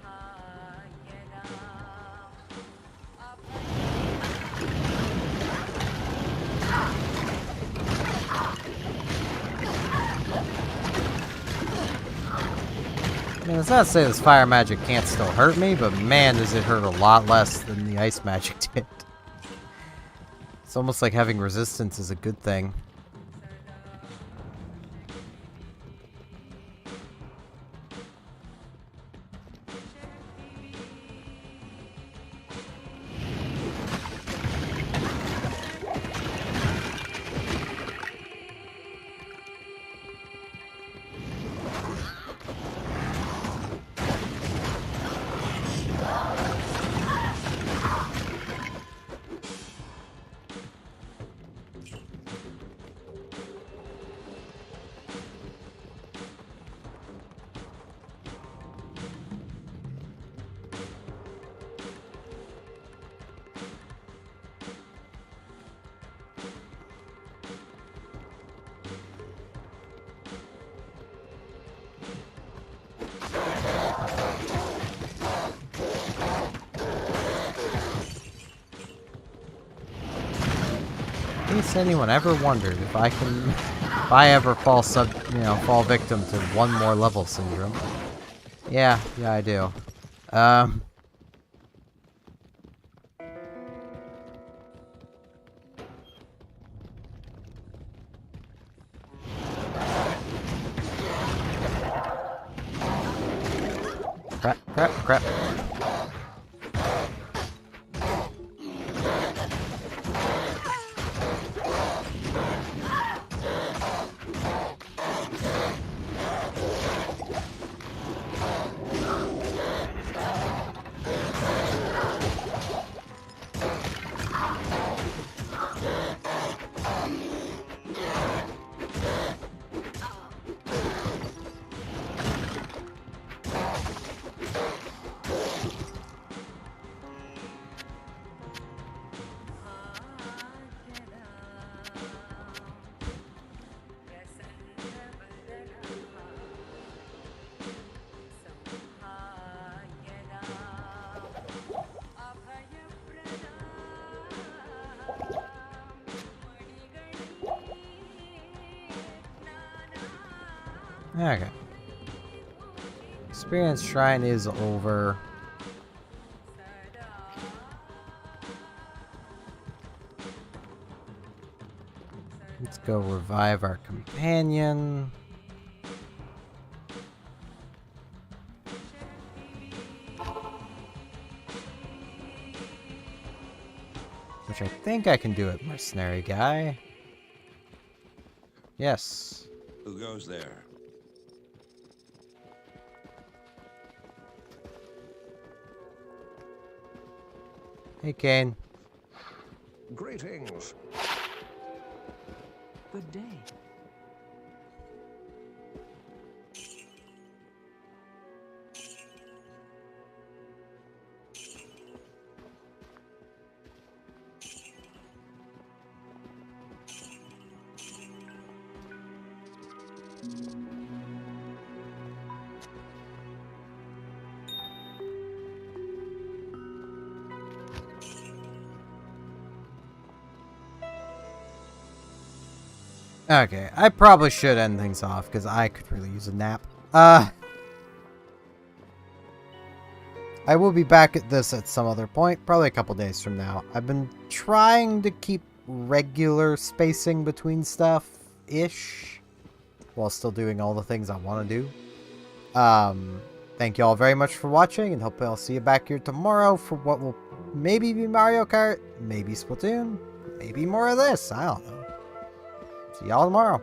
I mean, it's not to say this fire magic can't still hurt me, but man, does it hurt a lot less than the ice magic did. It's almost like having resistance is a good thing. In case anyone ever wondered if I ever fall fall victim to one more level syndrome. Yeah, I do. Crap. Okay. Experience Shrine is over. Let's go revive our companion. Which I think I can do it, mercenary guy. Yes. Who goes there? Hey, Kane. Greetings. Good day. Okay, I probably should end things off because I could really use a nap. I will be back at this at some other point, probably a couple days from now. I've been trying to keep regular spacing between stuff-ish, while still doing all the things I want to do. Thank you all very much for watching, and hope I'll see you back here tomorrow for what will maybe be Mario Kart, maybe Splatoon, maybe more of this, I don't know. See y'all tomorrow.